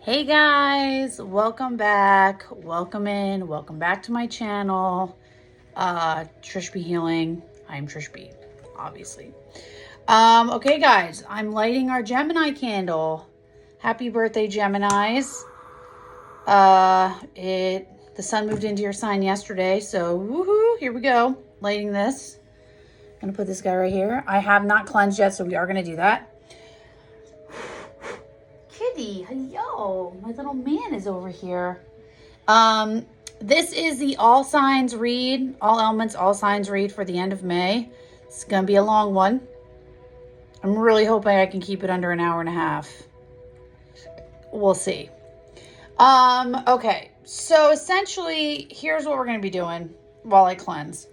Hey guys, welcome back. Welcome in. Welcome back to my channel. Trish B Healing. I'm Trish B, obviously. Okay guys, I'm lighting our Gemini candle. Happy birthday, Geminis. The sun moved into your sign yesterday, so woohoo, here we go. Lighting this. I'm gonna put this guy right here. I have not cleansed yet, so we are gonna do that. Kitty, hello. My little man is over here. This is the all signs read, all elements, all signs read for the end of May. It's going to be a long one. I'm really hoping I can keep it under an hour and a half. We'll see. Okay. So essentially, here's what we're going to be doing while I cleanse.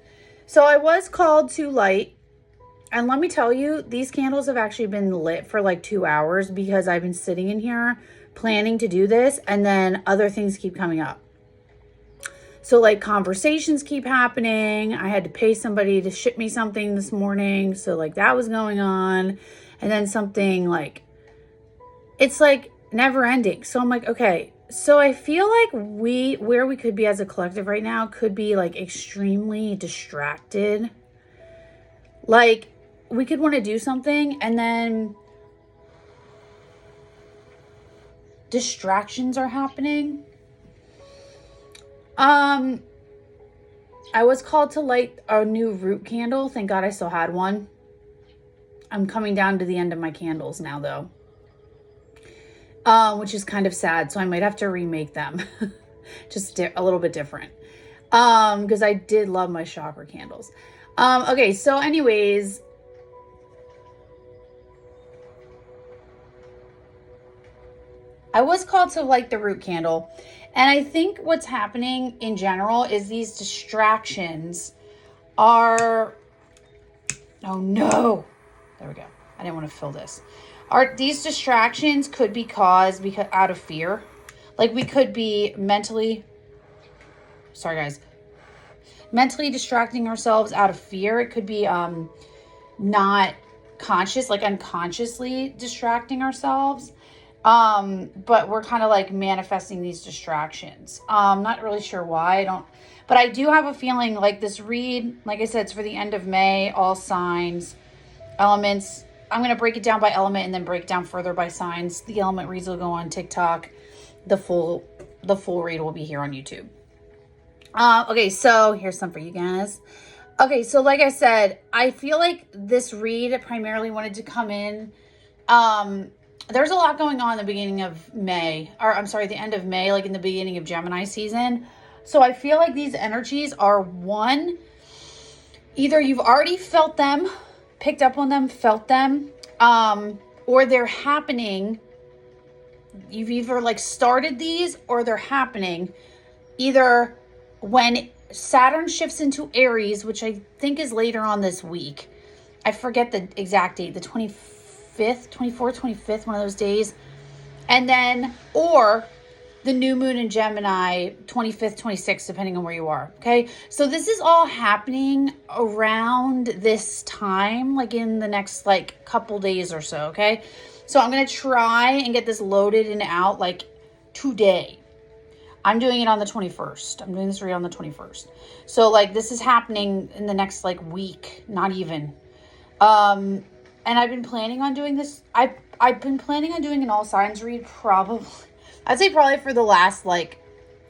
So I was called to light. And let me tell you, these candles have actually been lit for like 2 hours because I've been sitting in here planning to do this, and then other things keep coming up. So like conversations keep happening. I had to pay somebody to ship me something this morning. So like that was going on. And then something like, it's like never ending. So I'm like, okay. So I feel like where we could be as a collective right now could be like extremely distracted. Like, we could want to do something and then distractions are happening. I was called to light a new root candle. Thank God I still had one. I'm coming down to the end of my candles now though. Which is kind of sad. So I might have to remake them. Just a little bit different. Because I did love my chakra candles. Okay, so anyways, I was called to light the root candle. And I think what's happening in general is these distractions are, oh no, there we go. I didn't want to fill this. These distractions could be caused because out of fear. Like we could be mentally distracting ourselves out of fear. It could be not conscious, like unconsciously distracting ourselves. But we're kind of like manifesting these distractions. Not really sure why. But I do have a feeling like this read, like I said, it's for the end of May, all signs, elements. I'm going to break it down by element and then break down further by signs. The element reads will go on TikTok. The full read will be here on YouTube. Okay, so here's some for you guys. Okay, so like I said, I feel like this read primarily wanted to come in. There's a lot going on in the beginning of May, or I'm sorry, the end of May, like in the beginning of Gemini season. So I feel like these energies are one, either you've already felt them, picked up on them, felt them, or they're happening. You've either like started these or they're happening either when Saturn shifts into Aries, which I think is later on this week. I forget the exact date, the 25th, 24th, 25th, one of those days. And then, or the new moon in Gemini, 25th, 26th, depending on where you are. Okay. So this is all happening around this time, like in the next like couple days or so. Okay. So I'm going to try and get this loaded and out like today. I'm doing it on the 21st. I'm doing this read on the 21st. So like this is happening in the next like week, not even. And I've been planning on doing this. I've been planning on doing an all signs read probably, I'd say probably for the last like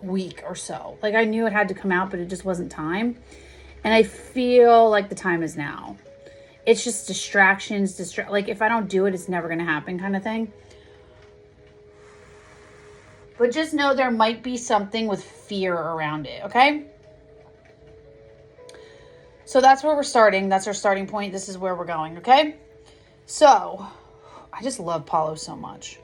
week or so. Like I knew it had to come out, but it just wasn't time. And I feel like the time is now. It's just distractions, like if I don't do it, it's never going to happen kind of thing. But just know there might be something with fear around it, okay? So that's where we're starting. That's our starting point. This is where we're going, okay? So, I just love Paulo so much.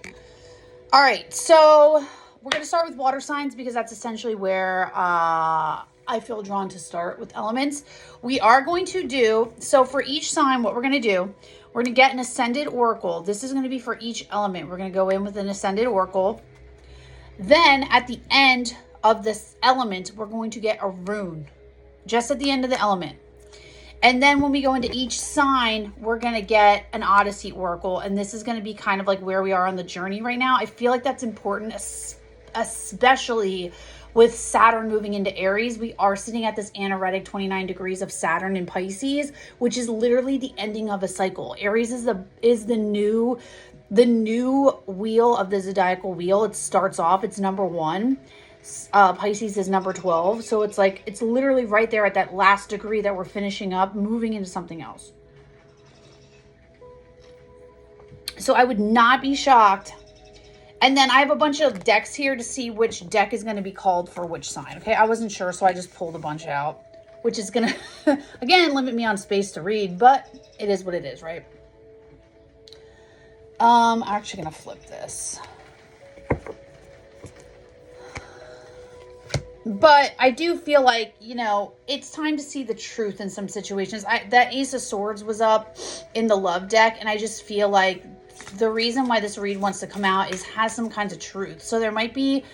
All right, so we're going to start with water signs because that's essentially where I feel drawn to start with elements. We are going to do, so for each sign, what we're going to do, we're going to get an ascended oracle. This is going to be for each element. We're going to go in with an ascended oracle. Then at the end of this element, we're going to get a rune, just at the end of the element. And then when we go into each sign, we're going to get an Odyssey Oracle. And this is going to be kind of like where we are on the journey right now. I feel like that's important, especially with Saturn moving into Aries. We are sitting at this anaretic 29 degrees of Saturn in Pisces, which is literally the ending of a cycle. Aries is the new wheel of the zodiacal wheel. It starts off, it's number 1. Pisces is number 12. So it's like, it's literally right there at that last degree that we're finishing up, moving into something else. So I would not be shocked. And then I have a bunch of decks here to see which deck is going to be called for which sign. Okay, I wasn't sure, so I just pulled a bunch out, which is going to, again, limit me on space to read, but it is what it is, right? I'm actually going to flip this. But I do feel like, you know, it's time to see the truth in some situations. That Ace of Swords was up in the love deck, and I just feel like the reason why this read wants to come out has some kinds of truth. So there might be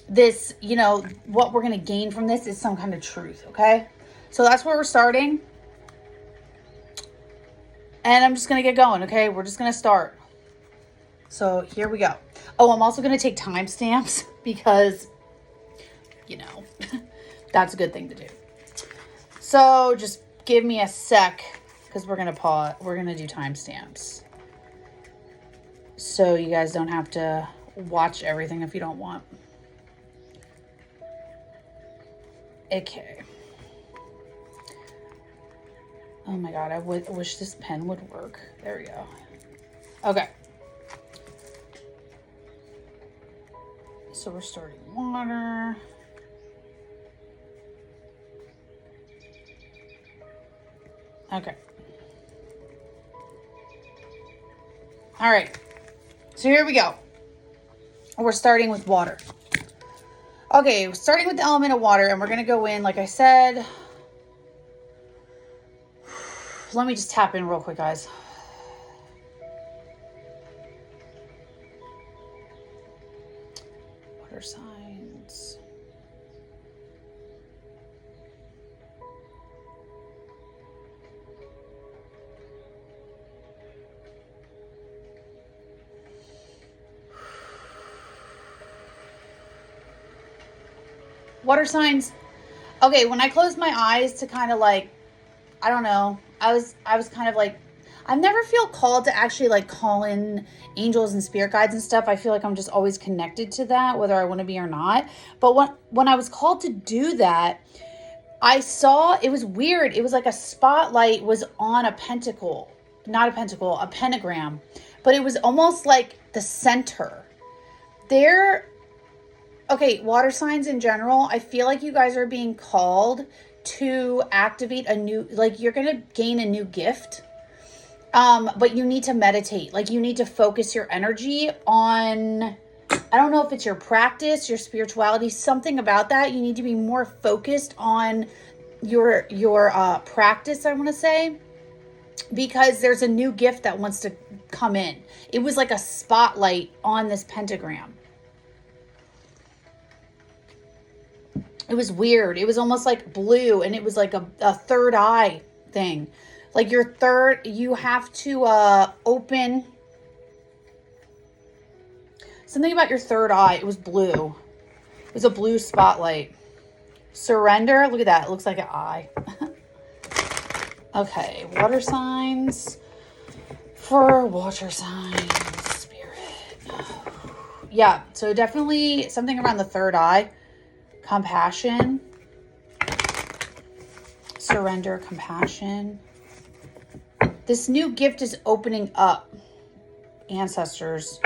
this, you know, what we're going to gain from this is some kind of truth, okay? So that's where we're starting. And I'm just going to get going, okay? We're just going to start. So here we go. Oh, I'm also going to take timestamps because, you know, that's a good thing to do. So just give me a sec because we're going to pause. We're going to do timestamps. So you guys don't have to watch everything if you don't want. Okay. Oh my God, I wish this pen would work. There we go. Okay. So we're starting water. Okay. All right. So here we go. We're starting with water. Okay, starting with the element of water, and we're going to go in, like I said. Let me just tap in real quick, guys. Water signs. Water signs. Okay, when I closed my eyes to kind of like, I don't know, I was kind of like, I never feel called to actually like call in angels and spirit guides and stuff. I feel like I'm just always connected to that, whether I want to be or not. But when I was called to do that, I saw, it was weird. It was like a spotlight was on a pentacle, not a pentacle, a pentagram, but it was almost like the center. Okay, water signs in general, I feel like you guys are being called to activate a new, like you're going to gain a new gift. But you need to meditate. Like you need to focus your energy on, I don't know if it's your practice, your spirituality, something about that. You need to be more focused on your practice, I want to say, because there's a new gift that wants to come in. It was like a spotlight on this pentagram. It was weird. It was almost like blue, and it was like a third eye thing. Like you have to open. Something about your third eye. It was blue. It was a blue spotlight. Surrender. Look at that. It looks like an eye. Okay. Water signs. For water signs. Spirit. Yeah. So definitely something around the third eye. Compassion. Surrender. Compassion. This new gift is opening up. Ancestors.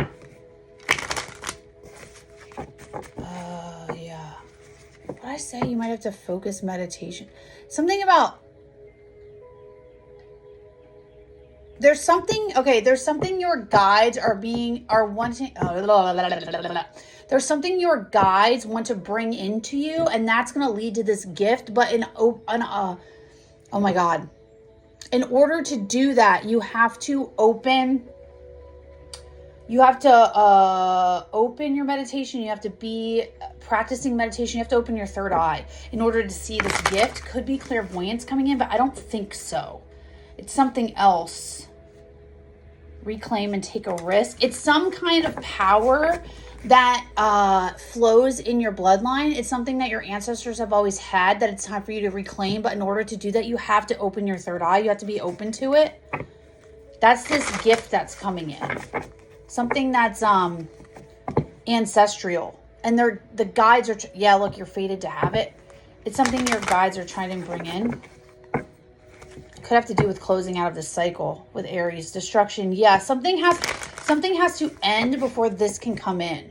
Yeah. What did I say? You might have to focus meditation. Something about... There's something your guides are wanting... There's something your guides want to bring into you, and that's going to lead to this gift, but oh my God. In order to do that, you have to open You have to open your meditation. You have to be practicing meditation. You have to open your third eye in order to see this gift. Could be clairvoyance coming in, but I don't think so. It's something else. Reclaim and take a risk. It's some kind of power that flows in your bloodline. It's something that your ancestors have always had that it's time for you to reclaim. But in order to do that, you have to open your third eye. You have to be open to it. That's this gift that's coming in. Something that's ancestral. And the guides are, yeah, look, you're fated to have it. It's something your guides are trying to bring in. Could have to do with closing out of this cycle with Aries. Destruction. Yeah, something has to end before this can come in.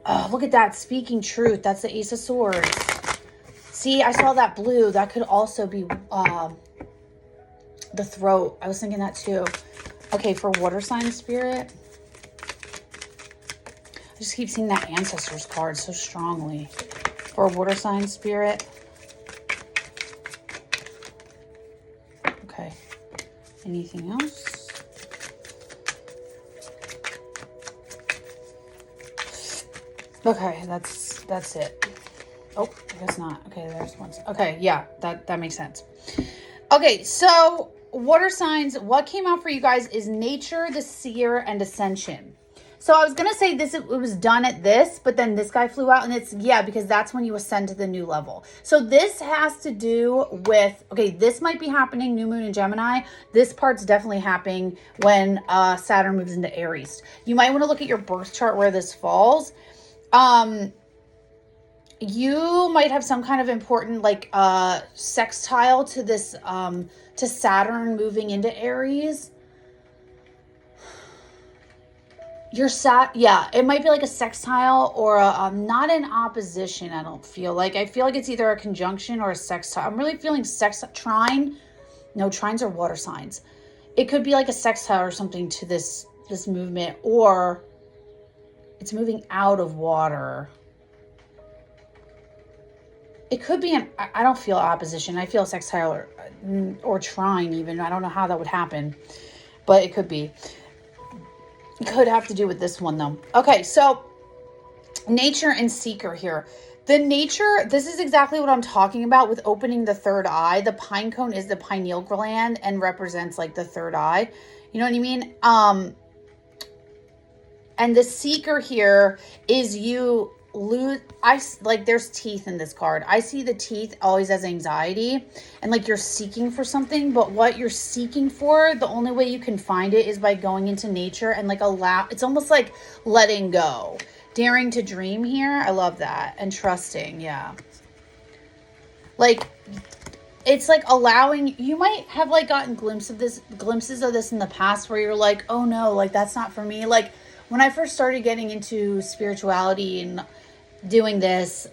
Oh, look at that. Speaking truth. That's the Ace of Swords. See, I saw that blue. That could also be the throat. I was thinking that too. Okay, for water sign spirit. I just keep seeing that ancestors card so strongly. For water sign spirit. Okay. Anything else? Okay, that's it. Oh, I guess not. Okay, there's one. Okay, yeah, that makes sense. Okay, so water signs, what came out for you guys is nature, the seer, and ascension. So I was going to say this, it was done at this, but then this guy flew out and it's, yeah, because that's when you ascend to the new level. So this has to do with, okay, this might be happening, new moon in Gemini. This part's definitely happening when Saturn moves into Aries. You might want to look at your birth chart where this falls. You might have some kind of important like sextile to this to Saturn moving into Aries. Yeah, it might be like a sextile or a not an opposition. I don't feel like. I feel like it's either a conjunction or a sextile. I'm really feeling trine. No, trines are water signs. It could be like a sextile or something to this movement, or it's moving out of water. It could be I don't feel opposition. I feel sextile or trine even. I don't know how that would happen, but it could be. It could have to do with this one though. Okay, so nature and seeker here. The nature, this is exactly what I'm talking about with opening the third eye. The pine cone is the pineal gland and represents like the third eye. You know what I mean? And the seeker here is you lose, there's teeth in this card. I see the teeth always as anxiety and like you're seeking for something, but what you're seeking for, the only way you can find it is by going into nature and like it's almost like letting go, daring to dream here. I love that. And trusting. Yeah. Like it's like allowing, you might have like gotten glimpses of this in the past where you're like, oh no, like that's not for me. Like when I first started getting into spirituality and doing this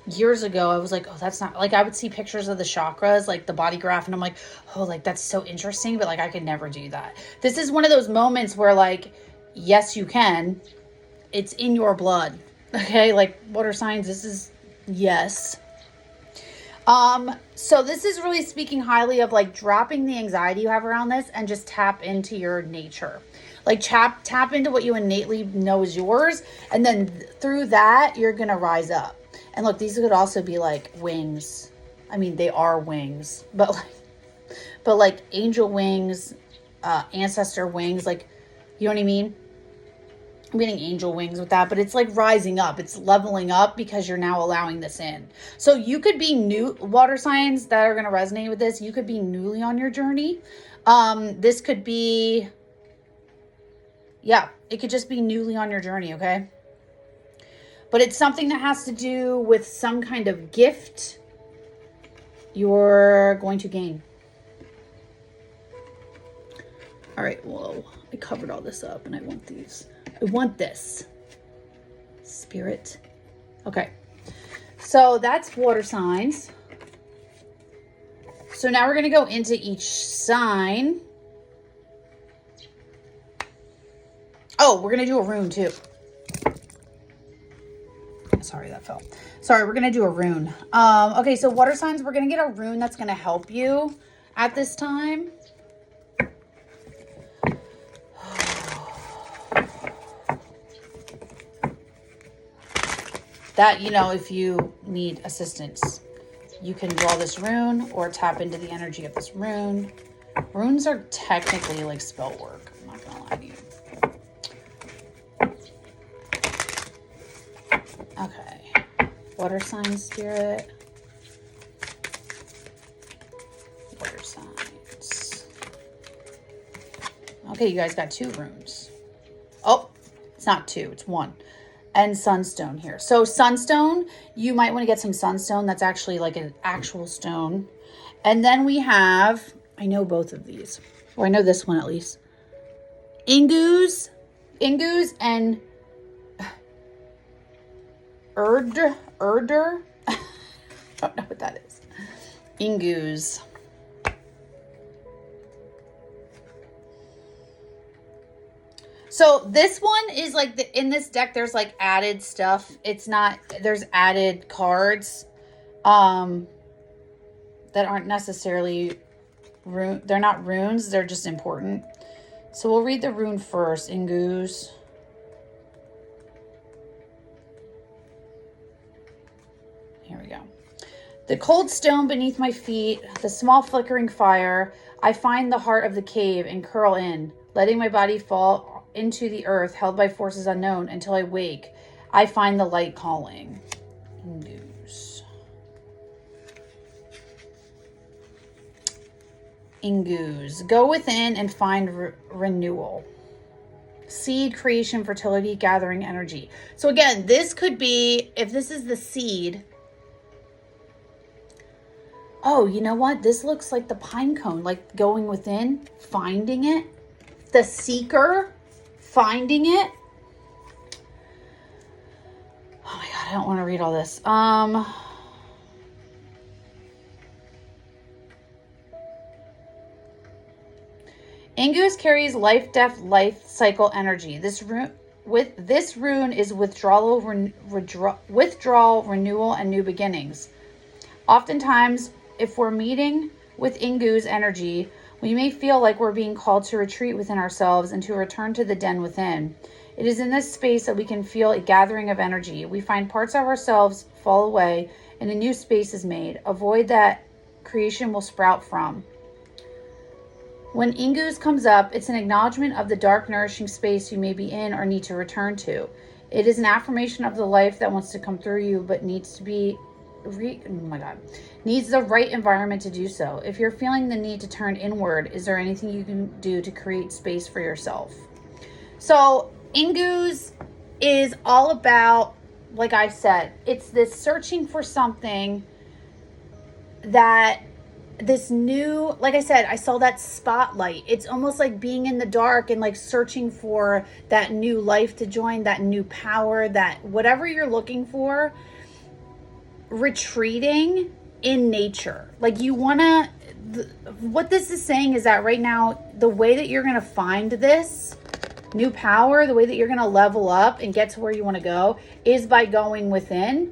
years ago, I was like, oh, that's not, like I would see pictures of the chakras, like the body graph, and I'm like, oh, like that's so interesting, but like I could never do that. This is one of those moments where like, yes, you can. It's in your blood. Okay, like water signs, this is, yes. So this is really speaking highly of like dropping the anxiety you have around this and just tap into your nature. Like tap into what you innately know is yours. And then through that, you're going to rise up. And look, these could also be like wings. I mean, they are wings, but like angel wings, ancestor wings, like, you know what I mean? I'm getting angel wings with that, but it's like rising up. It's leveling up because you're now allowing this in. So you could be new water signs that are going to resonate with this. You could be newly on your journey. This could be, yeah, it could just be newly on your journey. Okay. But it's something that has to do with some kind of gift you're going to gain. All right. Whoa. I covered all this up and I want these. I want this. Spirit. Okay. So that's water signs. So now we're going to go into each sign. Oh, we're going to do a rune too. Sorry, that fell. Sorry, we're going to do a rune. Okay, so water signs, we're going to get a rune that's going to help you at this time. that, you know, if you need assistance, you can draw this rune or tap into the energy of this rune. Runes are technically like spell work. I'm not gonna lie to you. Okay. Water sign spirit. Water signs. Okay, you guys got 2 runes. Oh, it's not 2, it's 1. And sunstone here. So sunstone, you might want to get some sunstone. That's actually like an actual stone. And then we have, I know both of these, or I know this one at least. Ingus and Erder. I don't know what that is. Ingus. So this one is like, in this deck, there's like added stuff. It's not, there's added cards that aren't necessarily, they're not runes, they're just important. So we'll read the rune first, Ingus. Here we go. The cold stone beneath my feet, the small flickering fire, I find the heart of the cave and curl in, letting my body fall into the earth, held by forces unknown, until I wake. I find the light calling. Ingus. Ingus. Go within and find renewal. Seed, creation, fertility, gathering energy. So again, this could be, if this is the seed. Oh, you know what? This looks like the pine cone, like going within, finding it. The seeker. Finding it. Oh my God, I don't want to read all this. Ingus carries life, death, life cycle energy. This rune is withdrawal, renewal, and new beginnings. Oftentimes, if we're meeting with Ingus energy, we may feel like we're being called to retreat within ourselves and to return to the den within. It is in this space that we can feel a gathering of energy. We find parts of ourselves fall away and a new space is made, a void that creation will sprout from. When Ingus comes up, it's an acknowledgement of the dark, nourishing space you may be in or need to return to. It is an affirmation of the life that wants to come through you but needs to be needs the right environment to do so. If you're feeling the need to turn inward, is there anything you can do to create space for yourself? So Ingus is all about, like I said, it's this searching for something that this new, like I said, I saw that spotlight. It's almost like being in the dark and like searching for that new life to join, that new power, that whatever you're looking for. Retreating in nature. Like you want to, what this is saying is that right now, the way that you're going to find this new power, the way that you're going to level up and get to where you want to go is by going within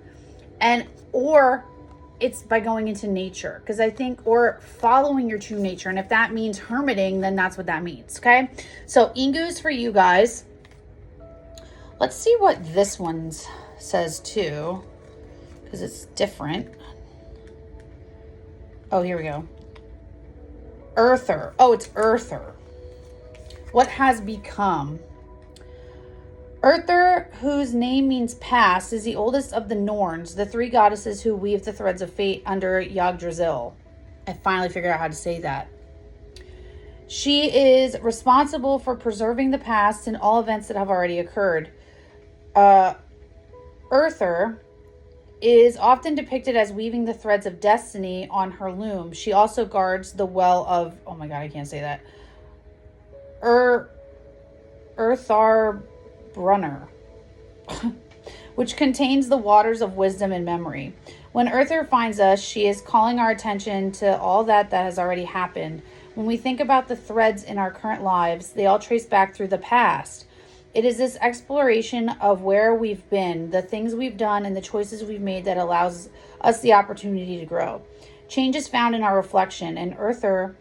or it's by going into nature. Because I think, or following your true nature. And if that means hermiting, then that's what that means. Okay. So Ingus for you guys. Let's see what this one says too, because it's different. Oh, here we go. Earther. Oh, it's Earther. What has become? Earther, whose name means past, is the oldest of the Norns, the 3 goddesses who weave the threads of fate under Yggdrasil. I finally figured out how to say that. She is responsible for preserving the past and all events that have already occurred. Earther is often depicted as weaving the threads of destiny on her loom. She also guards the well of, oh my God, I can't say that. Earthar Brunner, which contains the waters of wisdom and memory. When Earther finds us, she is calling our attention to all that has already happened. When we think about the threads in our current lives, they all trace back through the past. It is this exploration of where we've been, the things we've done, and the choices we've made that allows us the opportunity to grow. Change is found in our reflection, and Earther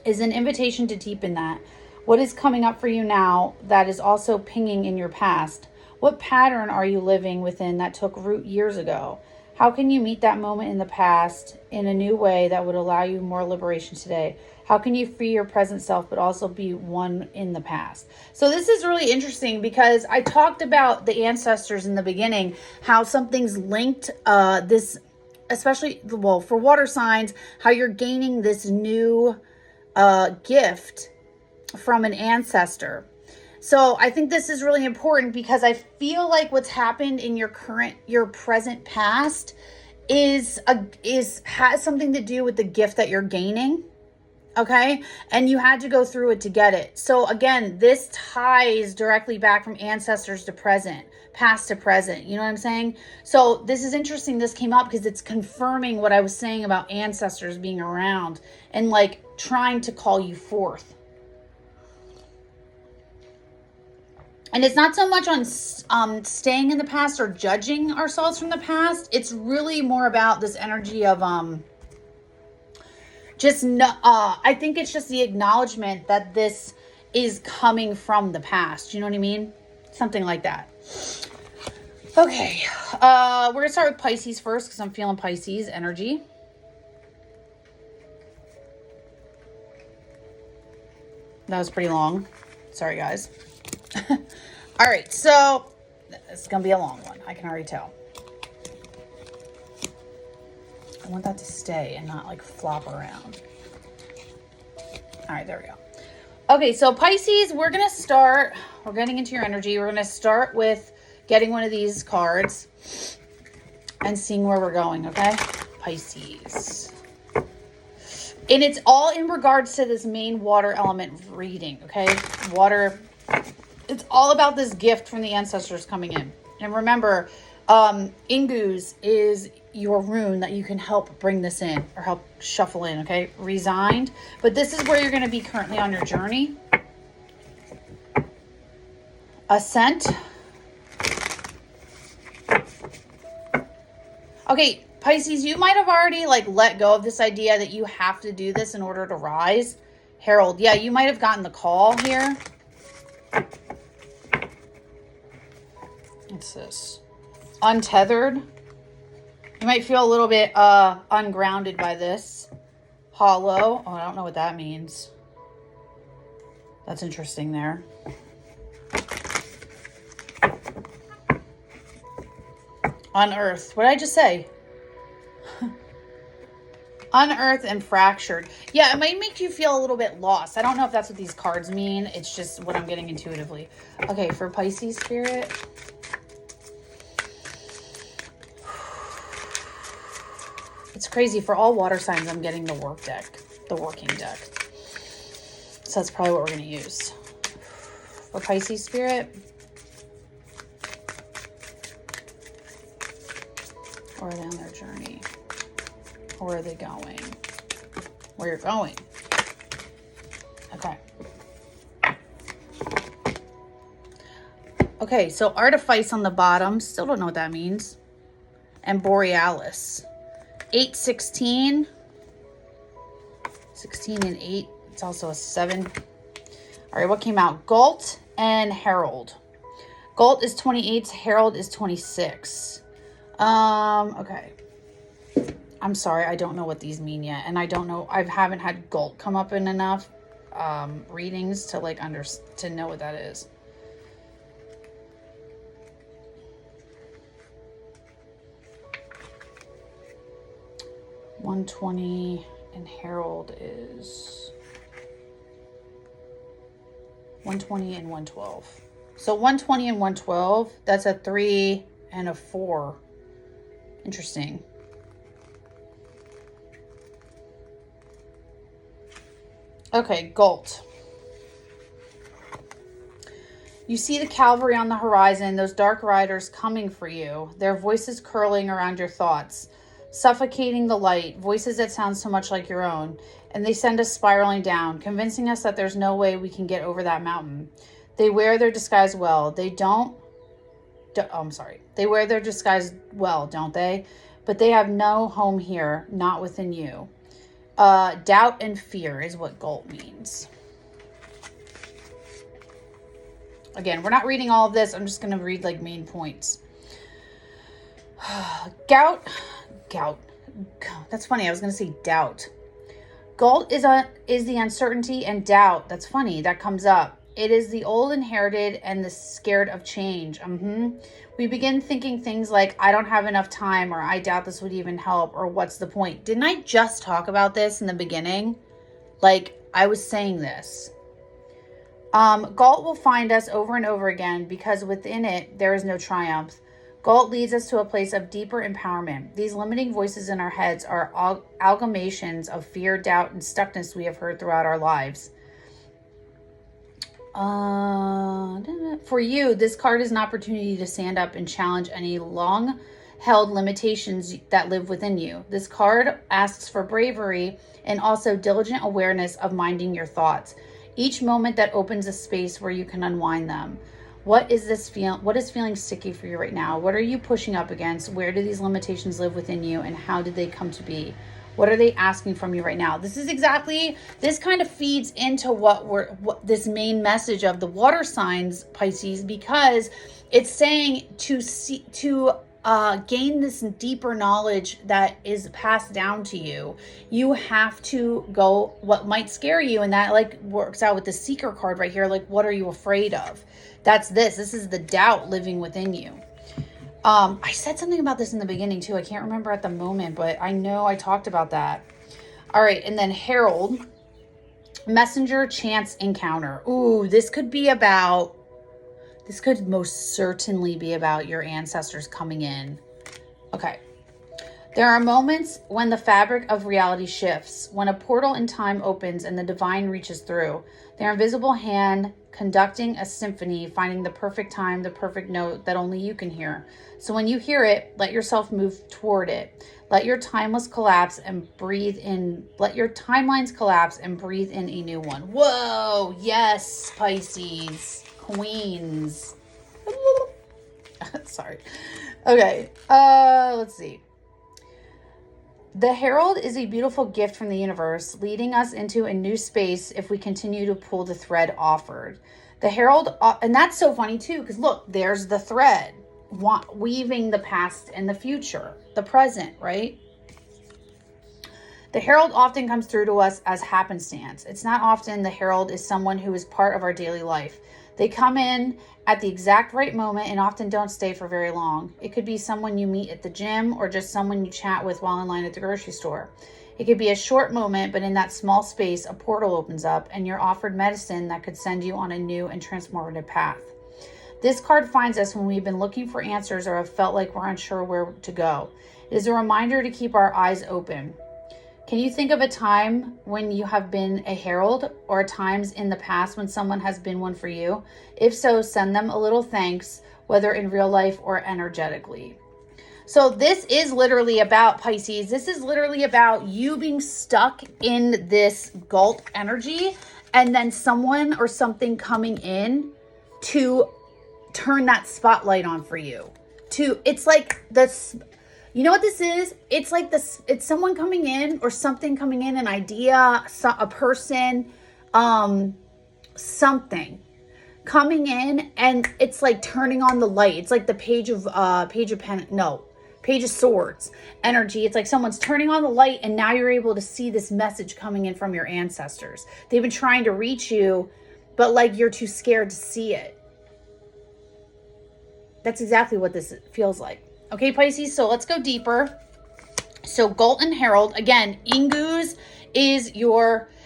is an invitation to deepen that. What is coming up for you now that is also pinging in your past? What pattern are you living within that took root years ago? How can you meet that moment in the past in a new way that would allow you more liberation today? How can you free your present self, but also be one in the past? So this is really interesting because I talked about the ancestors in the beginning, how something's linked, this, especially, well, for water signs, how you're gaining this new gift from an ancestor. So I think this is really important because I feel like what's happened in your present past has something to do with the gift that you're gaining. Okay. And you had to go through it to get it. So again, this ties directly back from ancestors to present, past to present. You know what I'm saying? So this is interesting. This came up because it's confirming what I was saying about ancestors being around and like trying to call you forth. And it's not so much on staying in the past or judging ourselves from the past. It's really more about this energy of I think it's just the acknowledgement that this is coming from the past. You know what I mean? Something like that. Okay. We're going to start with Pisces first because I'm feeling Pisces energy. That was pretty long. Sorry, guys. All right. So it's going to be a long one. I can already tell. I want that to stay and not like flop around. All right, there we go. Okay, so Pisces, we're getting into your energy. We're going to start with getting one of these cards and seeing where we're going, okay? Pisces. And it's all in regards to this main water element reading, okay? Water, it's all about this gift from the ancestors coming in. And remember, Ingus is your rune that you can help bring this in or help shuffle in, okay? Resigned. But this is where you're going to be currently on your journey. Ascent. Okay, Pisces, you might have already like let go of this idea that you have to do this in order to rise. Herald, yeah, you might have gotten the call here. What's this? Untethered. You might feel a little bit ungrounded by this. Hollow. Oh, I don't know what that means. That's interesting there. Unearthed. What did I just say? Unearthed and fractured. Yeah, it might make you feel a little bit lost. I don't know if that's what these cards mean. It's just what I'm getting intuitively. Okay, for Pisces spirit. It's crazy. For all water signs, I'm getting the working deck. So that's probably what we're going to use. For Pisces spirit. Where are they on their journey? Where are they going? Where you're going. Okay. Okay, so Artifice on the bottom. Still don't know what that means. And Borealis. 8, 16. 16 and 8. It's also a 7. All right, what came out? Galt and Herald. Galt is 28. Herald is 26. Okay. I'm sorry, I don't know what these mean yet. And I don't know, I haven't had Galt come up in enough readings to like to know what that is. $120 and Herald is 120 and 112. So 120 and 112, that's a 3 and a 4. Interesting. Okay, Galt. You see the cavalry on the horizon, those dark riders coming for you, their voices curling around your thoughts, suffocating the light, voices that sound so much like your own, and they send us spiraling down, convincing us that there's no way we can get over that mountain. They wear their disguise well. They wear their disguise well, don't they? But they have no home here, not within you. Doubt and fear is what Galt means. Again, we're not reading all of this. I'm just going to read like main points. Gout. That's funny. I was going to say doubt. Gout is the uncertainty and doubt. That's funny. That comes up. It is the old inherited and the scared of change. We begin thinking things like, I don't have enough time, or I doubt this would even help, or what's the point? Didn't I just talk about this in the beginning? Like, I was saying this. Gout will find us over and over again because within it, there is no triumph. Gout leads us to a place of deeper empowerment. These limiting voices in our heads are amalgamations of fear, doubt, and stuckness we have heard throughout our lives. For you, this card is an opportunity to stand up and challenge any long-held limitations that live within you. This card asks for bravery and also diligent awareness of minding your thoughts. Each moment that opens a space where you can unwind them. What is feeling sticky for you right now? What are you pushing up against? Where do these limitations live within you, and how did they come to be? What are they asking from you right now? This kind of feeds into what this main message of the water signs, Pisces, because it's saying to gain this deeper knowledge that is passed down to you, you have to go what might scare you. And that like works out with the Seeker card right here. Like, what are you afraid of? This is the doubt living within you. I said something about this in the beginning too. I can't remember at the moment, but I know I talked about that. All right. And then Herald, messenger, chance encounter. Ooh, this could most certainly be about your ancestors coming in. Okay. There are moments when the fabric of reality shifts, when a portal in time opens and the divine reaches through. Their invisible hand conducting a symphony, finding the perfect time, the perfect note that only you can hear. So when you hear it, let yourself move toward it. Let your timelines collapse and breathe in a new one. Whoa, yes, Pisces, Queens. Sorry. Okay, let's see. The Herald is a beautiful gift from the universe, leading us into a new space if we continue to pull the thread offered. The Herald, and that's so funny too, because look, there's the thread, weaving the past and the future, the present, right? The Herald often comes through to us as happenstance. It's not often the Herald is someone who is part of our daily life. They come in at the exact right moment and often don't stay for very long. It could be someone you meet at the gym or just someone you chat with while in line at the grocery store. It could be a short moment, but in that small space, a portal opens up and you're offered medicine that could send you on a new and transformative path. This card finds us when we've been looking for answers or have felt like we're unsure where to go. It is a reminder to keep our eyes open. Can you think of a time when you have been a herald, or times in the past when someone has been one for you? If so, send them a little thanks, whether in real life or energetically. So this is literally about, Pisces, this is literally about you being stuck in this Galt energy and then someone or something coming in to turn that spotlight on for you. It's like this. You know what this is? It's like this. It's someone coming in or something coming in, an idea, a person, something coming in, and it's like turning on the light. It's like the page of swords energy. It's like someone's turning on the light, and now you're able to see this message coming in from your ancestors. They've been trying to reach you, but like you're too scared to see it. That's exactly what this feels like. Okay, Pisces, so let's go deeper. So Galt and Herald, again, Ingus is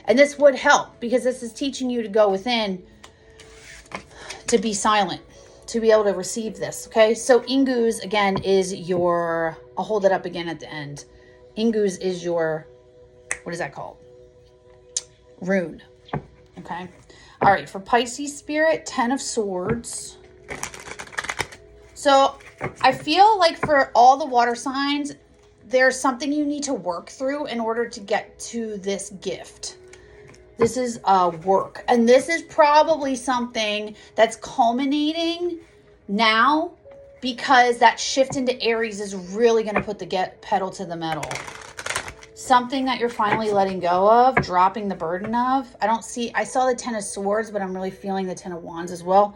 and this would help because this is teaching you to go within, to be silent, to be able to receive this, okay? So Ingus, again, is I'll hold it up again at the end. Ingus is what is that called? Rune, okay? All right, for Pisces spirit, 10 of Swords. So I feel like for all the water signs, there's something you need to work through in order to get to this gift. This is work. And this is probably something that's culminating now because that shift into Aries is really going to put the pedal to the metal. Something that you're finally letting go of, dropping the burden of. I saw the 10 of Swords, but I'm really feeling the 10 of Wands as well.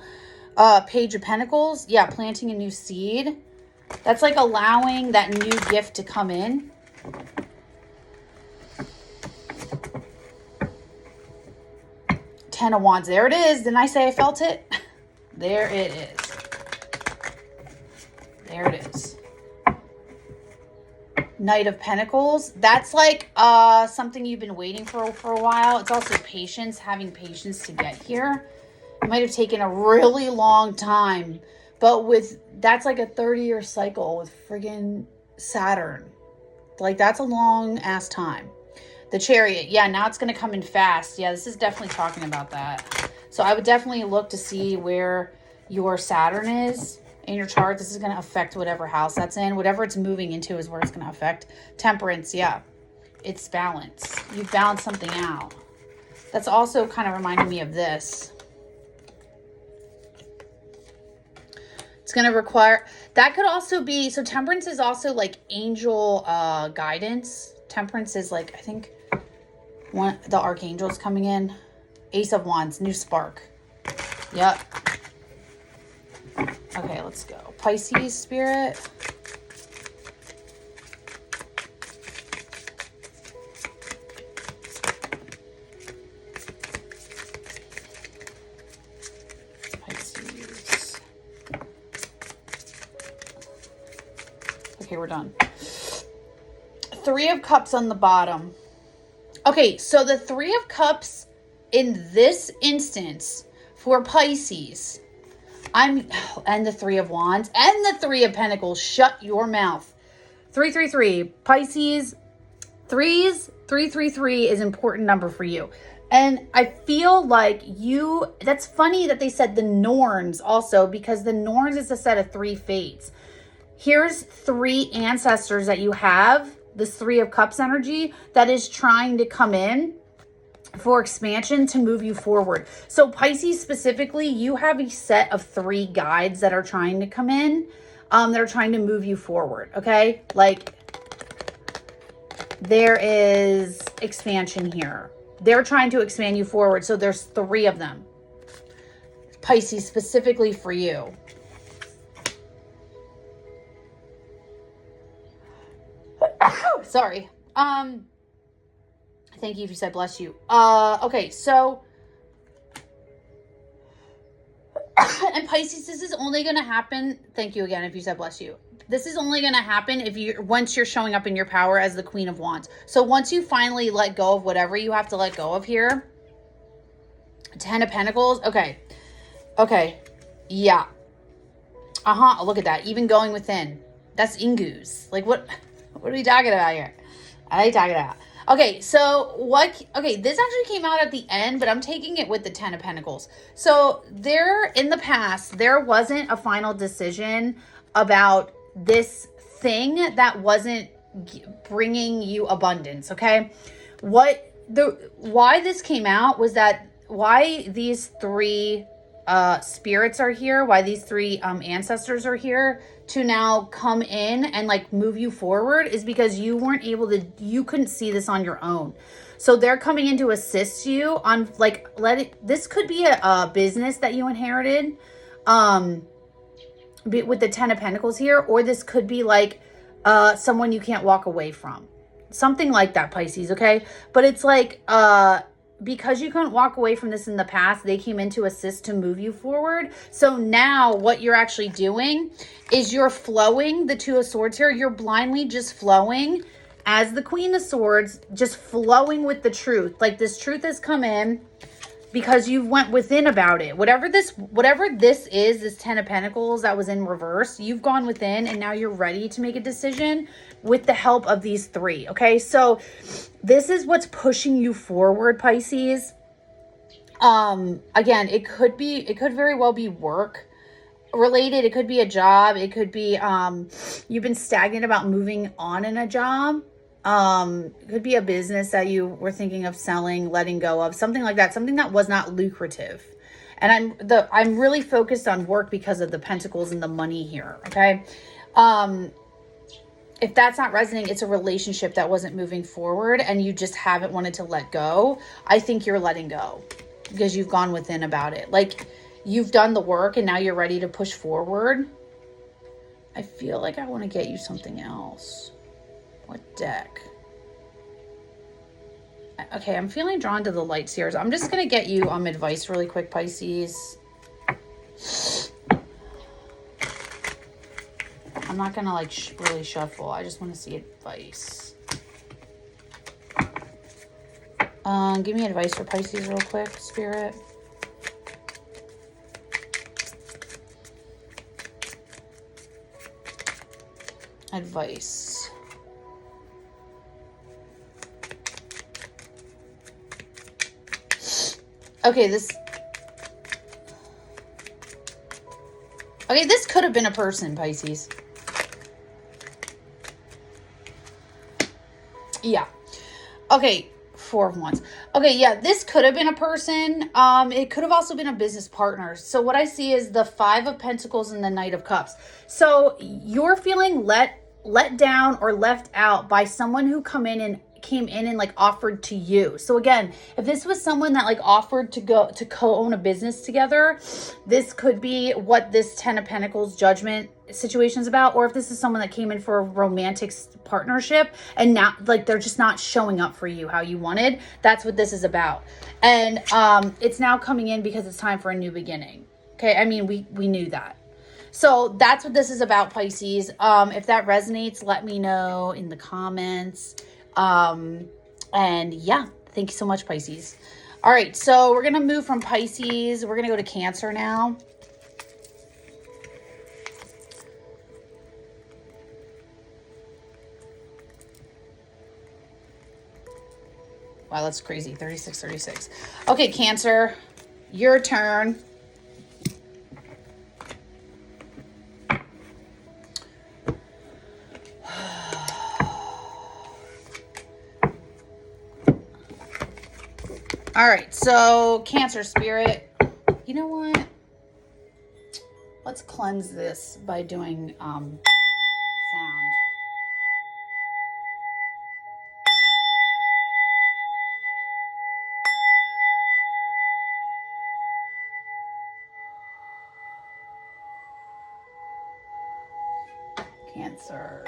Page of Pentacles. Yeah, planting a new seed. That's like allowing that new gift to come in. Ten of Wands. There it is. Didn't I say I felt it? There it is. There it is. Knight of Pentacles. That's like something you've been waiting for a while. It's also patience, having patience to get here. It might have taken a really long time, but that's like a 30-year cycle with friggin' Saturn. Like, that's a long ass time. The Chariot. Yeah, now it's going to come in fast. Yeah, this is definitely talking about that. So I would definitely look to see where your Saturn is in your chart. This is going to affect whatever house that's in. Whatever it's moving into is where it's going to affect. Temperance. Yeah, it's balance. You've balanced something out. That's also kind of reminding me of this. It's going to require, that could also be, so temperance is also like angel guidance. Temperance is like, I think the archangel's coming in. Ace of Wands, new spark. Yep. Okay, let's go. Pisces spirit. Pisces. Okay, we're done. Three of Cups on the bottom. Okay, so the Three of Cups in this instance for Pisces, and the Three of Wands and the Three of Pentacles. Shut your mouth. 333 Pisces. Threes, 333 is an important number for you. And I feel like that's funny that they said the Norns also, because the Norns is a set of three fates. Here's three ancestors that you have, this Three of Cups energy that is trying to come in for expansion to move you forward. So Pisces specifically, you have a set of three guides that are trying to come in, that are trying to move you forward. Okay. Like, there is expansion here. They're trying to expand you forward. So there's three of them. Pisces specifically for you. Sorry. Thank you if you said bless you. Okay, so and Pisces, this is only going to happen. Thank you again if you said bless you. This is only going to happen once you're showing up in your power as the Queen of Wands. So once you finally let go of whatever you have to let go of here. Ten of Pentacles. Okay. Okay. Yeah. Look at that. Even going within. That's Ingus. Like, what are we talking about here? What are you talking about? Okay, so this actually came out at the end, but I'm taking it with the Ten of Pentacles. So in the past, there wasn't a final decision about this thing that wasn't bringing you abundance, okay? Why this came out was that why these three spirits are here, why these three ancestors are here to now come in and like move you forward is because you couldn't see this on your own. So they're coming in to assist you on like, this could be a business that you inherited with the Ten of Pentacles here, or this could be like someone you can't walk away from. Something like that, Pisces, okay? But it's like, because you couldn't walk away from this in the past, they came in to assist to move you forward. So now what you're actually doing is you're flowing the Two of Swords here. You're blindly just flowing as the Queen of Swords, just flowing with the truth. Like, this truth has come in because you went within about it. Whatever this is, this Ten of Pentacles that was in reverse, you've gone within and now you're ready to make a decision with the help of these three. Okay, so this is what's pushing you forward, Pisces. Again, it could very well be work related. It could be a job. It could be you've been stagnant about moving on in a job. It could be a business that you were thinking of selling, letting go of, something like that, something that was not lucrative. And I'm really focused on work because of the Pentacles and the money here. Okay. If that's not resonating, it's a relationship that wasn't moving forward and you just haven't wanted to let go. I think you're letting go because you've gone within about it. Like, you've done the work and now you're ready to push forward. I feel like I want to get you something else. What deck? Okay, I'm feeling drawn to the light seers. I'm just going to get you advice really quick, Pisces. I'm not going to like really shuffle. I just want to see advice. Give me advice for Pisces real quick, Spirit. Advice. Okay, this could have been a person, Pisces. Yeah. Okay, 4 of Wands. Okay, yeah, this could have been a person. It could have also been a business partner. So what I see is the 5 of Pentacles and the Knight of Cups. So you're feeling let down or left out by someone who came in and like offered to you. So again, if this was someone that like offered to go to co-own a business together, this could be what this 10 of Pentacles judgment situation is about. Or if this is someone that came in for a romantic partnership and now like they're just not showing up for you how you wanted, that's what this is about. And it's now coming in because it's time for a new beginning. Okay, I mean we knew that. So that's what this is about, Pisces. If that resonates, let me know in the comments. And yeah, thank you so much, Pisces. All right, so we're going to move from Pisces. We're going to go to Cancer now. Wow, that's crazy. 36, 36. Okay, Cancer, your turn. All right, so Cancer Spirit, you know what? Let's cleanse this by doing sound. Cancers.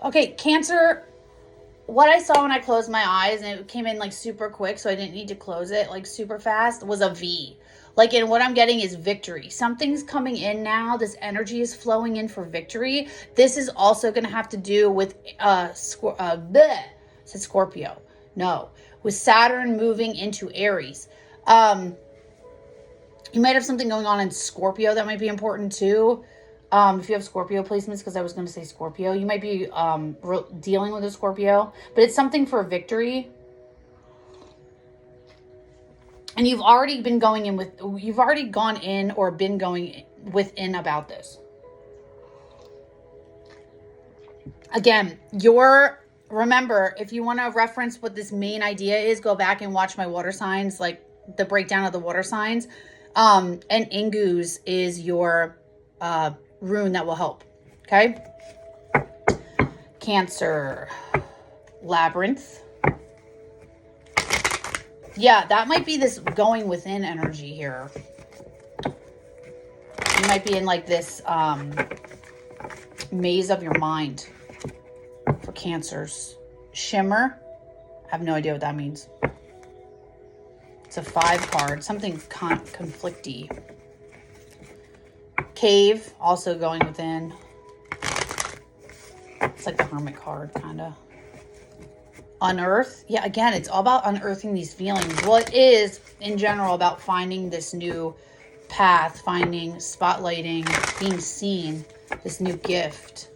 Okay, Cancer, what I saw when I closed my eyes, and it came in like super quick, so I didn't need to close it like super fast, was a V. Like, and what I'm getting is victory. Something's coming in now. This energy is flowing in for victory. This is also going to have to do with, Scorpio. No, with Saturn moving into Aries. You might have something going on in Scorpio that might be important too. If you have Scorpio placements, because I was going to say Scorpio, you might be dealing with a Scorpio, but it's something for victory. And you've already been going in with, you've already gone in or been going within about this. Again, remember, if you want to reference what this main idea is, go back and watch my water signs, like the breakdown of the water signs. And Ingu's is your rune that will help. Okay. Cancer. Labyrinth. Yeah, that might be this going within energy here. You might be in like this maze of your mind for Cancers. Shimmer. I have no idea what that means. It's a 5 card. Something conflicty. Cave. Also going within. It's like the Hermit card, kind of. Unearth. Yeah, again, it's all about unearthing these feelings. Well, it is, in general, about finding this new path, finding, spotlighting, being seen, this new gift.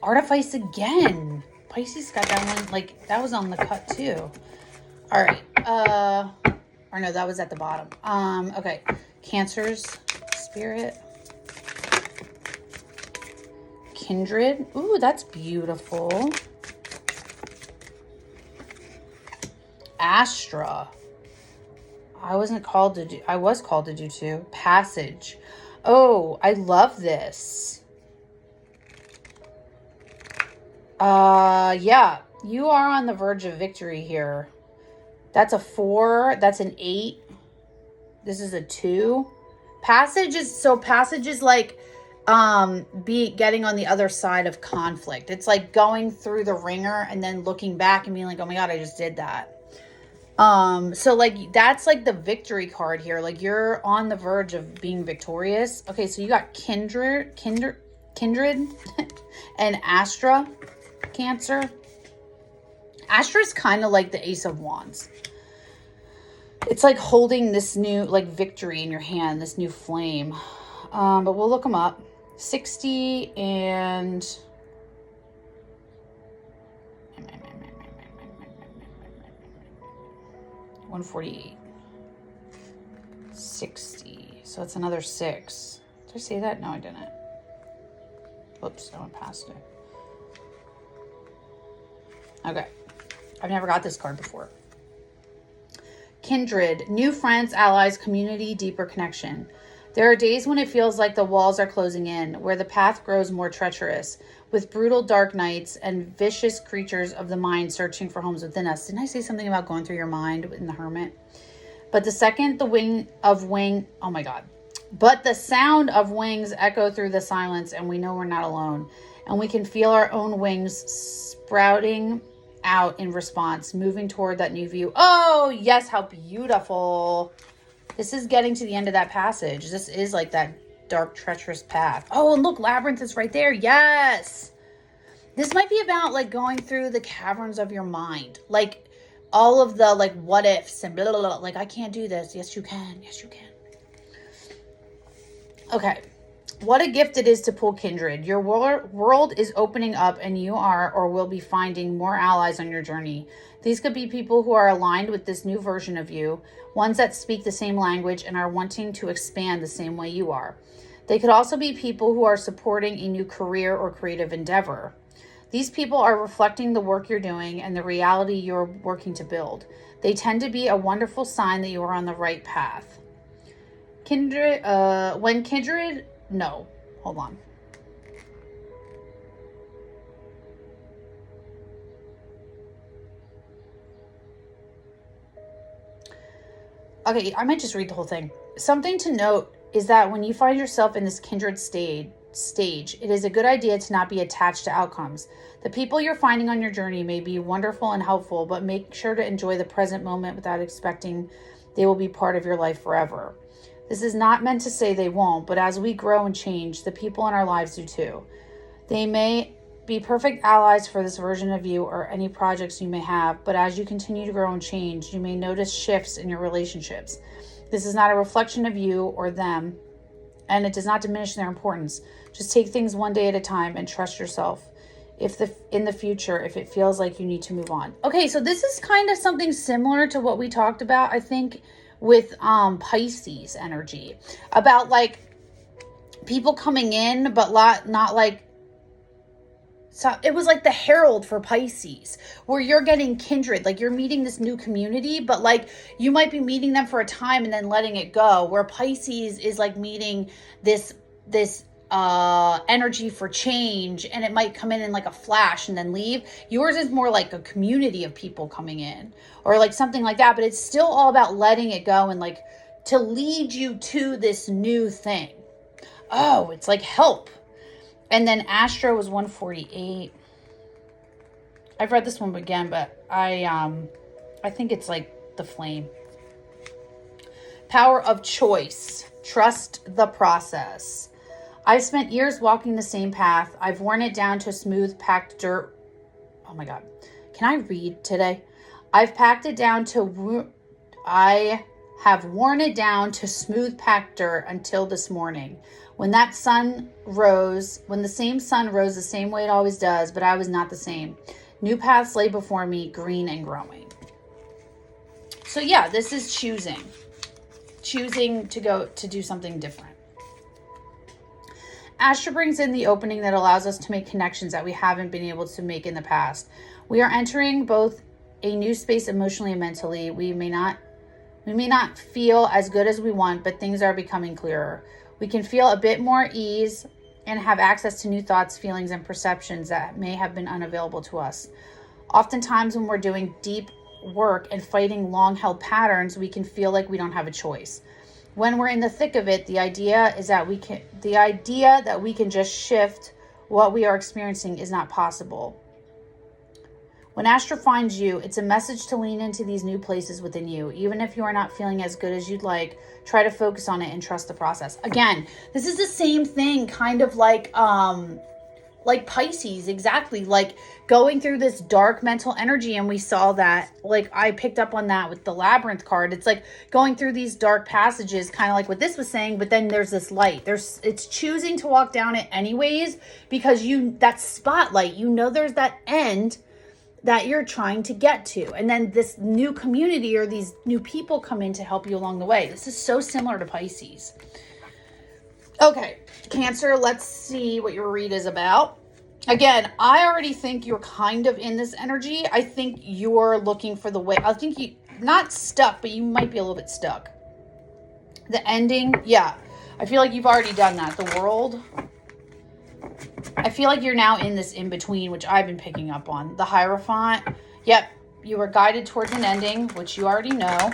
Artifice again. Pisces got that one, like, that was on the cut, too. All right. Or no, that was at the bottom. Okay. Cancer's Spirit. Kindred. Ooh, that's beautiful. Astra. I was called to do too. Passage. Oh, I love this. Yeah. You are on the verge of victory here. That's a 4. That's an 8. This is a 2. Passage is like getting on the other side of conflict. It's like going through the ringer and then looking back and being like, oh my God, I just did that. So like that's like the victory card here. Like you're on the verge of being victorious. Okay, so you got kindred and Astra, Cancer. Astra is kind of like the Ace of Wands. It's like holding this new like victory in your hand, this new flame. But we'll look them up. 60 and 148. 60. So that's another 6. Did I say that? No, I didn't. Oops, I went past it. Okay. I've never got this card before. Kindred, new friends, allies, community, deeper connection. There are days when it feels like the walls are closing in, where the path grows more treacherous, with brutal dark nights and vicious creatures of the mind searching for homes within us. Didn't I say something about going through your mind in the Hermit? But the second But the sound of wings echo through the silence, and we know we're not alone. And we can feel our own wings sprouting out in response, moving toward that new view. Oh, yes, how beautiful. This is getting to the end of that passage. This is like that dark, treacherous path. Oh, and look, Labyrinth is right there. Yes. This might be about like going through the caverns of your mind. Like all of the like what ifs and blah, blah, blah. Like, I can't do this. Yes, you can. Yes, you can. Okay. What a gift it is to pull Kindred. Your world is opening up, and you are or will be finding more allies on your journey. These could be people who are aligned with this new version of you, ones that speak the same language and are wanting to expand the same way you are. They could also be people who are supporting a new career or creative endeavor. These people are reflecting the work you're doing and the reality you're working to build. They tend to be a wonderful sign that you are on the right path. No, hold on. Okay, I might just read the whole thing. Something to note is that when you find yourself in this kindred stage, it is a good idea to not be attached to outcomes. The people you're finding on your journey may be wonderful and helpful, but make sure to enjoy the present moment without expecting they will be part of your life forever. This is not meant to say they won't, but as we grow and change, the people in our lives do too. They may be perfect allies for this version of you or any projects you may have, but as you continue to grow and change, you may notice shifts in your relationships. This is not a reflection of you or them, and it does not diminish their importance. Just take things one day at a time and trust yourself. In the future, if it feels like you need to move on. Okay, so this is kind of something similar to what we talked about, I think, with Pisces energy, about like people coming in, but not like, so it was like the herald for Pisces, where you're getting kindred, like you're meeting this new community, but like you might be meeting them for a time and then letting it go, where Pisces is like meeting this energy for change, and it might come in like a flash and then leave. Yours is more like a community of people coming in, or like something like that, but it's still all about letting it go and like to lead you to this new thing. Oh, it's like help. And then Astra was 148. I've read this one again, but I think it's like the flame. Power of choice. Trust the process. I've spent years walking the same path. I've worn it down to smooth, packed dirt. Oh my God. Can I read today? I have worn it down to smooth, packed dirt until this morning. When the same sun rose the same way it always does, but I was not the same. New paths lay before me, green and growing. So yeah, this is choosing to go to do something different. Astra brings in the opening that allows us to make connections that we haven't been able to make in the past. We are entering both a new space emotionally and mentally. We may not feel as good as we want, but things are becoming clearer. We can feel a bit more ease and have access to new thoughts, feelings, and perceptions that may have been unavailable to us. Oftentimes when we're doing deep work and fighting long-held patterns, we can feel like we don't have a choice. When we're in the thick of it, the idea that we can just shift what we are experiencing is not possible. When Astra finds you, it's a message to lean into these new places within you. Even if you are not feeling as good as you'd like, try to focus on it and trust the process. Again, this is the same thing, kind of like Pisces, exactly. Like going through this dark mental energy, and we saw that, like I picked up on that with the Labyrinth card. It's like going through these dark passages, kind of like what this was saying, but then there's this light. It's choosing to walk down it anyways, because that spotlight, there's that end that you're trying to get to. And then this new community or these new people come in to help you along the way. This is so similar to Pisces. Okay, Cancer, let's see what your read is about. Again, I already think you're kind of in this energy. I think you're looking for the way. I think you're not stuck, but you might be a little bit stuck. The ending, yeah. I feel like you've already done that. The World. I feel like you're now in this in-between, which I've been picking up on. The Hierophant. Yep, you were guided towards an ending, which you already know.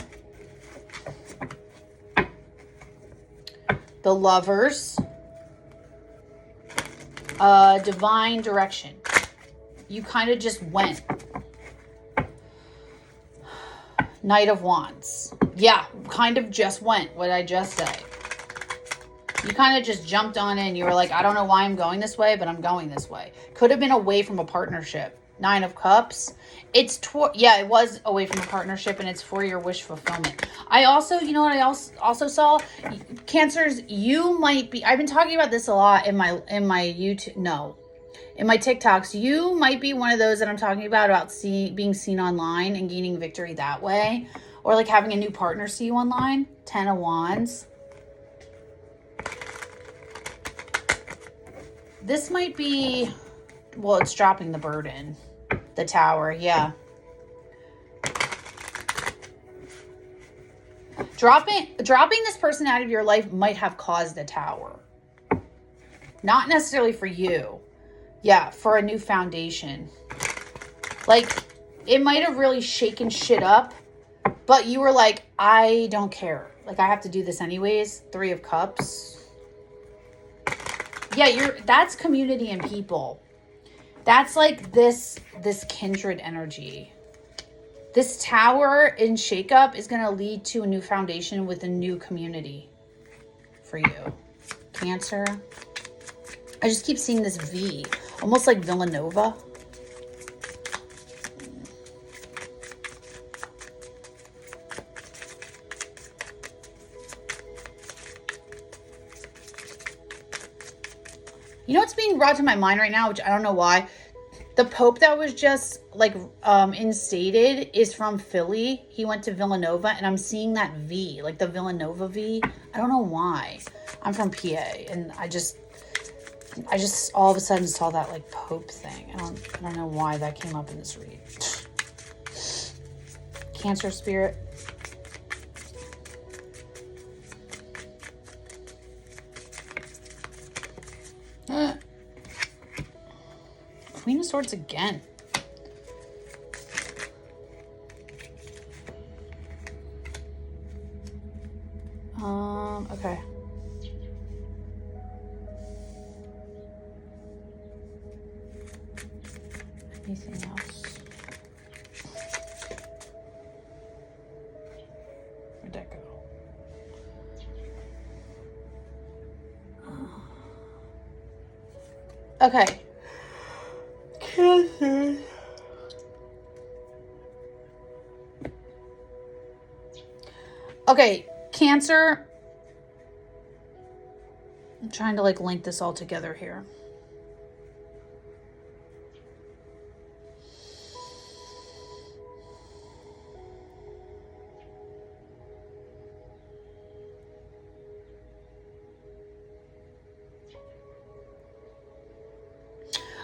The Lovers. Divine direction. You kind of just went. Knight of Wands. Yeah, kind of just went. What did I just say? You kind of just jumped on it and you were like, I don't know why I'm going this way, but I'm going this way. Could have been away from a partnership. Nine of Cups. It was away from a partnership, and it's for your wish fulfillment. I also, you know what I also saw? Cancers, you might be, I've been talking about this a lot in my YouTube, in my TikToks. You might be one of those that I'm talking about being seen online and gaining victory that way. Or like having a new partner see you online. 10 of Wands. This might be, well, it's dropping the burden. The Tower, yeah. Dropping this person out of your life might have caused the Tower. Not necessarily for you. Yeah, for a new foundation. Like, it might have really shaken shit up, but you were like, I don't care. Like, I have to do this anyways. 3 of Cups. Yeah, that's community and people. That's like this kindred energy. This Tower in shakeup is going to lead to a new foundation with a new community for you. Cancer. I just keep seeing this V. Almost like Villanova. You know what's being brought to my mind right now, which I don't know why? The Pope that was just like instated is from Philly. He went to Villanova, and I'm seeing that V, like the Villanova V. I don't know why. I'm from PA, and I just all of a sudden saw that like Pope thing. I don't know why that came up in this read. Cancer spirit. Queen of Swords again. Okay. Anything else? Where'd that go? Okay. Okay, Cancer. I'm trying to like link this all together here.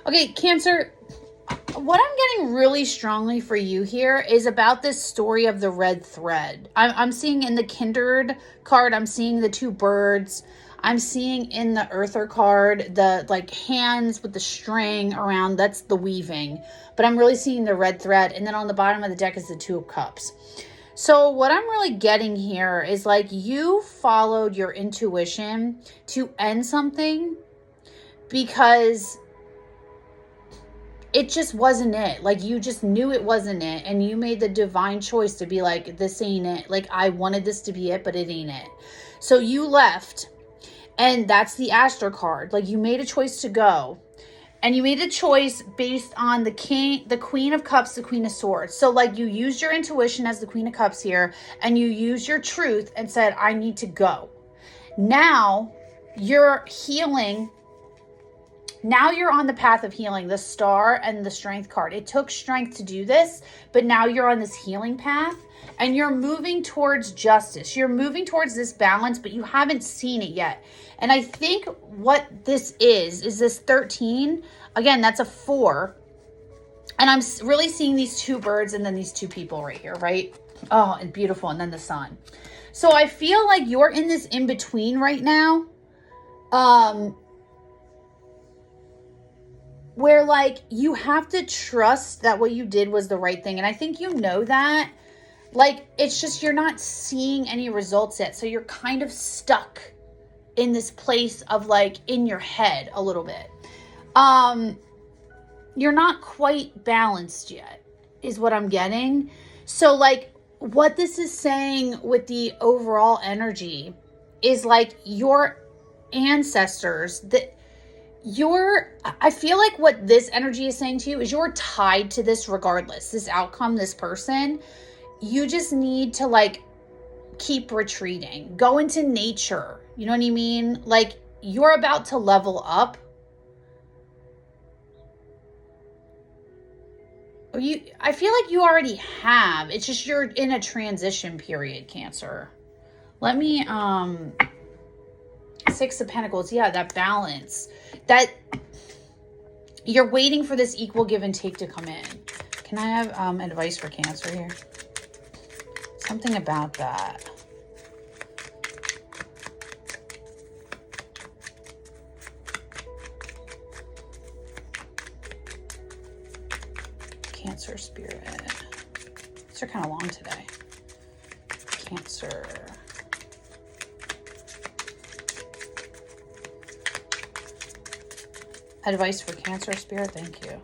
Okay, Cancer, what I'm getting really strongly for you here is about this story of the red thread. I'm seeing in the Kindred card, I'm seeing the 2 birds. I'm seeing in the Earther card, the like hands with the string around, that's the weaving. But I'm really seeing the red thread. And then on the bottom of the deck is the Two of Cups. So what I'm really getting here is like you followed your intuition to end something because it just wasn't it. Like you just knew it wasn't it. And you made the divine choice to be like, this ain't it. Like I wanted this to be it, but it ain't it. So you left. And that's the Astro card. Like you made a choice to go. And you made a choice based on the Queen of Cups, the Queen of Swords. So like you used your intuition as the Queen of Cups here, and you used your truth and said, I need to go. Now you're healing. Now you're on the path of healing, the Star and the Strength card. It took strength to do this, but now you're on this healing path and you're moving towards justice. You're moving towards this balance, but you haven't seen it yet. And I think what this is this 13. Again, that's a 4. And I'm really seeing these 2 birds and then these 2 people right here, right? Oh, and beautiful. And then the sun. So I feel like you're in this in between right now. Where like you have to trust that what you did was the right thing. And I think you know that. Like, it's just you're not seeing any results yet. So you're kind of stuck in this place of like in your head a little bit. You're not quite balanced yet is what I'm getting. So like what this is saying with the overall energy is like your ancestors that I feel like what this energy is saying to you is you're tied to this regardless, this outcome, this person. You just need to like keep retreating, go into nature. You know what I mean? Like you're about to level up. I feel like you already have. It's just you're in a transition period, Cancer. Let me, 6 of Pentacles. Yeah, that balance. That you're waiting for this equal give and take to come in. Can I have advice for Cancer here? Something about that. Cancer spirit. These are kind of long today. Cancer. Advice for Cancer spirit. Thank you.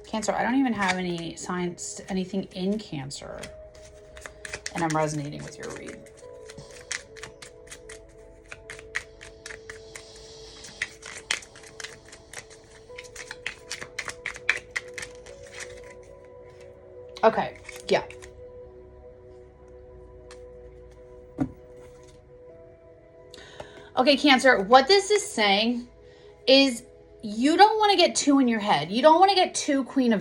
Cancer, I don't even have any signs, anything in Cancer. And I'm resonating with your read. Okay, yeah. Okay, Cancer, what this is saying is you don't want to get too in your head. You don't want to get too Queen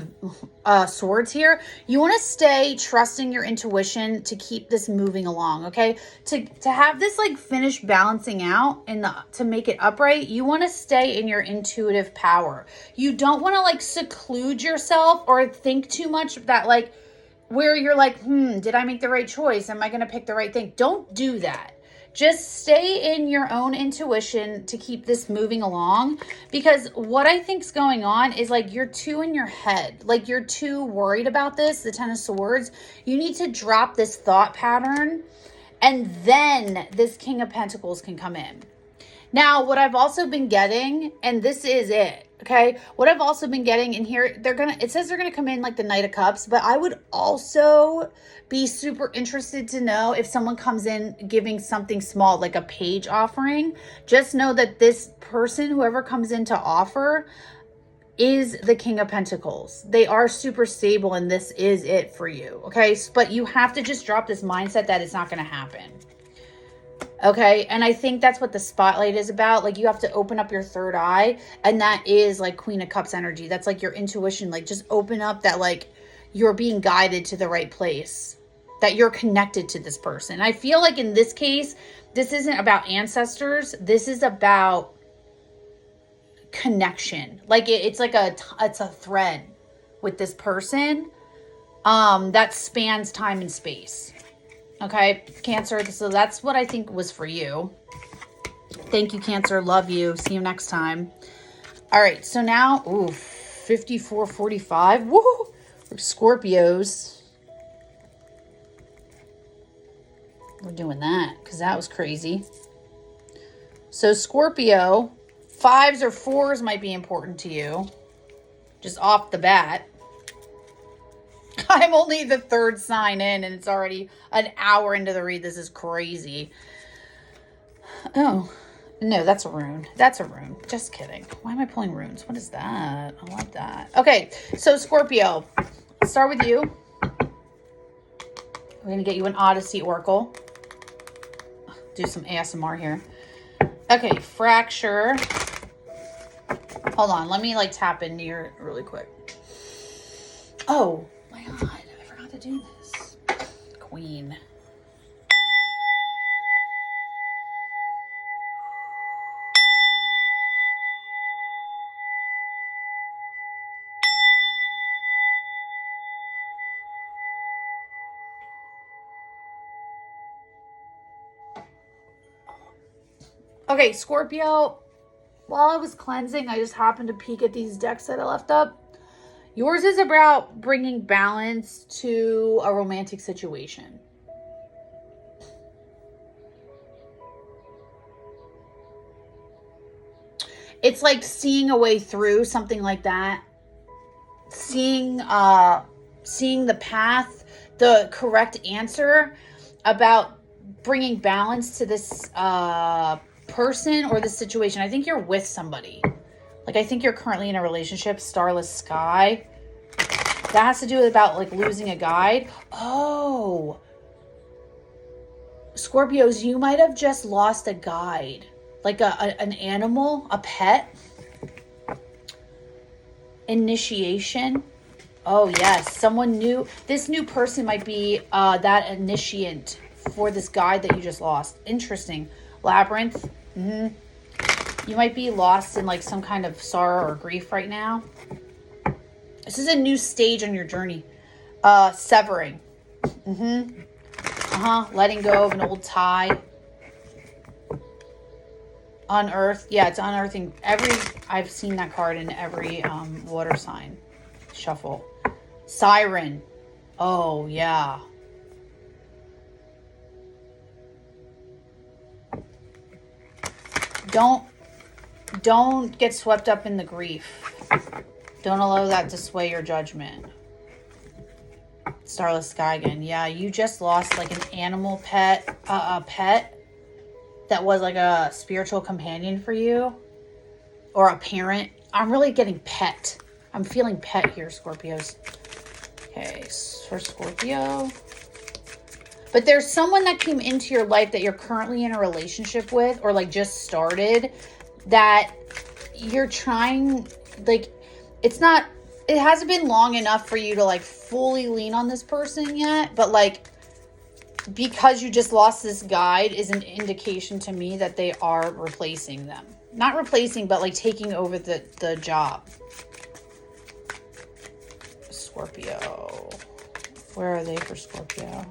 of Swords here. You want to stay trusting your intuition to keep this moving along, okay? To have this like finish balancing out and to make it upright, you want to stay in your intuitive power. You don't want to like seclude yourself or think too much that like where you're like, did I make the right choice? Am I going to pick the right thing? Don't do that. Just stay in your own intuition to keep this moving along, because what I think is going on is like you're too in your head. Like you're too worried about this, the 10 of Swords. You need to drop this thought pattern and then this King of Pentacles can come in. Now, what I've also been getting, and this is it, okay? What I've also been getting in here, it says they're gonna come in like the Knight of Cups, but I would also be super interested to know if someone comes in giving something small, like a page offering. Just know that this person, whoever comes in to offer, is the King of Pentacles. They are super stable and this is it for you, okay? But you have to just drop this mindset that it's not gonna happen. Okay, and I think that's what the spotlight is about. Like you have to open up your third eye, and that is like Queen of Cups energy. That's like your intuition. Like just open up that like you're being guided to the right place, that you're connected to this person. I feel like in this case, this isn't about ancestors. This is about connection. Like it's like it's a thread with this person. that spans time and space. Okay, Cancer, so that's what I think was for you. Thank you, Cancer. Love you. See you next time. All right, so now, 54:45. Woo! We're Scorpios. We're doing that because that was crazy. So Scorpio, 5s or 4s might be important to you. Just off the bat. I'm only the 3rd sign in and it's already an hour into the read. This is crazy. Oh, no, that's a rune. That's a rune. Just kidding. Why am I pulling runes? What is that? I like that. Okay, so Scorpio, let's start with you. We're going to get you an Odyssey Oracle. Do some ASMR here. Okay, fracture. Hold on. Let me like tap into your really quick. Oh my God. I forgot to do this. Queen. Okay, Scorpio, while I was cleansing, I just happened to peek at these decks that I left up. Yours is about bringing balance to a romantic situation. It's like seeing a way through something like that. Seeing the path, the correct answer about bringing balance to this person or the situation. I think you're with somebody. Like, I think you're currently in a relationship, starless sky. That has to do with about like losing a guide. Oh, Scorpios, you might have just lost a guide, like an animal, a pet. Initiation. Oh yes, someone new. This new person might be that initiant for this guide that you just lost. Interesting. Labyrinth. You might be lost in like some kind of sorrow or grief right now. This is a new stage on your journey. Severing. Letting go of an old tie. Unearth. Yeah, it's unearthing. I've seen that card in every water sign shuffle. Siren. Oh yeah. Don't get swept up in the grief. Don't allow that to sway your judgment. Starless sky again. Yeah, you just lost like an animal pet, a pet that was like a spiritual companion for you, or a parent. I'm really getting pet. I'm feeling pet here, Scorpios. Okay, for Scorpio. But there's someone that came into your life that you're currently in a relationship with, or like just started, that you're trying, like, it hasn't been long enough for you to like fully lean on this person yet, but like, because you just lost this guide is an indication to me that they are replacing them. Not replacing, but like taking over the job. Scorpio. Where are they for Scorpio?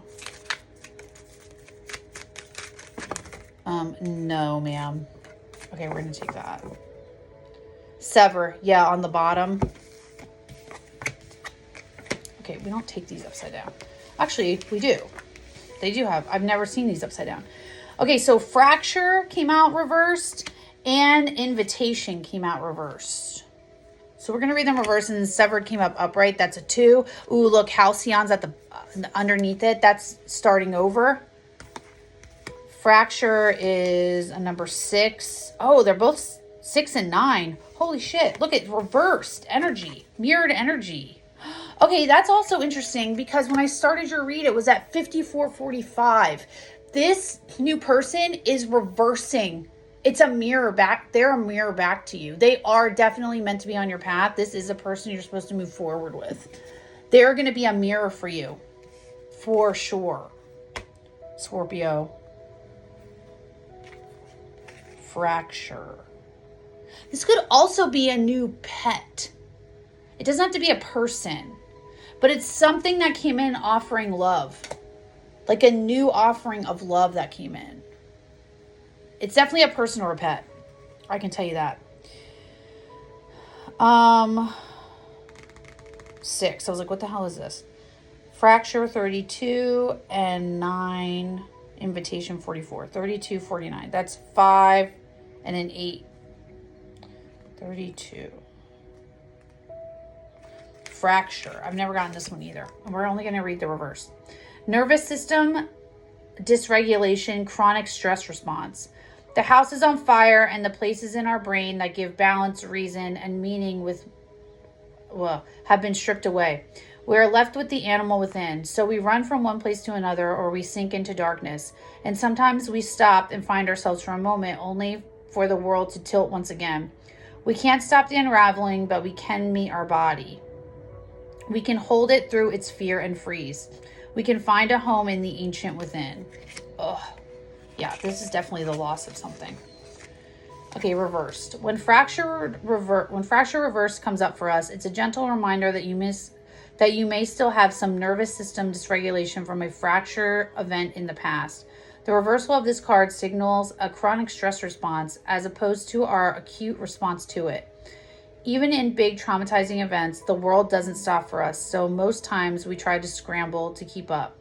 No, ma'am. Okay, we're going to take that. Sever. Yeah, on the bottom. Okay, we don't take these upside down. Actually, we do. They do have. I've never seen these upside down. Okay, so fracture came out reversed and invitation came out reversed. So we're going to read them reversed, and then severed came up upright. That's a 2. Ooh, look, halcyon's at the underneath it. That's starting over. Fracture is a number 6. Oh, they're both 6 and 9. Holy shit. Look at reversed energy, mirrored energy. Okay, that's also interesting because when I started your read, it was at 54:45. This new person is reversing. It's a mirror back. They're a mirror back to you. They are definitely meant to be on your path. This is a person you're supposed to move forward with. They're going to be a mirror for you. For sure. Scorpio. Fracture. This could also be a new pet. It doesn't have to be a person. But it's something that came in offering love. Like a new offering of love that came in. It's definitely a person or a pet. I can tell you that. 6. I was like, what the hell is this? Fracture 32 and 9. Invitation 44. 32, 49. That's 5 and an 8. 32. Fracture. I've never gotten this one either. And we're only going to read the reverse. Nervous system dysregulation, chronic stress response. The house is on fire and the places in our brain that give balance, reason, and meaning have been stripped away. We are left with the animal within. So we run from one place to another, or we sink into darkness. And sometimes we stop and find ourselves for a moment, only for the world to tilt once again. We can't stop the unraveling, but we can meet our body. We can hold it through its fear and freeze. We can find a home in the ancient within. Ugh. Yeah, this is definitely the loss of something. Okay, reversed. When fracture reversed comes up for us, it's a gentle reminder that you may still have some nervous system dysregulation from a fracture event in the past. The reversal of this card signals a chronic stress response as opposed to our acute response to it. Even in big traumatizing events, the world doesn't stop for us, so most times we try to scramble to keep up.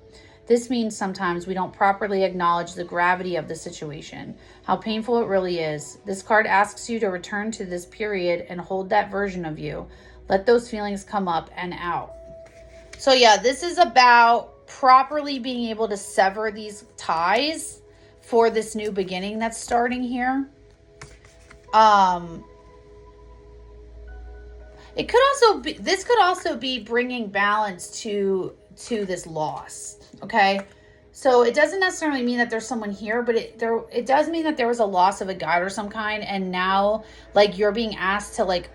This means sometimes we don't properly acknowledge the gravity of the situation, how painful it really is. This card asks you to return to this period and hold that version of you. Let those feelings come up and out. So yeah, this is about properly being able to sever these ties for this new beginning that's starting here. This could also be bringing balance to this loss. Okay, so it doesn't necessarily mean that there's someone here, but it does mean that there was a loss of a guide or some kind, and now like you're being asked to like,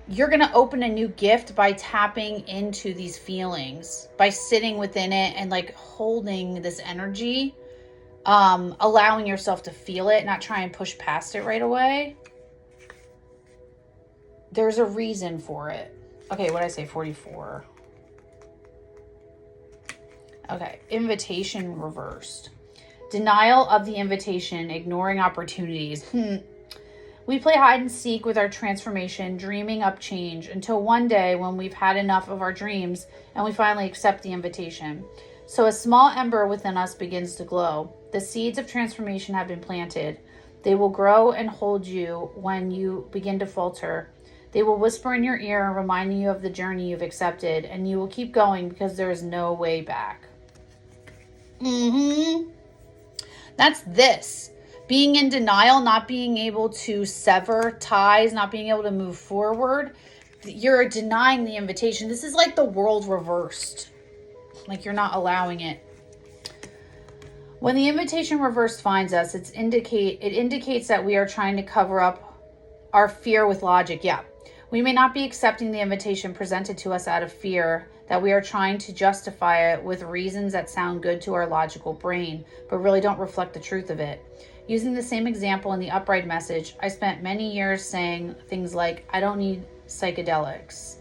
you're going to open a new gift by tapping into these feelings, by sitting within it and like holding this energy, allowing yourself to feel it, not try and push past it right away. There's a reason for it. Okay, what did I say? 44. Okay, invitation reversed. Denial of the invitation, ignoring opportunities. We play hide and seek with our transformation, dreaming up change, until one day when we've had enough of our dreams and we finally accept the invitation. So a small ember within us begins to glow. The seeds of transformation have been planted. They will grow and hold you when you begin to falter. They will whisper in your ear, reminding you of the journey you've accepted, and you will keep going because there is no way back. That's this. Being in denial, not being able to sever ties, not being able to move forward. You're denying the invitation. This is like the world reversed. Like you're not allowing it. When the invitation reversed finds us, it indicates that we are trying to cover up our fear with logic. Yeah. We may not be accepting the invitation presented to us out of fear, that we are trying to justify it with reasons that sound good to our logical brain, but really don't reflect the truth of it. Using the same example in the upright message, I spent many years saying things like, I don't need psychedelics,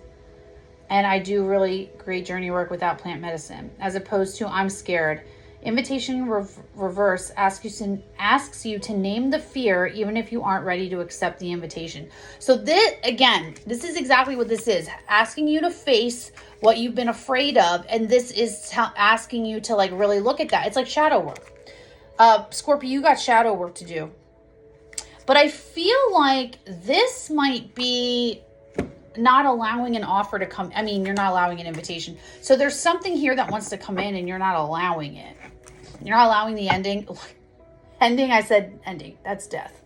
and I do really great journey work without plant medicine, as opposed to I'm scared. Invitation reverse asks you to name the fear even if you aren't ready to accept the invitation. So this is exactly what this is. Asking you to face what you've been afraid of, and this is asking you to like really look at that. It's like shadow work. Scorpio, you got shadow work to do. But I feel like this might be not allowing an offer to come. I mean, you're not allowing an invitation. So there's something here that wants to come in and you're not allowing it. You're not allowing the ending. Ending, I said ending. That's death.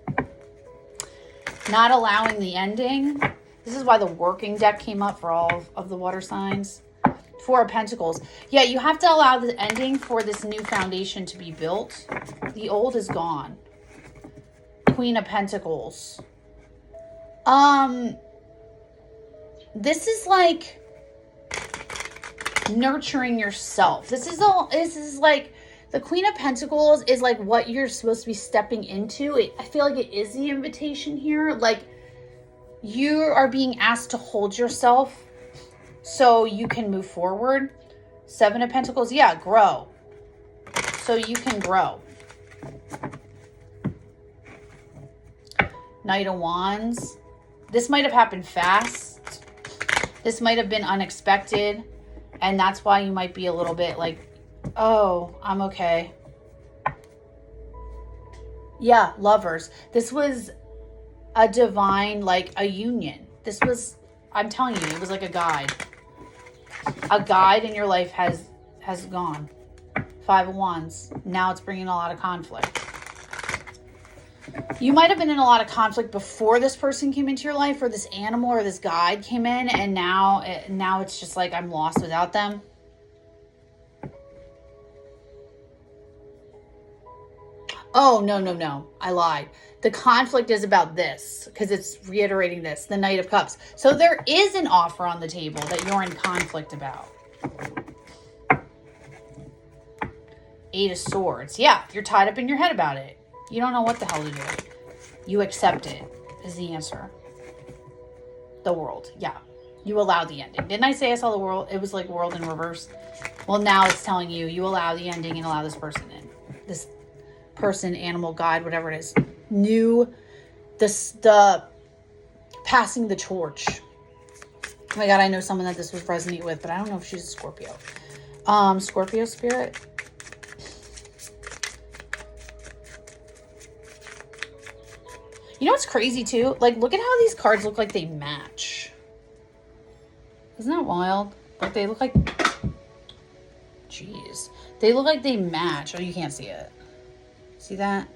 Not allowing the ending. This is why the working deck came up for all of the water signs. Four of Pentacles. Yeah, you have to allow the ending for this new foundation to be built. The old is gone. Queen of Pentacles. This is like nurturing yourself. This is like the Queen of Pentacles is like what you're supposed to be stepping into. I feel like it is the invitation here. Like you are being asked to hold yourself so you can move forward. Seven of Pentacles, yeah, grow. So you can grow. Knight of Wands. This might have happened fast. This might have been unexpected. And that's why you might be a little bit like, oh, I'm okay. Yeah, Lovers. This was a divine, like a union. This was, I'm telling you, it was like a guide. A guide in your life has gone. Five of Wands. Now it's bringing a lot of conflict. You might have been in a lot of conflict before this person came into your life, or this animal or this guide came in, and now it's just like I'm lost without them. Oh, no. I lied. The conflict is about this, because it's reiterating this, the Knight of Cups. So there is an offer on the table that you're in conflict about. Eight of Swords. Yeah, you're tied up in your head about it. You don't know what the hell to do. You accept it is the answer. The World. Yeah. You allow the ending. Didn't I say I saw the World? It was like World in reverse. Well, now it's telling you, you allow the ending and allow this person in. This person, animal, guide, whatever it is. The passing the torch. Oh my God, I know someone that this would resonate with, but I don't know if she's a Scorpio. Scorpio spirit. You know what's crazy too? Like, look at how these cards look like they match. Isn't that wild? Like, they look like... Jeez. They look like they match. Oh, you can't see it. See that?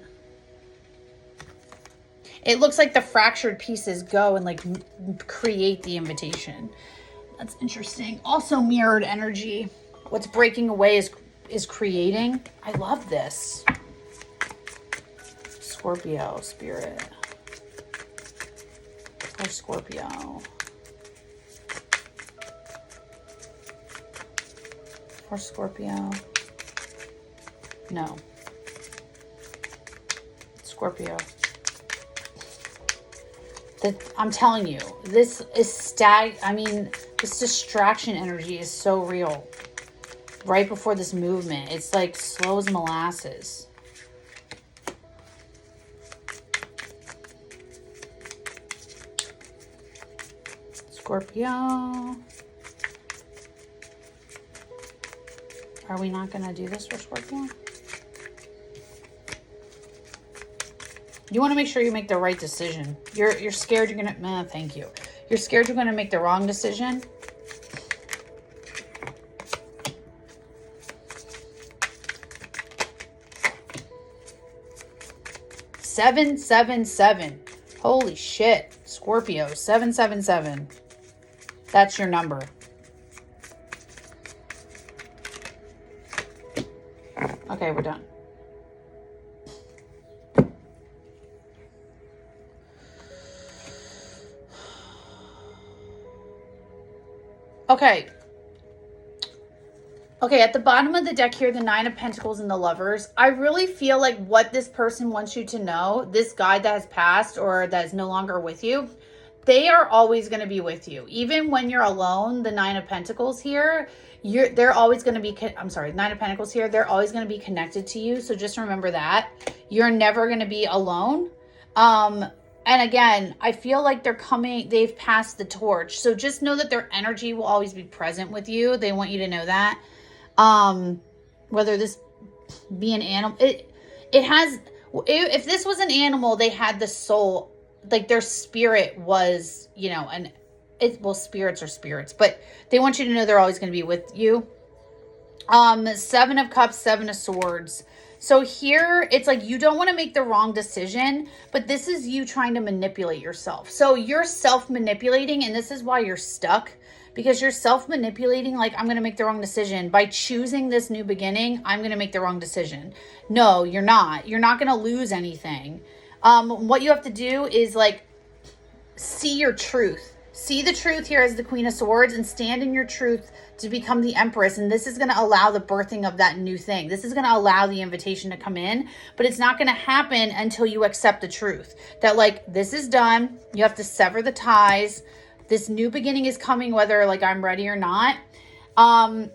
It looks like the fractured pieces go and, like, create the invitation. That's interesting. Also mirrored energy. What's breaking away is creating. I love this. Scorpio spirit. Or Scorpio. Or Scorpio. No. Scorpio. I'm telling you, this is this distraction energy is so real. Right before this movement, it's like slow as molasses. Scorpio. Are we not going to do this for Scorpio? You want to make sure you make the right decision. You're scared you're going to... thank you. You're scared you're going to make the wrong decision. Seven, 7, 7. Holy shit. Scorpio, 777. That's your number. Okay, we're done. Okay. Okay, at the bottom of the deck here, the Nine of Pentacles and the Lovers, I really feel like what this person wants you to know, this guide that has passed or that is no longer with you, they are always going to be with you. Even when you're alone, the Nine of Pentacles here, they're always going to be, Nine of Pentacles here, they're always going to be connected to you. So just remember that. You're never going to be alone. And again, I feel like they've passed the torch. So just know that their energy will always be present with you. They want you to know that. Whether this be an animal, if this was an animal, they had the soul, like their spirit was, spirits are spirits, but they want you to know they're always going to be with you. Seven of Cups, Seven of Swords. So here it's like you don't want to make the wrong decision, but this is you trying to manipulate yourself. So you're self-manipulating, and this is why you're stuck, because you're self-manipulating, like, I'm going to make the wrong decision. By choosing this new beginning, I'm going to make the wrong decision. No, you're not. You're not going to lose anything. What you have to do is, like, see your truth. See the truth here as the Queen of Swords and stand in your truth to become the Empress. And this is going to allow the birthing of that new thing. This is going to allow the invitation to come in, but it's not going to happen until you accept the truth that, like, this is done. You have to sever the ties. This new beginning is coming, whether like I'm ready or not. And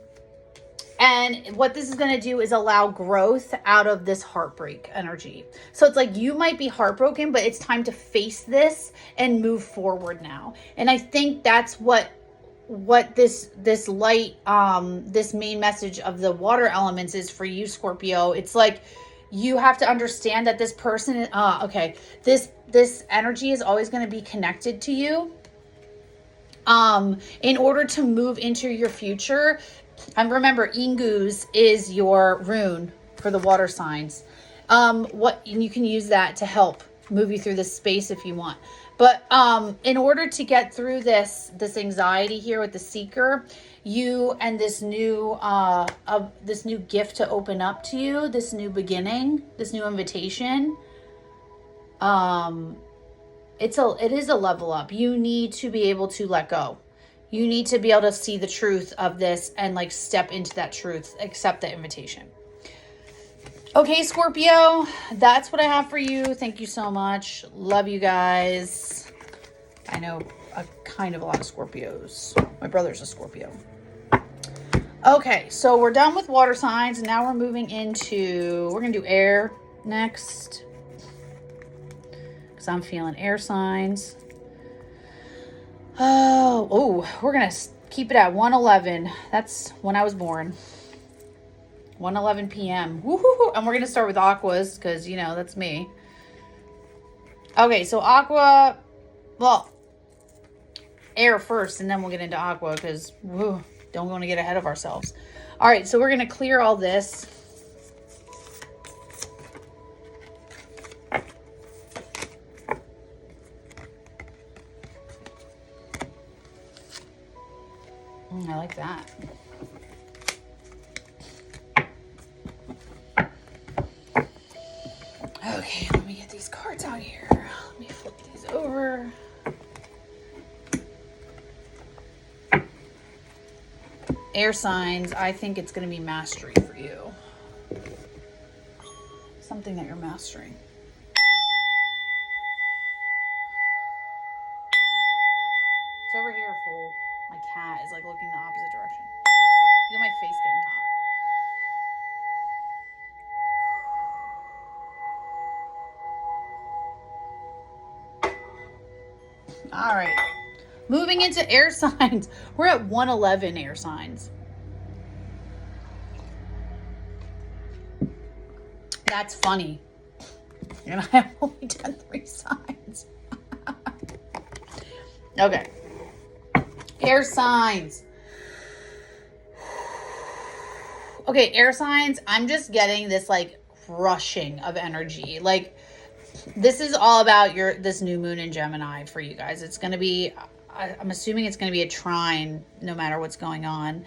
what this is going to do is allow growth out of this heartbreak energy. So it's like you might be heartbroken, but it's time to face this and move forward now. And I think that's what this light, this main message of the water elements is for you, Scorpio. It's like you have to understand that this person, this energy is always going to be connected to you. In order to move into your future. And remember, Ingus is your rune for the water signs. And you can use that to help move you through this space if you want. But in order to get through this anxiety here with the Seeker, you and this new gift to open up to you, this new beginning, this new invitation, it is a level up. You need to be able to let go. You need to be able to see the truth of this and like step into that truth, accept the invitation. Okay, Scorpio, that's what I have for you. Thank you so much. Love you guys. I know a lot of Scorpios. My brother's a Scorpio. Okay, so we're done with water signs, and now we're moving into, we're going to do air next. Because I'm feeling air signs. Oh, we're going to keep it at 1:11. That's when I was born. 1:11 p.m. Woohoo! And we're going to start with aquas because, you know, that's me. Okay, so aqua, well, air first, and then we'll get into aqua because don't want to get ahead of ourselves. All right, so we're going to clear all this. I like that. Okay, let me get these cards out here. Let me flip these over. Air signs, I think it's going to be mastery for you. Something that you're mastering. It's over here, fool. My cat is like looking the opposite direction. Look at my face getting hot. All right. Moving into air signs. We're at 1:11 air signs. That's funny. And I have only done 3 signs. Okay. Air signs. Okay, air signs. I'm just getting this like rushing of energy. Like this is all about this new moon in Gemini for you guys. It's going to be, I'm assuming it's going to be a trine no matter what's going on.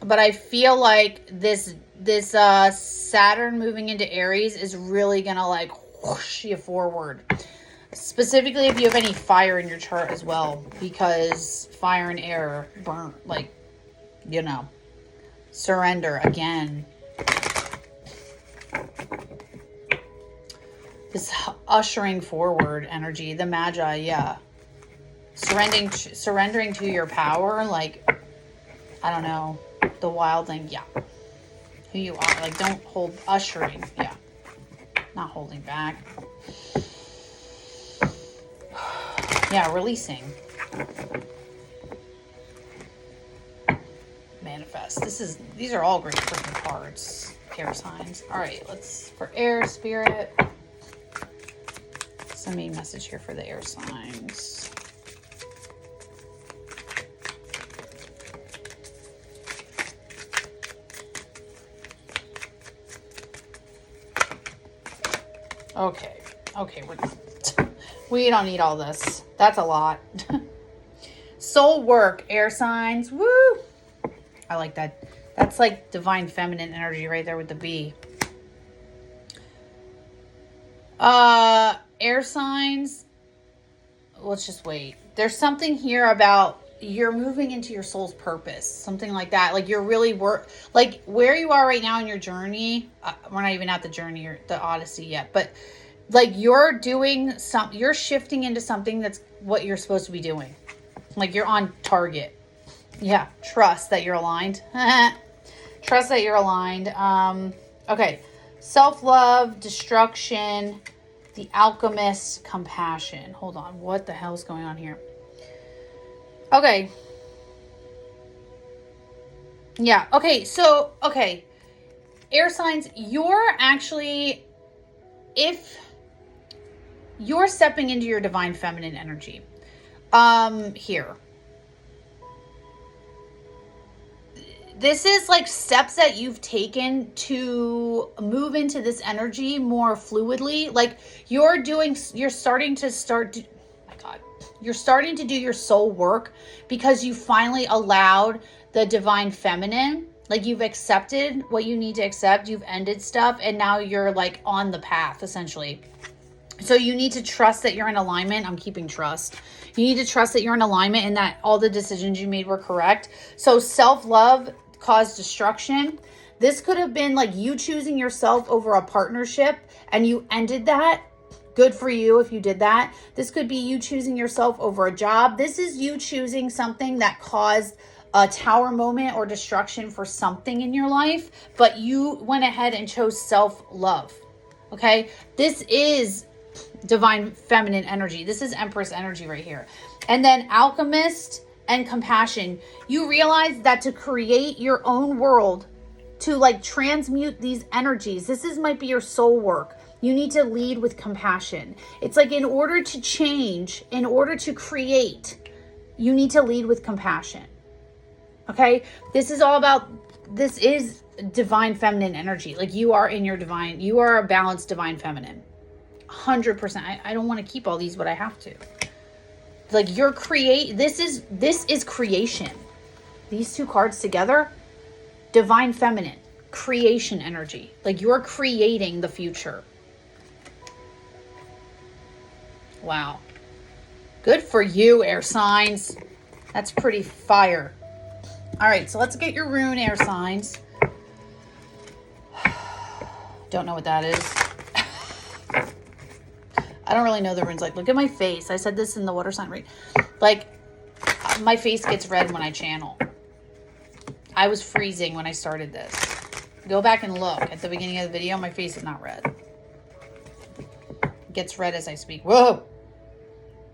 But I feel like this Saturn moving into Aries is really going to like whoosh you forward. Specifically if you have any fire in your chart as well, because fire and air burn, like, you know, surrender again. This ushering forward energy, the Magi, yeah. Surrendering to your power, like, I don't know, the wildling, yeah. Who you are, like, don't hold, ushering, yeah. Not holding back. Yeah, releasing. Manifest. These are all great freaking cards. Air signs. All right, let's, for air, spirit. Send me a message here for the air signs. Okay, we don't need all this. That's a lot. Soul work, air signs. Woo! I like that. That's like divine feminine energy right there with the B. Air signs. Let's just wait. There's something here about you're moving into your soul's purpose. Something like that. Like you're really like where you are right now in your journey. We're not even at the journey or the Odyssey yet, but Like you're you're shifting into something that's what you're supposed to be doing. Like you're on target. Yeah, trust that you're aligned. Trust that you're aligned. Okay, self-love, destruction, the alchemist, compassion. Hold on, what the hell is going on here? Okay. Yeah, okay, so, okay. Air signs, you're actually, if you're stepping into your divine feminine energy, here. This is like steps that you've taken to move into this energy more fluidly. Like you're starting to do your soul work because you finally allowed the divine feminine. Like you've accepted what you need to accept. You've ended stuff and now you're like on the path essentially. So you need to trust that you're in alignment. I'm keeping trust. You need to trust that you're in alignment and that all the decisions you made were correct. So self-love caused destruction. This could have been like you choosing yourself over a partnership and you ended that. Good for you if you did that. This could be you choosing yourself over a job. This is you choosing something that caused a tower moment or destruction for something in your life, but you went ahead and chose self-love. Okay? This is divine feminine energy. This is Empress energy right here. And then alchemist and compassion. You realize that to create your own world, to like transmute these energies, might be your soul work. You need to lead with compassion. It's like in order to change, in order to create, you need to lead with compassion. Okay? This is divine feminine energy. Like you are a balanced divine feminine. 100%. I don't want to keep all these, but I have to. Like this is creation. These two cards together, divine feminine, creation energy. Like you're creating the future. Wow. Good for you, air signs. That's pretty fire. All right, so let's get your rune, air signs. Don't know what that is. I don't really know the runes. Like, look at my face. I said this in the water sign read. Like, my face gets red when I channel. I was freezing when I started this. Go back and look. At the beginning of the video, my face is not red. It gets red as I speak. Whoa!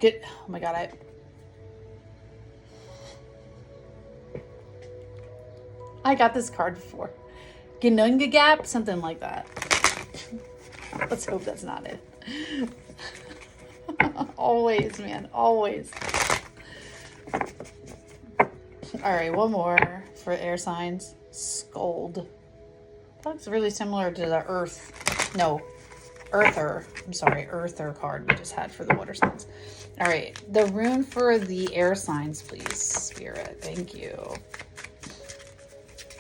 Oh my God, I got this card before. Ginunga Gap? Something like that. Let's hope that's not it. Always, man. Always. All right, one more for air signs. Scold. That's really similar to the Earther card we just had for the water signs. All right, the rune for the air signs, please, Spirit. Thank you.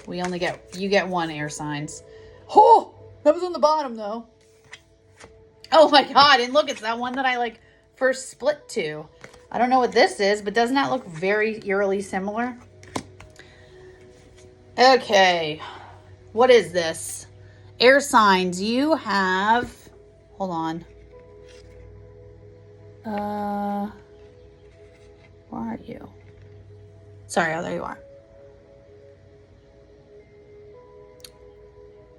You get one, air signs. Oh, that was on the bottom though. Oh my God, and look, it's that one that I like first split to. I don't know what this is, but doesn't that look very eerily similar? Okay, what is this? Air signs, you have, hold on. Where are you? Sorry, oh, there you are.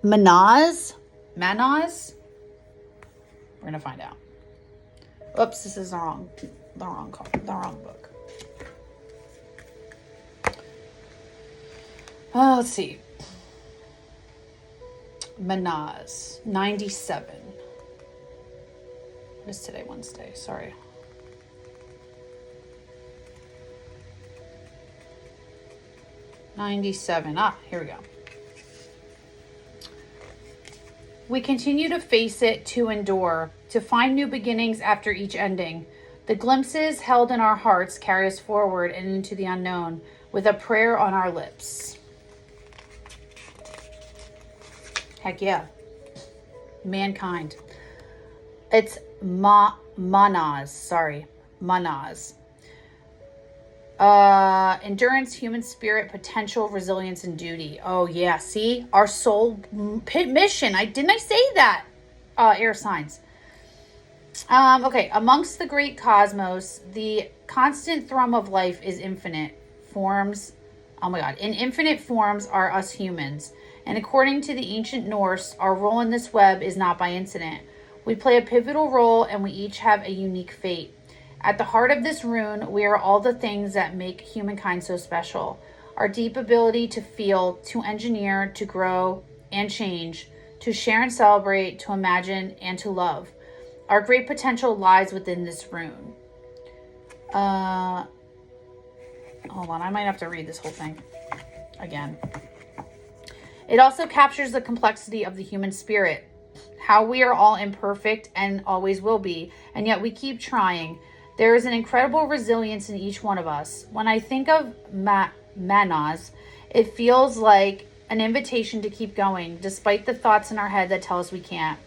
Manaz? We're gonna find out. Oops, this is the wrong book. Oh, let's see. Manaz, 97. What is today? Wednesday. Sorry. '97. Here we go. We continue to face it, to endure, to find new beginnings after each ending. The glimpses held in our hearts carry us forward and into the unknown, with a prayer on our lips. Heck yeah. Mankind. It's Manaz. Sorry. Manaz. Endurance, human spirit, potential, resilience, and duty. Oh yeah, see? Our soul mission. Didn't I say that? Air signs. Okay, amongst the great cosmos, the constant thrum of life is infinite forms. Oh my God. In infinite forms are us humans. And according to the ancient Norse, our role in this web is not by incident. We play a pivotal role and we each have a unique fate. At the heart of this rune, we are all the things that make humankind so special. Our deep ability to feel, to engineer, to grow and change, to share and celebrate, to imagine and to love. Our great potential lies within this rune. Hold on, I might have to read this whole thing again. It also captures the complexity of the human spirit, how we are all imperfect and always will be, and yet we keep trying. There is an incredible resilience in each one of us. When I think of Manas, it feels like an invitation to keep going, despite the thoughts in our head that tell us we can't.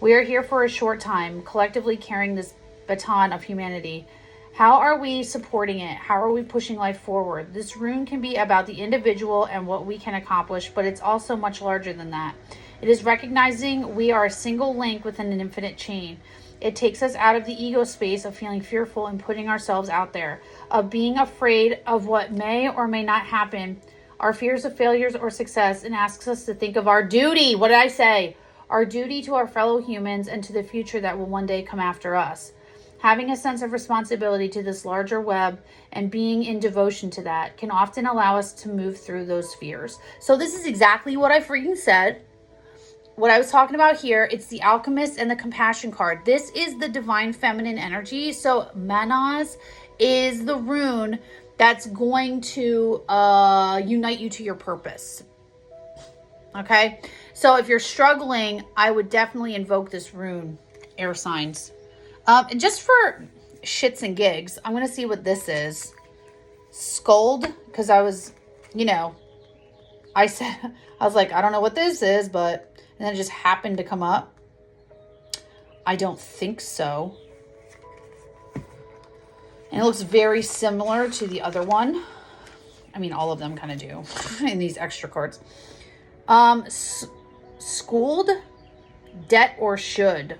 We are here for a short time, collectively carrying this baton of humanity. How are we supporting it? How are we pushing life forward? This rune can be about the individual and what we can accomplish, but it's also much larger than that. It is recognizing we are a single link within an infinite chain. It takes us out of the ego space of feeling fearful and putting ourselves out there, of being afraid of what may or may not happen, our fears of failures or success, and asks us to think of our duty. What did I say? Our duty to our fellow humans and to the future that will one day come after us. Having a sense of responsibility to this larger web and being in devotion to that can often allow us to move through those fears. So this is exactly what I freaking said. What I was talking about here, it's the Alchemist and the Compassion card. This is the divine feminine energy. So Manas is the rune that's going to unite you to your purpose. Okay? So if you're struggling, I would definitely invoke this rune, air signs. And just for shits and gigs, I'm going to see what this is. Scold, because I was, I was like, I don't know what this is, but and then it just happened to come up. I don't think so. And it looks very similar to the other one. I mean, all of them kind of do in these extra cards. Schooled, debt or should.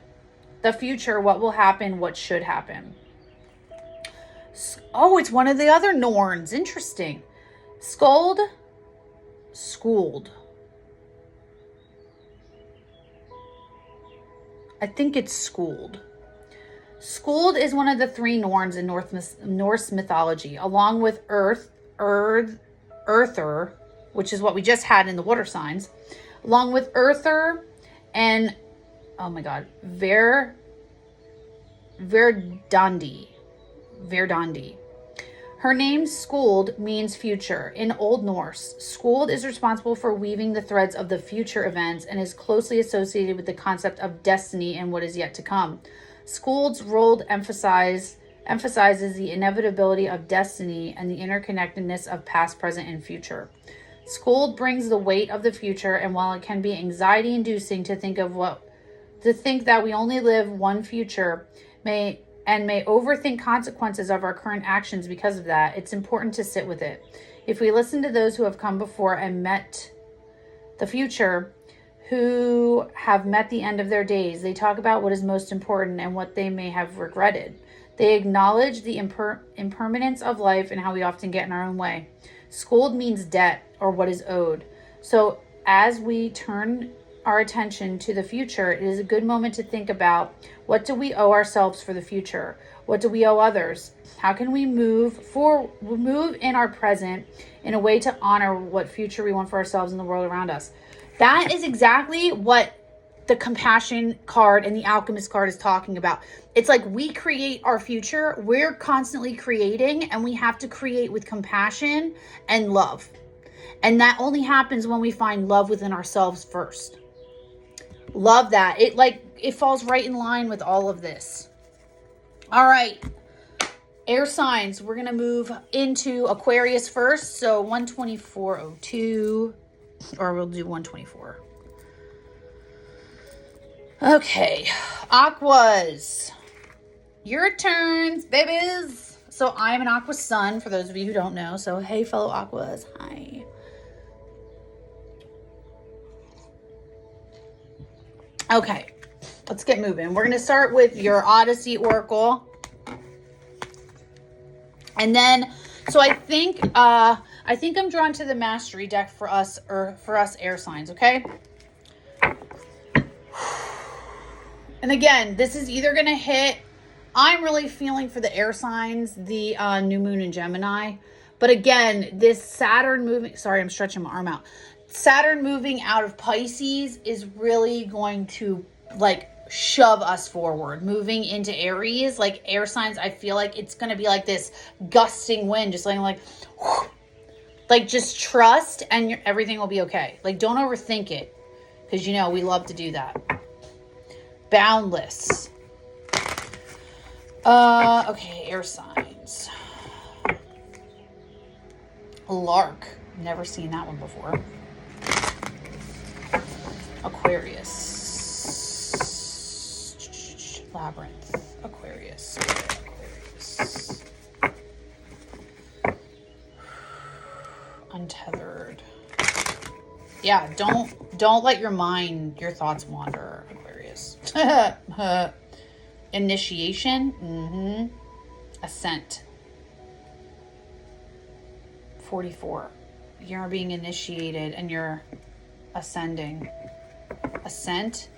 The future, what will happen, what should happen. Oh, it's one of the other Norns. Interesting. Scold, schooled. I think it's schooled. Schooled is one of the three Norns in Norse mythology, along with Earther, which is what we just had in the water signs, along with Earther and, oh my God, Verdandi. Her name, Skuld, means future. In Old Norse, Skuld is responsible for weaving the threads of the future events and is closely associated with the concept of destiny and what is yet to come. Skuld's role emphasizes the inevitability of destiny and the interconnectedness of past, present, and future. Skuld brings the weight of the future, and while it can be anxiety-inducing to think that we only live one future, may overthink consequences of our current actions because of that, it's important to sit with it. If we listen to those who have come before and met the future, who have met the end of their days, they talk about what is most important and what they may have regretted. They acknowledge the impermanence of life and how we often get in our own way. Skuld means debt or what is owed. So as we turn our attention to the future, it is a good moment to think about, what do we owe ourselves for the future? What do we owe others? How can we move in our present in a way to honor what future we want for ourselves and the world around us? That is exactly what the Compassion card and the Alchemist card is talking about. It's like we create our future. We're constantly creating, and we have to create with compassion and love. And that only happens when we find love within ourselves first. Love that. It falls right in line with all of this. All right. Air signs. We're going to move into Aquarius first. So 124.02, or we'll do 124. Okay. Aquas. Your turns, babies. So I'm an Aqua sun, for those of you who don't know. So hey, fellow Aquas. Hi. Okay. let's get moving. We're going to start with your Odyssey Oracle. And then, so I think I'm drawn to the Mastery deck for us, or for us air signs, okay? And again, this is either going to hit, I'm really feeling for the air signs, the new moon in Gemini. But again, this Saturn moving, sorry, I'm stretching my arm out. Saturn moving out of Pisces is really going to like shove us forward. Moving into Aries, like air signs, I feel like it's going to be like this gusting wind, just like just trust and everything will be okay. Like don't overthink it, because you know we love to do that. Boundless. Okay, air signs. Lark. Never seen that one before. Aquarius. Labyrinth. Aquarius. Untethered. Yeah, don't let your thoughts wander, Aquarius. Initiation. Ascent. 44. You're being initiated and you're ascending. Ascent.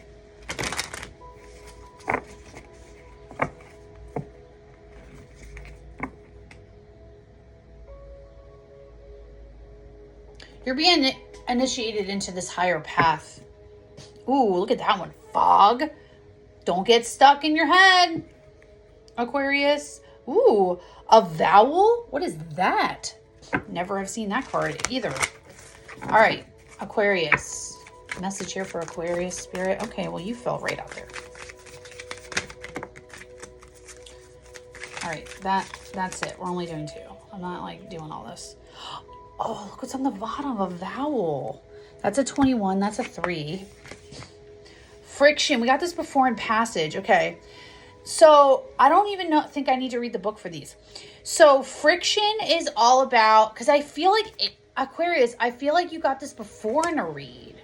You're being initiated into this higher path. Ooh, look at that one. Fog. Don't get stuck in your head, Aquarius. Ooh, a vowel? What is that? Never have seen that card either. All right, Aquarius. Message here for Aquarius spirit. Okay, well, you fell right out there. All right, that's it. We're only doing 2. I'm not like doing all this. Oh, look what's on the bottom, a vowel. That's a 21. That's a 3. Friction. We got this before in Passage. Okay. So I don't even think I need to read the book for these. So friction is all about, because I feel like, Aquarius, I feel like you got this before in a read.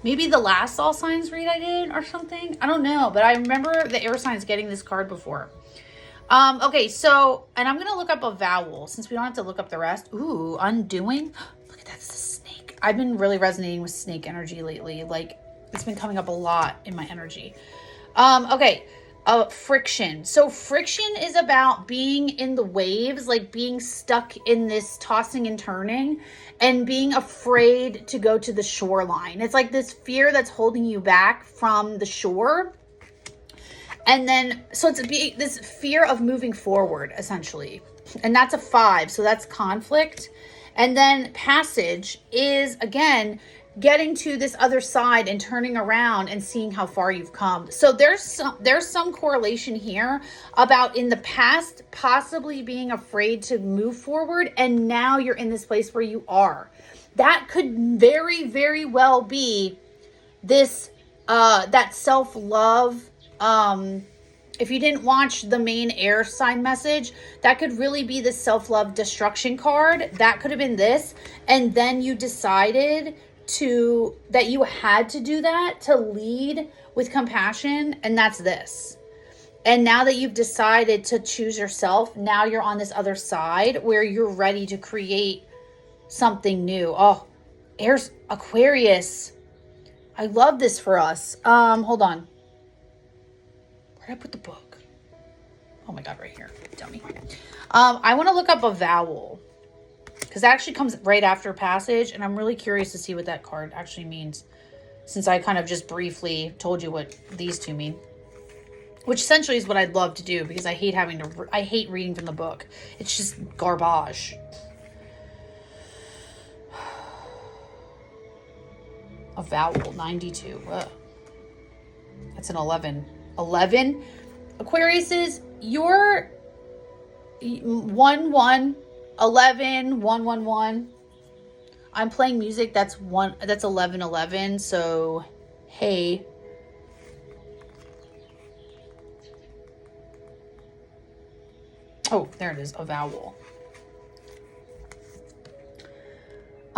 Maybe the last all signs read I did or something. I don't know, but I remember the air signs getting this card before. Okay, so, and I'm going to look up a vowel since we don't have to look up the rest. Ooh, undoing. Look at that's the snake. I've been really resonating with snake energy lately. Like, it's been coming up a lot in my energy. Okay. Friction. So friction is about being in the waves, like being stuck in this tossing and turning and being afraid to go to the shoreline. It's like this fear that's holding you back from the shore. And then, so it's this fear of moving forward, essentially. And that's a 5. So that's conflict. And then Passage is, again, getting to this other side and turning around and seeing how far you've come. So there's some correlation here about in the past possibly being afraid to move forward, and now you're in this place where you are. That could very, very well be this that self-love. If you didn't watch the main air sign message, that could really be the self-love destruction card. That could have been this, and then you decided that you had to do that to lead with compassion, and that's this. And now that you've decided to choose yourself, now you're on this other side where you're ready to create something new. Oh, Aquarius. I love this for us. Hold on. Where did I put the book? Oh my God, right here. Dummy. I want to look up a vowel, because that actually comes right after Passage, and I'm really curious to see what that card actually means, since I kind of just briefly told you what these two mean, which essentially is what I'd love to do, because I hate I hate reading from the book. It's just garbage. A vowel, 92. Ugh. That's an 11. 11? Aquarius is your 1-1. 11, 1-1-1. I'm playing music that's 11-11. So, hey. Oh, there it is, a vowel.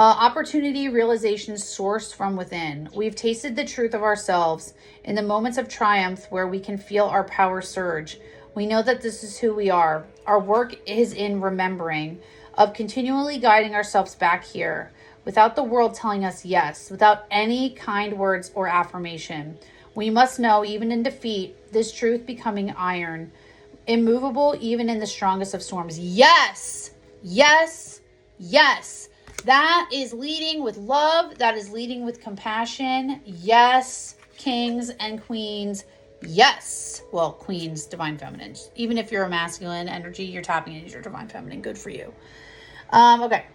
Opportunity realization sourced from within. We've tasted the truth of ourselves in the moments of triumph where we can feel our power surge. We know that this is who we are. Our work is in remembering, of continually guiding ourselves back here, without the world telling us yes, without any kind words or affirmation. We must know, even in defeat, this truth becoming iron, immovable even in the strongest of storms. Yes, yes, yes. That is leading with love. That is leading with compassion. Yes, kings and queens. Yes. Well, queens, divine feminine. Even if you're a masculine energy, you're tapping into your divine feminine. Good for you. Okay.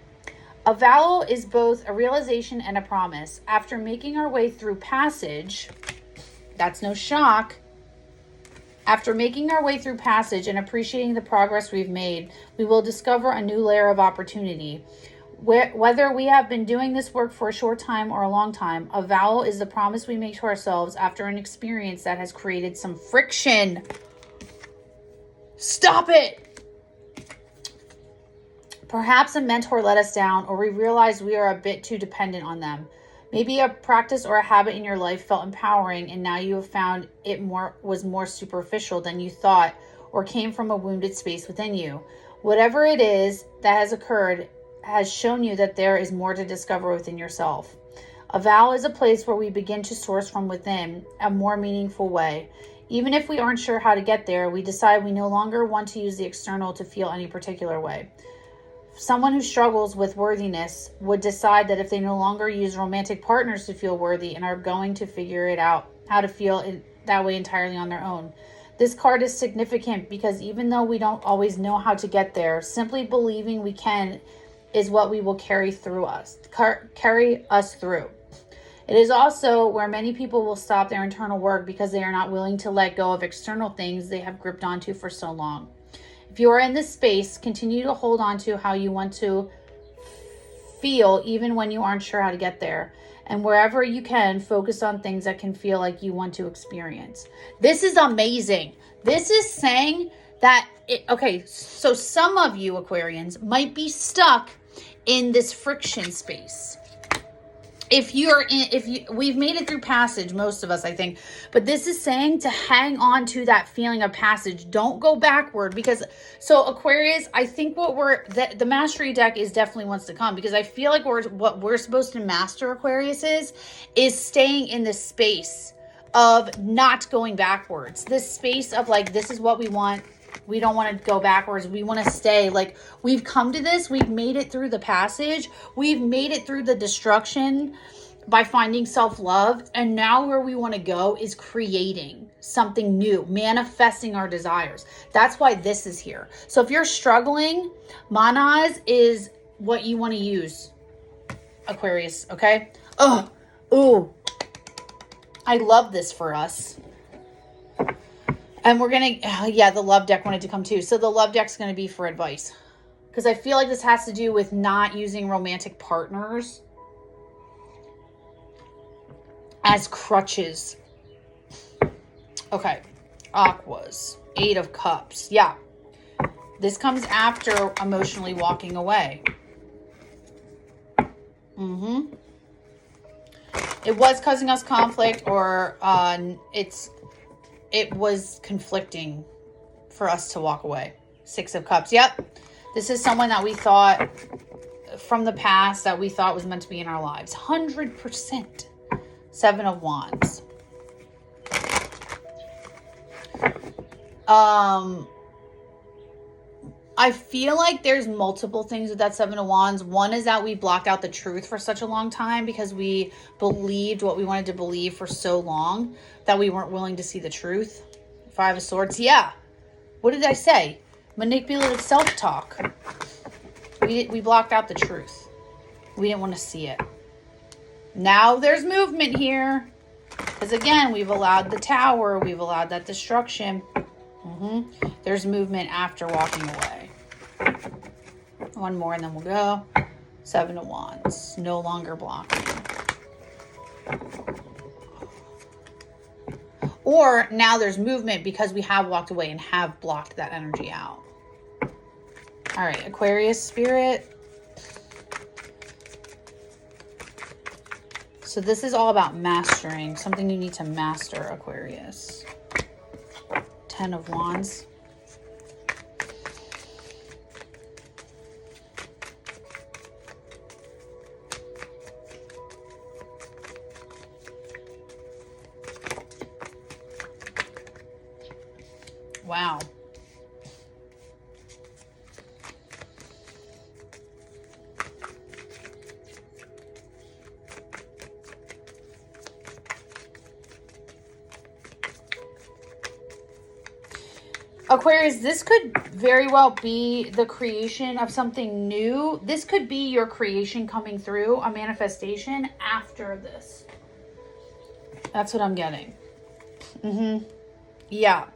A vow is both a realization and a promise. After making our way through passage, that's no shock. After making our way through passage and appreciating the progress we've made, we will discover a new layer of opportunity. Whether we have been doing this work for a short time or a long time, a vow is the promise we make to ourselves after an experience that has created some friction. Stop it! Perhaps a mentor let us down, or we realized we are a bit too dependent on them. Maybe a practice or a habit in your life felt empowering, and now you have found it was more superficial than you thought, or came from a wounded space within you. Whatever it is that has occurred has shown you that there is more to discover within yourself. A vow is a place where we begin to source from within a more meaningful way. Even if we aren't sure how to get there, we decide we no longer want to use the external to feel any particular way. Someone who struggles with worthiness would decide that if they no longer use romantic partners to feel worthy and are going to figure it out how to feel that way entirely on their own. This card is significant because even though we don't always know how to get there, simply believing we can is what we will carry us through. It is also where many people will stop their internal work because they are not willing to let go of external things they have gripped onto for so long. If you are in this space, continue to hold on to how you want to feel even when you aren't sure how to get there. And wherever you can, focus on things that can feel like you want to experience. This is amazing. This is saying that, so some of you Aquarians might be stuck in this friction space. We've made it through passage, most of us, I think, but this is saying to hang on to that feeling of passage. Don't go backward so Aquarius, I think the mastery deck is definitely wants to come, because I feel like what we're supposed to master, Aquarius, is staying in this space of not going backwards. This space of like, this is what we want. We don't want to go backwards. We want to stay. Like, we've come to this. We've made it through the passage. We've made it through the destruction by finding self-love. And now where we want to go is creating something new, manifesting our desires. That's why this is here. So if you're struggling, Manas is what you want to use, Aquarius, okay? Ooh. I love this for us. And we're going to, the love deck wanted to come too. So the love deck's going to be for advice. Because I feel like this has to do with not using romantic partners as crutches. Okay. Aquas. 8 of Cups. Yeah. This comes after emotionally walking away. It was causing us conflict, or it was conflicting for us to walk away. 6 of Cups. Yep. This is someone that we thought from the past that we thought was meant to be in our lives. 100%. 7 of Wands. I feel like there's multiple things with that 7 of Wands. One is that we blocked out the truth for such a long time because we believed what we wanted to believe for so long that we weren't willing to see the truth. 5 of Swords. Yeah. What did I say? Manipulative self-talk. We blocked out the truth. We didn't want to see it. Now there's movement here. Because again, we've allowed the Tower. We've allowed that destruction. There's movement after walking away. One more and then we'll go. 7 of Wands. No longer blocking. Or now there's movement because we have walked away and have blocked that energy out. All right, Aquarius spirit. So this is all about mastering, something you need to master, Aquarius. 10 of Wands. Wow. Aquarius, this could very well be the creation of something new. This could be your creation coming through, a manifestation after this. That's what I'm getting. Yeah.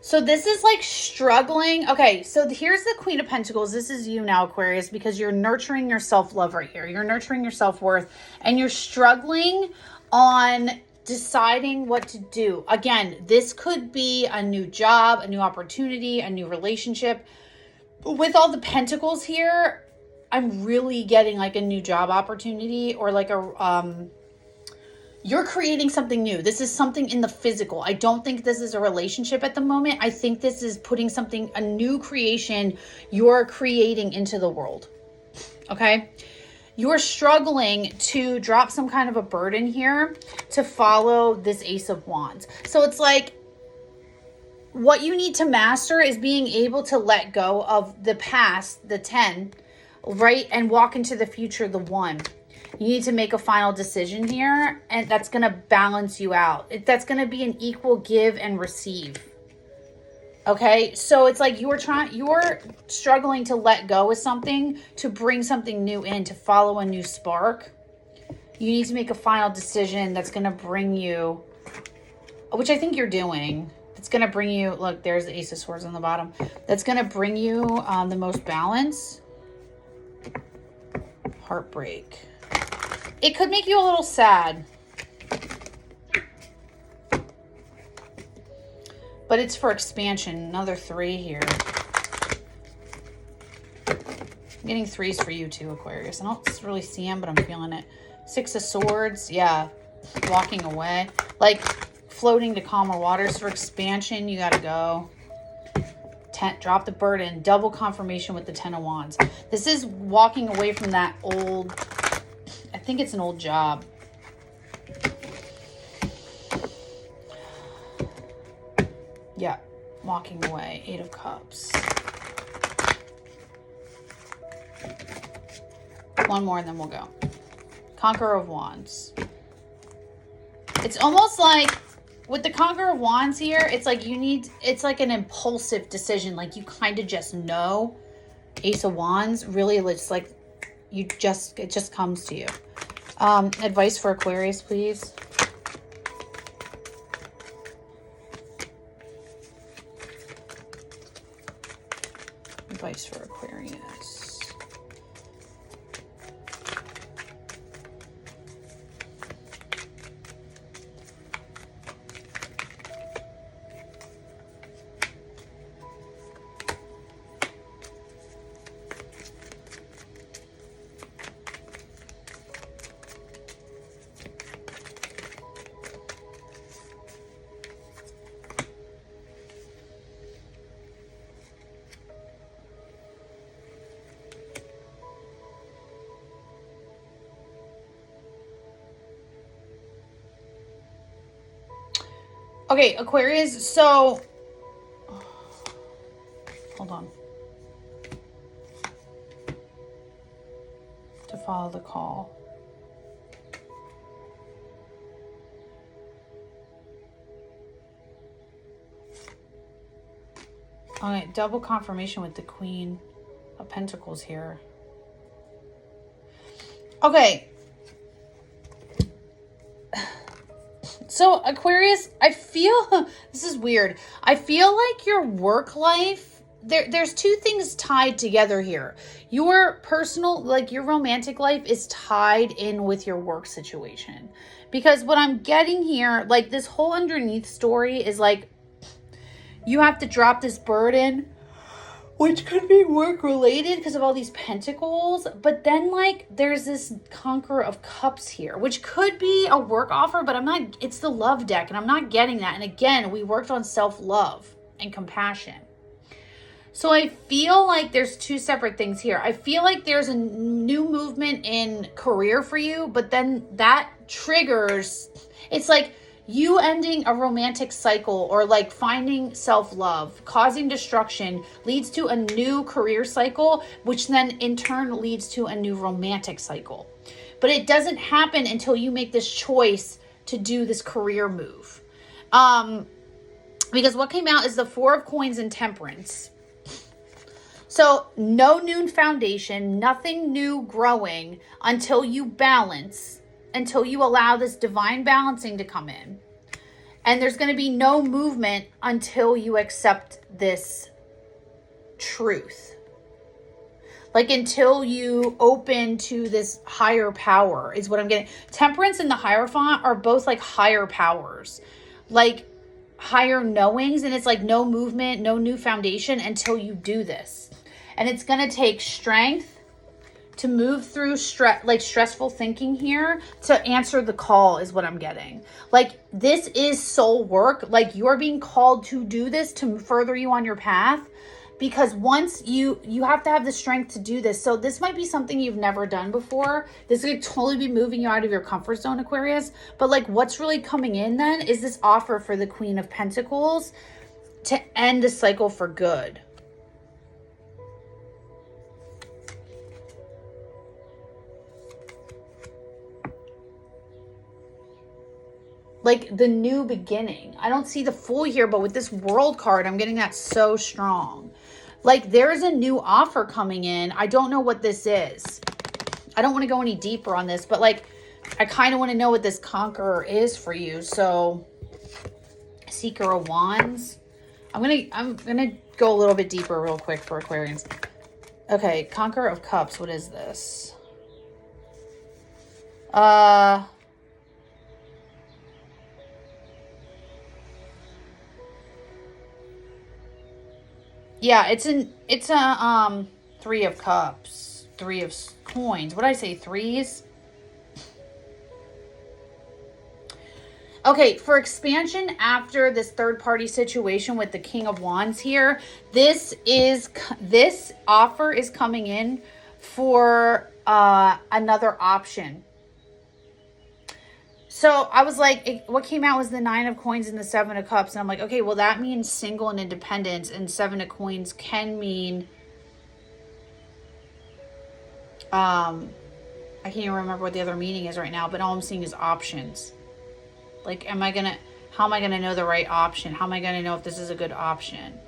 So this is like struggling. Okay, so here's the Queen of Pentacles. This is you now, Aquarius, because you're nurturing your self-love right here. You're nurturing your self-worth, and you're struggling on deciding what to do. Again, this could be a new job, a new opportunity, a new relationship. With all the pentacles here, I'm really getting like a new job opportunity, or like a you're creating something new. This is something in the physical. I don't think this is a relationship at the moment. I think this is putting something, a new creation you're creating into the world. Okay? You're struggling to drop some kind of a burden here to follow this Ace of Wands. So it's like what you need to master is being able to let go of the past, the 10, right? And walk into the future, the 1. You need to make a final decision here, and that's going to balance you out. That's going to be an equal give and receive. Okay, so it's like you're struggling to let go of something to bring something new in, to follow a new spark. You need to make a final decision that's going to bring you, which I think you're doing. It's going to bring you, look, there's the Ace of Swords on the bottom. That's going to bring you the most balance. Heartbreak. It could make you a little sad. But it's for expansion. Another 3 here. I'm getting 3s for you too, Aquarius. I don't really see them, but I'm feeling it. 6 of Swords. Yeah. Walking away. Like floating to calmer waters. For expansion, you got to go. Drop the burden. Double confirmation with the 10 of Wands. This is walking away from that old, I think it's an old job. Yeah, walking away. 8 of Cups. One more and then we'll go. Conqueror of Wands. It's almost like with the Conqueror of Wands here, it's like it's like an impulsive decision. Like you kind of just know. Ace of Wands, really, it's like it just comes to you. Advice for Aquarius, please. Advice for Aquarius. Okay, Aquarius, so hold on. To follow the call. Okay, double confirmation with the Queen of Pentacles here. Okay. So Aquarius, I feel, this is weird. I feel like your work life, there's 2 things tied together here. Your personal, like your romantic life is tied in with your work situation. Because what I'm getting here, like this whole underneath story is like, you have to drop this burden which could be work related because of all these pentacles. But then like there's this Conqueror of Cups here, which could be a work offer, but I'm not, it's the love deck and I'm not getting that. And again, we worked on self-love and compassion. So I feel like there's two separate things here. I feel like there's a new movement in career for you, but then that triggers, it's like you ending a romantic cycle or like finding self-love, causing destruction leads to a new career cycle, which then in turn leads to a new romantic cycle. But it doesn't happen until you make this choice to do this career move. Because what came out is the Four of Coins and Temperance. So no new foundation, nothing new growing until you balance, until you allow this divine balancing to come in. And there's going to be no movement until you accept this truth. Like until you open to this higher power is what I'm getting. Temperance and the Hierophant are both like higher powers, like higher knowings. And it's like no movement, no new foundation until you do this. And it's going to take strength to move through stressful thinking here to answer the call is what I'm getting. Like this is soul work. Like you're being called to do this to further you on your path, because once you have to have the strength to do this. So this might be something you've never done before. This could totally be moving you out of your comfort zone, Aquarius. But like what's really coming in then is this offer for the Queen of Pentacles to end the cycle for good. Like the new beginning. I don't see the Fool here, but with this World card, I'm getting that so strong. Like there's a new offer coming in. I don't know what this is. I don't want to go any deeper on this, but like I kind of want to know what this Conqueror is for you. So Seeker of Wands. I'm gonna go a little bit deeper real quick for Aquarians. Okay, Conqueror of Cups. What is this? Yeah, it's a Three of Cups, Three of Coins. What did I say? Threes? Okay, for expansion after this third party situation with the King of Wands here, this offer is coming in for another option. So I was like, what came out was the Nine of Coins and the Seven of Cups. And I'm like, okay, well, that means single and independence. And Seven of Coins can mean, I can't even remember what the other meaning is right now. But all I'm seeing is options. Like, how am I going to know the right option? How am I going to know if this is a good option?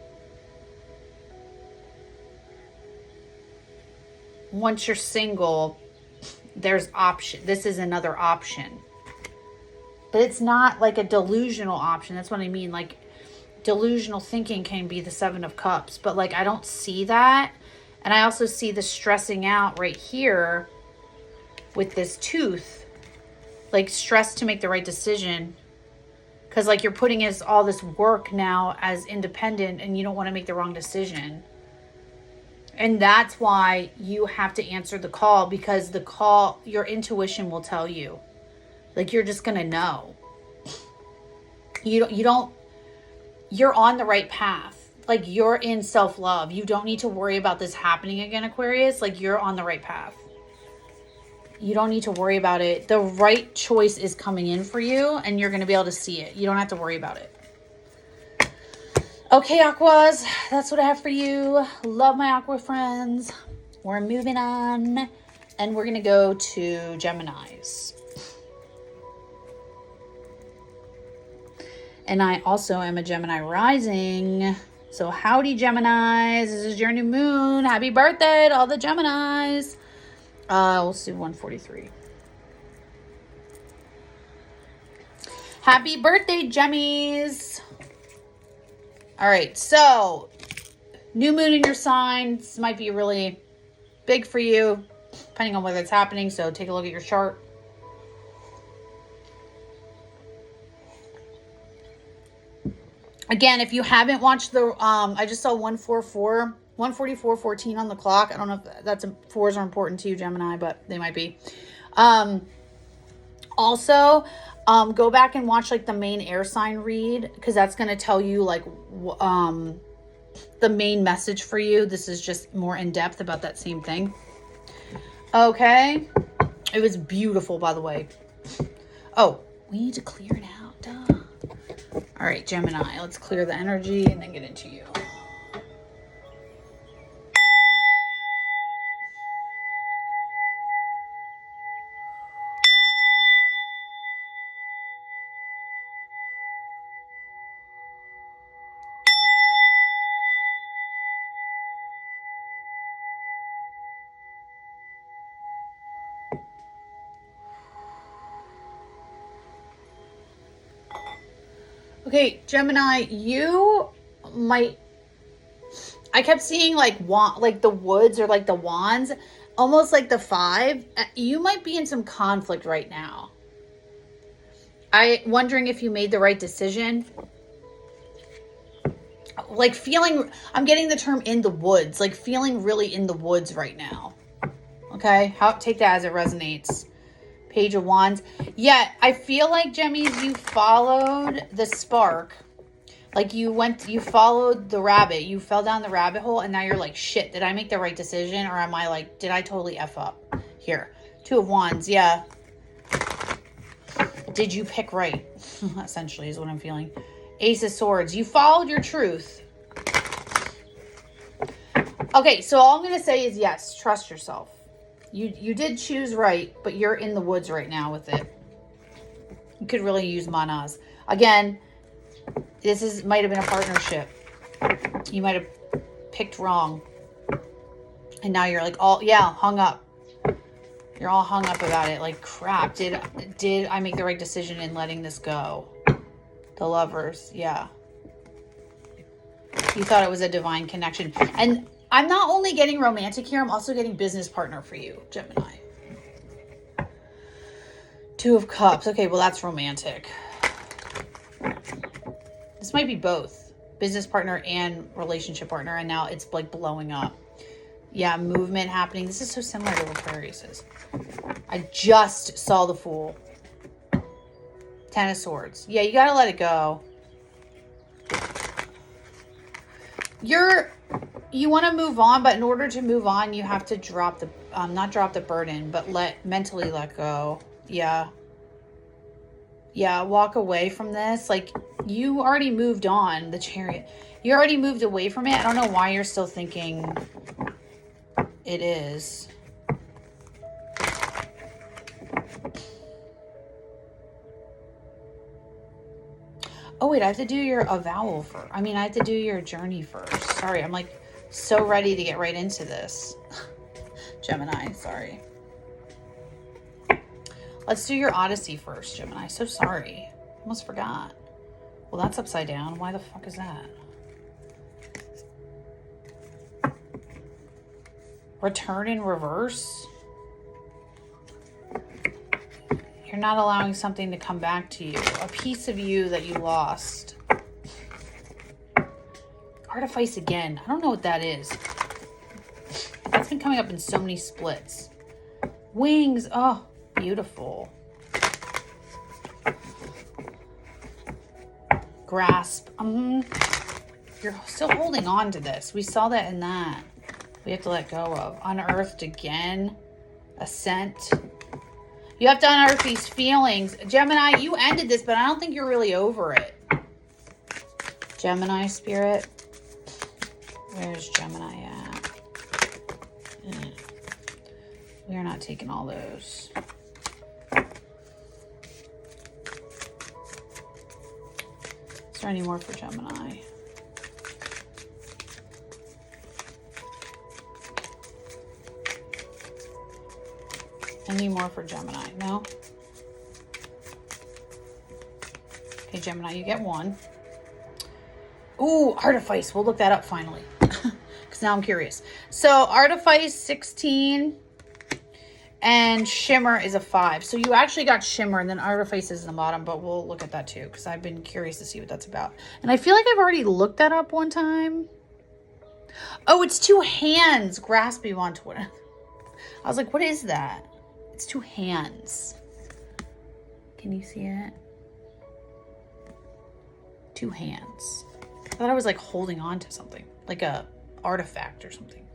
Once you're single, there's option. This is another option. But it's not like a delusional option. That's what I mean. Like delusional thinking can be the Seven of Cups. But like I don't see that. And I also see the stressing out right here with this tooth. Like stress to make the right decision. Because like you're putting in all this work now as independent and you don't want to make the wrong decision. And that's why you have to answer the call, because the call, your intuition will tell you. Like you're just going to know. You're on the right path. Like you're in self-love. You don't need to worry about this happening again, Aquarius. Like you're on the right path. You don't need to worry about it. The right choice is coming in for you and you're going to be able to see it. You don't have to worry about it. Okay, Aquas, that's what I have for you. Love my Aqua friends. We're moving on and we're going to go to Geminis. And I also am a Gemini rising. So howdy, Geminis. This is your new moon. Happy birthday to all the Geminis. We'll see 143. Happy birthday, Gemmies. All right, so new moon in your sign. This might be really big for you, depending on whether it's happening. So take a look at your chart. Again, if you haven't watched the, I just saw 144. 1:44:14 on the clock. I don't know if that's fours are important to you, Gemini, but they might be. Also, go back and watch like the main air sign read, because that's going to tell you like the main message for you. This is just more in depth about that same thing. Okay. It was beautiful, by the way. Oh, we need to clear it out. Duh. All right, Gemini, let's clear the energy and then get into you. Okay, Gemini, you might, I kept seeing like the woods or like the wands, almost like the 5. You might be in some conflict right now. Wondering if you made the right decision. Like feeling, I'm getting the term in the woods, like feeling really in the woods right now. Okay, take that as it resonates. Page of Wands. Yeah, I feel like, Gemmies, you followed the spark. Like you followed the rabbit. You fell down the rabbit hole and now you're like, shit, did I make the right decision? Or am I like, did I totally F up here? 2 of Wands, yeah. Did you pick right? Essentially is what I'm feeling. Ace of Swords. You followed your truth. Okay, so all I'm going to say is yes, trust yourself. You did choose right, but you're in the woods right now with it. You could really use manas. Again, this might have been a partnership. You might have picked wrong. And now you're like hung up. You're all hung up about it. Like, crap, did I make the right decision in letting this go? The Lovers, yeah. You thought it was a divine connection. And I'm not only getting romantic here, I'm also getting business partner for you, Gemini. 2 of Cups. Okay, well, that's romantic. This might be both. Business partner and relationship partner. And now it's like blowing up. Yeah, movement happening. This is so similar to what Aquarius is. I just saw the Fool. 10 of Swords. Yeah, you got to let it go. You want to move on, but in order to move on, you have to drop the, not drop the burden, but mentally let go. Yeah. Yeah, walk away from this. Like, you already moved on, the Chariot. You already moved away from it. I don't know why you're still thinking it is. Oh, wait, I have to do your avowal first. I have to do your journey first. Sorry, I'm like so ready to get right into this. Gemini, sorry. Let's do your Odyssey first, Gemini. So sorry. Almost forgot. Well, that's upside down. Why the fuck is that? Return in reverse? You're not allowing something to come back to you. A piece of you that you lost. Artifice again. I don't know what that is. That's been coming up in so many splits. Wings. Oh, beautiful. Grasp. You're still holding on to this. We saw that in that. We have to let go of. Unearthed again. Ascent. You have to unearth these feelings. Gemini, you ended this, but I don't think you're really over it. Gemini spirit. Where's Gemini at? We are not taking all those. Is there any more for Gemini? Any more for Gemini? No? Okay, Gemini, you get 1. Ooh, Artifice. We'll look that up finally. Because now I'm curious. So, Artifice, 16. And Shimmer is a 5. So, you actually got Shimmer, and then Artifice is in the bottom. But we'll look at that too, because I've been curious to see what that's about. And I feel like I've already looked that up one time. Oh, it's two hands grasping onto it. I was like, what is that? It's two hands. Can you see it? Two hands. I thought I was like holding on to something, like a artifact or something.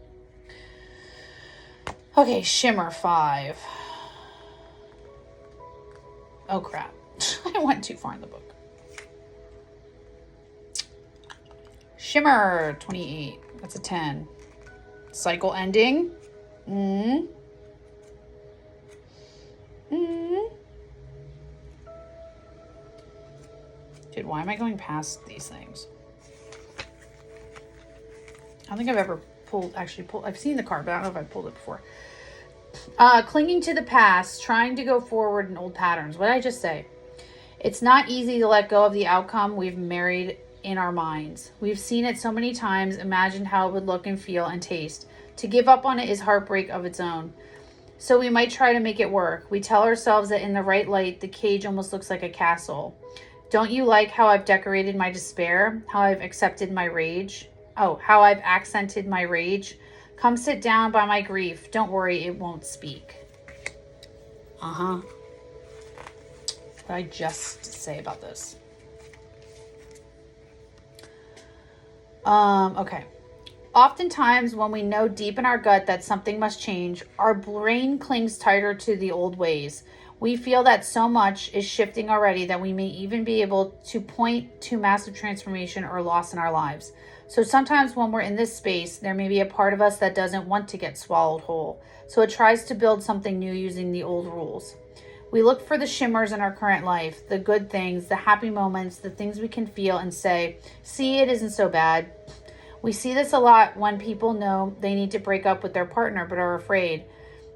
Okay, shimmer 5. Oh crap. I went too far in the book. Shimmer 28. That's a 10. Cycle ending. Dude, why am I going past these things? I don't think I've ever actually pulled. I've seen the card, but I don't know if I've pulled it before. Clinging to the past, trying to go forward in old patterns. What did I just say? It's not easy to let go of the outcome we've married in our minds. We've seen it so many times, imagined how it would look and feel and taste. To give up on it is heartbreak of its own. So we might try to make it work. We tell ourselves that in the right light, the cage almost looks like a castle. Don't you like how I've decorated my despair? How I've accepted my rage? Oh, how I've accented my rage? Come sit down by my grief. Don't worry, it won't speak. What did I just say about this? Okay. Oftentimes, when we know deep in our gut that something must change, our brain clings tighter to the old ways. We feel that so much is shifting already that we may even be able to point to massive transformation or loss in our lives. So sometimes when we're in this space, there may be a part of us that doesn't want to get swallowed whole. So it tries to build something new using the old rules. We look for the shimmers in our current life, the good things, the happy moments, the things we can feel and say, see, it isn't so bad. We see this a lot when people know they need to break up with their partner but are afraid.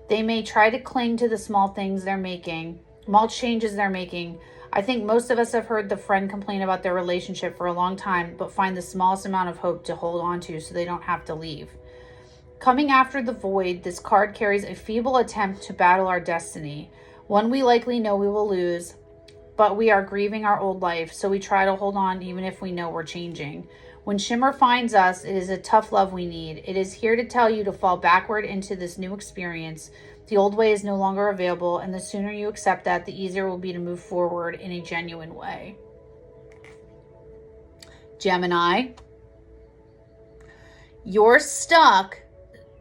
They may try to cling to the small things they're making, small changes they're making. I think most of us have heard the friend complain about their relationship for a long time, but find the smallest amount of hope to hold on to so they don't have to leave. Coming after the void, this card carries a feeble attempt to battle our destiny, one we likely know we will lose, but we are grieving our old life, so we try to hold on even if we know we're changing. When Shimmer finds us, it is a tough love we need. It is here to tell you to fall backward into this new experience. The old way is no longer available, and the sooner you accept that, the easier it will be to move forward in a genuine way. Gemini, you're stuck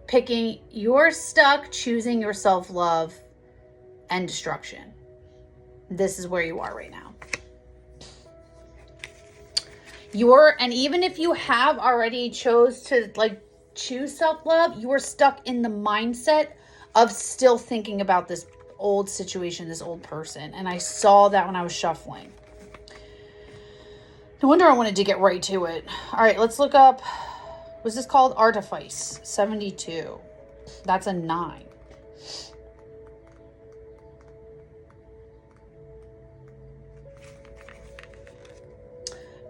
choosing your self-love and destruction. This is where you are right now. And even if you have already choose self-love, you are stuck in the mindset of still thinking about this old situation, this old person. And I saw that when I was shuffling. No wonder I wanted to get right to it. All right, let's look up, was this called Artifice? 72. That's a 9.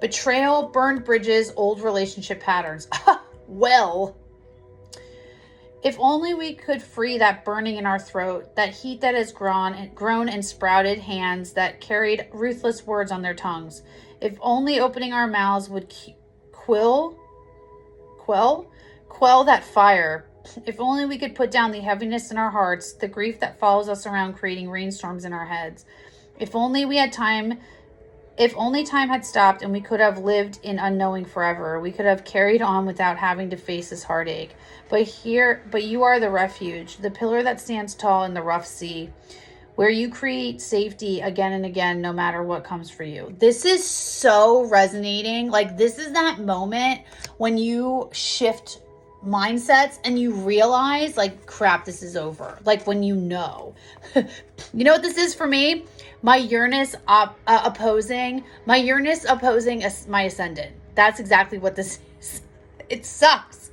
Betrayal, burned bridges, old relationship patterns. Well, if only we could free that burning in our throat, that heat that has grown and sprouted hands that carried ruthless words on their tongues. If only opening our mouths would quell that fire. If only we could put down the heaviness in our hearts, the grief that follows us around creating rainstorms in our heads. If only time had stopped and we could have lived in unknowing forever, we could have carried on without having to face this heartache. But you are the refuge, the pillar that stands tall in the rough sea, where you create safety again and again, no matter what comes for you. This is so resonating. Like, this is that moment when you shift mindsets and you realize, like, crap, this is over. Like, when you know. You know what this is for me? My Uranus opposing my ascendant. That's exactly what this is. It sucks.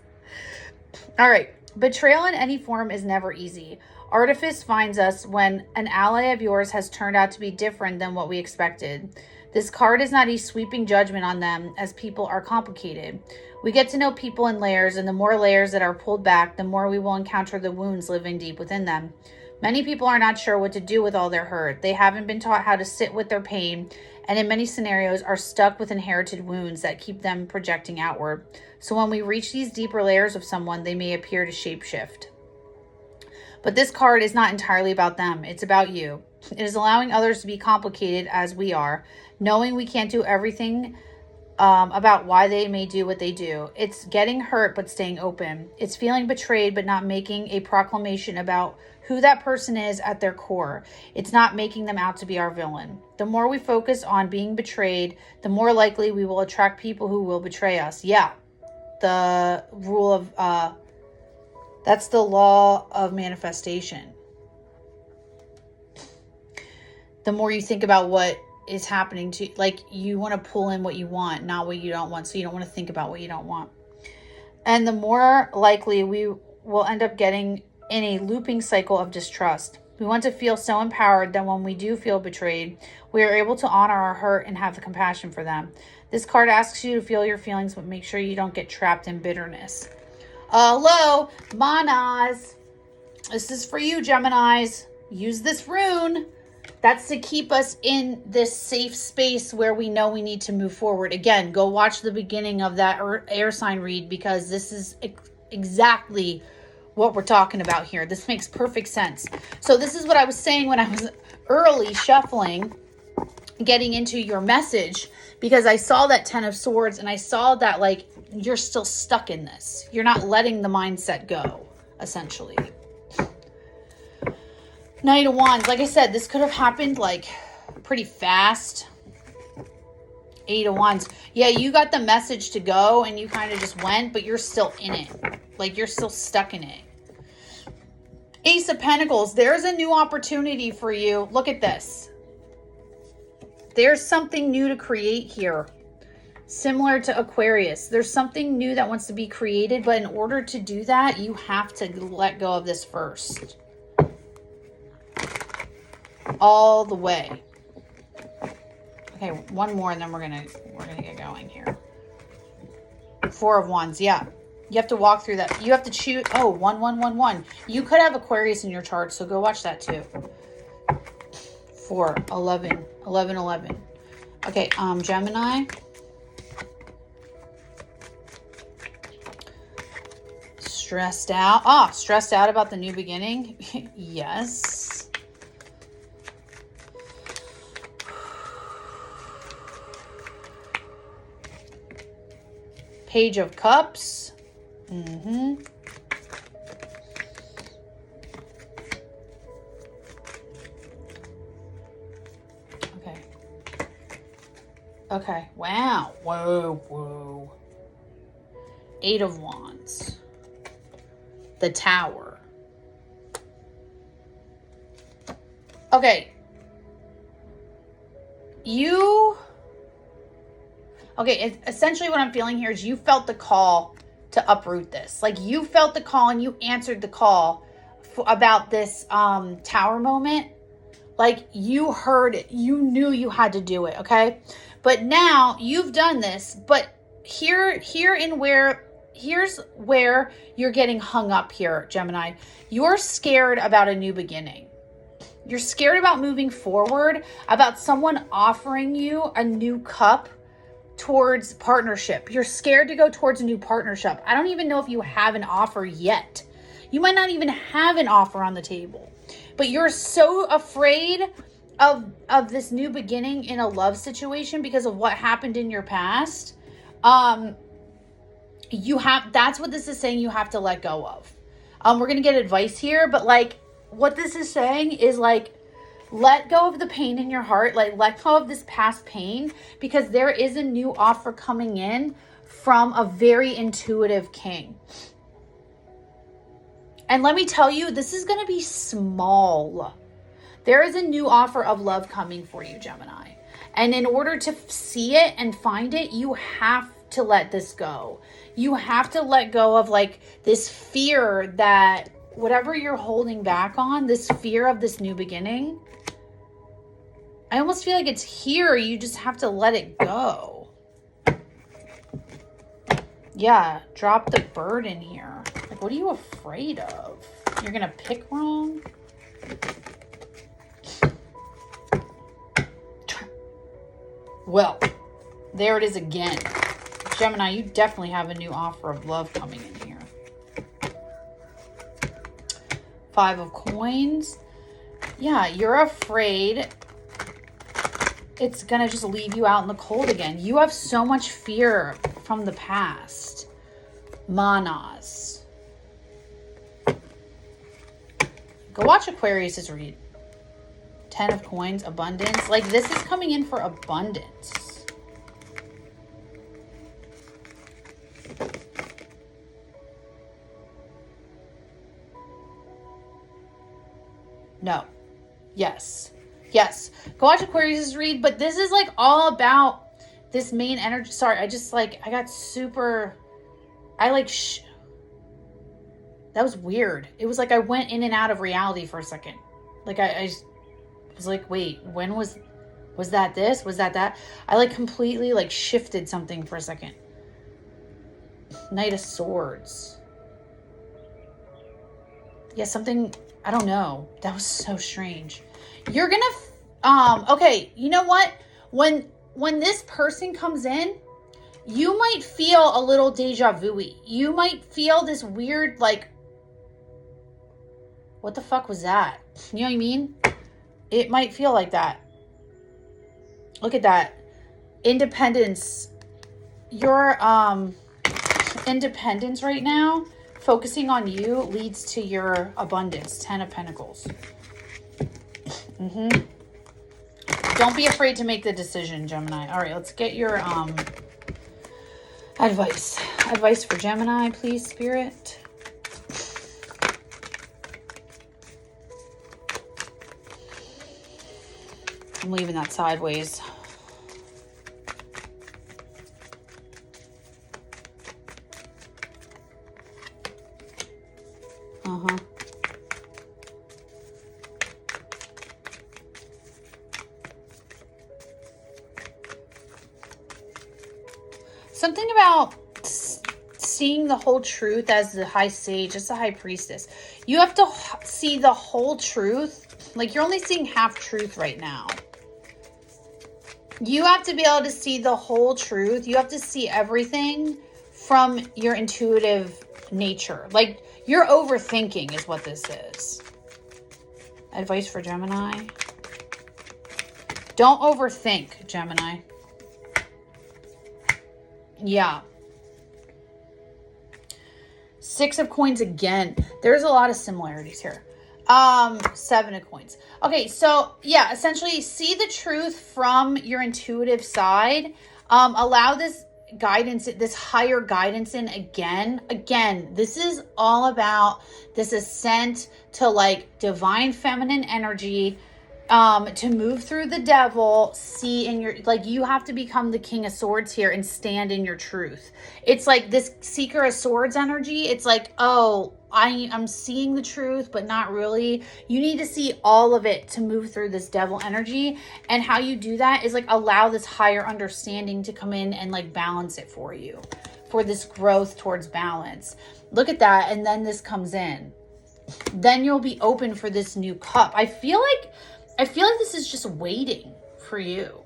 All right. Betrayal in any form is never easy. Artifice finds us when an ally of yours has turned out to be different than what we expected. This card is not a sweeping judgment on them, as people are complicated. We get to know people in layers, and the more layers that are pulled back, the more we will encounter the wounds living deep within them. Many people are not sure what to do with all their hurt. They haven't been taught how to sit with their pain, and in many scenarios are stuck with inherited wounds that keep them projecting outward. So when we reach these deeper layers of someone, they may appear to shapeshift. But this card is not entirely about them. It's about you. It is allowing others to be complicated as we are, knowing we can't do everything about why they may do what they do. It's getting hurt but staying open. It's feeling betrayed but not making a proclamation about who that person is at their core. It's not making them out to be our villain. The more we focus on being betrayed, the more likely we will attract people who will betray us. Yeah, the rule of, that's the law of manifestation. The more you think about what is happening to, like, you want to pull in what you want, not what you don't want. So you don't want to think about what you don't want. And the more likely we will end up getting in a looping cycle of distrust. We want to feel so empowered that when we do feel betrayed, we are able to honor our hurt and have the compassion for them. This card asks you to feel your feelings, but make sure you don't get trapped in bitterness. Hello, Manas. This is for you, Geminis. Use this rune. That's to keep us in this safe space where we know we need to move forward. Again, go watch the beginning of that air sign read, because this is exactly what we're talking about here. This makes perfect sense. So this is what I was saying when I was early shuffling, getting into your message, because I saw that 10 of Swords and I saw that, like, you're still stuck in this. You're not letting the mindset go, essentially. Knight of Wands. Like I said, this could have happened like pretty fast. 8 of Wands. Yeah, you got the message to go and you kind of just went, but you're still in it. Like, you're still stuck in it. Ace of Pentacles. There's a new opportunity for you. Look at this. There's something new to create here. Similar to Aquarius. There's something new that wants to be created, but in order to do that, you have to let go of this first. All the way. Okay, one more and then we're gonna get going here. 4 of Wands. Yeah, you have to walk through that. You have to choose. Oh, 1 1 1 1. You could have Aquarius in your chart, so go watch that too. 4 11 11 11. Okay, Gemini. Stressed out. Stressed out about the new beginning. Yes. Page of Cups. Okay. Okay. Wow. Whoa. 8 of Wands. The Tower. Okay. Okay, essentially what I'm feeling here is you felt the call to uproot this. Like, you felt the call and you answered the call about this tower moment. Like, you heard it. You knew you had to do it, okay? But now you've done this, but here's where you're getting hung up here, Gemini. You're scared about a new beginning. You're scared about moving forward, about someone offering you a new cup towards partnership. You're scared to go towards a new partnership. I don't even know if you have an offer yet. You might not even have an offer on the table, but you're so afraid of this new beginning in a love situation because of what happened in your past. That's what this is saying you have to let go of. We're going to get advice here, but like what this is saying is like, let go of the pain in your heart. Like, let go of this past pain, because there is a new offer coming in from a very intuitive king. And let me tell you, this is going to be small. There is a new offer of love coming for you, Gemini. And in order to see it and find it, you have to let this go. You have to let go of like this fear that whatever you're holding back on, this fear of this new beginning, I almost feel like it's here. You just have to let it go. Yeah, drop the burden here. Like, what are you afraid of? You're going to pick wrong? Well, there it is again. Gemini, you definitely have a new offer of love coming in here. 5 of Coins. Yeah, you're afraid it's going to just leave you out in the cold again. You have so much fear from the past. Manas. Go watch Aquarius's read. 10 of Coins, abundance. Like, this is coming in for abundance. No. Yes. Yes. Go watch Aquarius's read, but this is like all about this main energy. Sorry, I just like, I got super, I like, that was weird. It was like I went in and out of reality for a second. Like I was like, wait, when was that this? Was that that? I like completely like shifted something for a second. Knight of Swords. Yeah, something, I don't know. That was so strange. You're gonna, okay, you know what? When this person comes in, you might feel a little deja vu-y. You might feel this weird, like, what the fuck was that? You know what I mean? It might feel like that. Look at that. Independence. Your, independence right now, focusing on you, leads to your abundance. 10 of Pentacles. Don't be afraid to make the decision, Gemini. All right, let's get your advice. Advice for Gemini, please, Spirit. I'm leaving that sideways. Something about seeing the whole truth as the high sage, as the high priestess. You have to see the whole truth. Like, you're only seeing half truth right now. You have to be able to see the whole truth. You have to see everything from your intuitive nature. Like, you're overthinking is what this is. Advice for Gemini. Don't overthink, Gemini. Yeah. 6 of Coins again. There's a lot of similarities here. 7 of Coins. Okay, so yeah, essentially see the truth from your intuitive side. Allow this guidance, this higher guidance in again. Again, this is all about this ascent to like divine feminine energy. To move through the devil, see in your, like, you have to become the King of Swords here and stand in your truth. It's like this Seeker of Swords energy. It's like, oh, I'm seeing the truth, but not really. You need to see all of it to move through this devil energy. And how you do that is like allow this higher understanding to come in and like balance it for you, for this growth towards balance. Look at that. And then this comes in. Then you'll be open for this new cup. I feel like this is just waiting for you.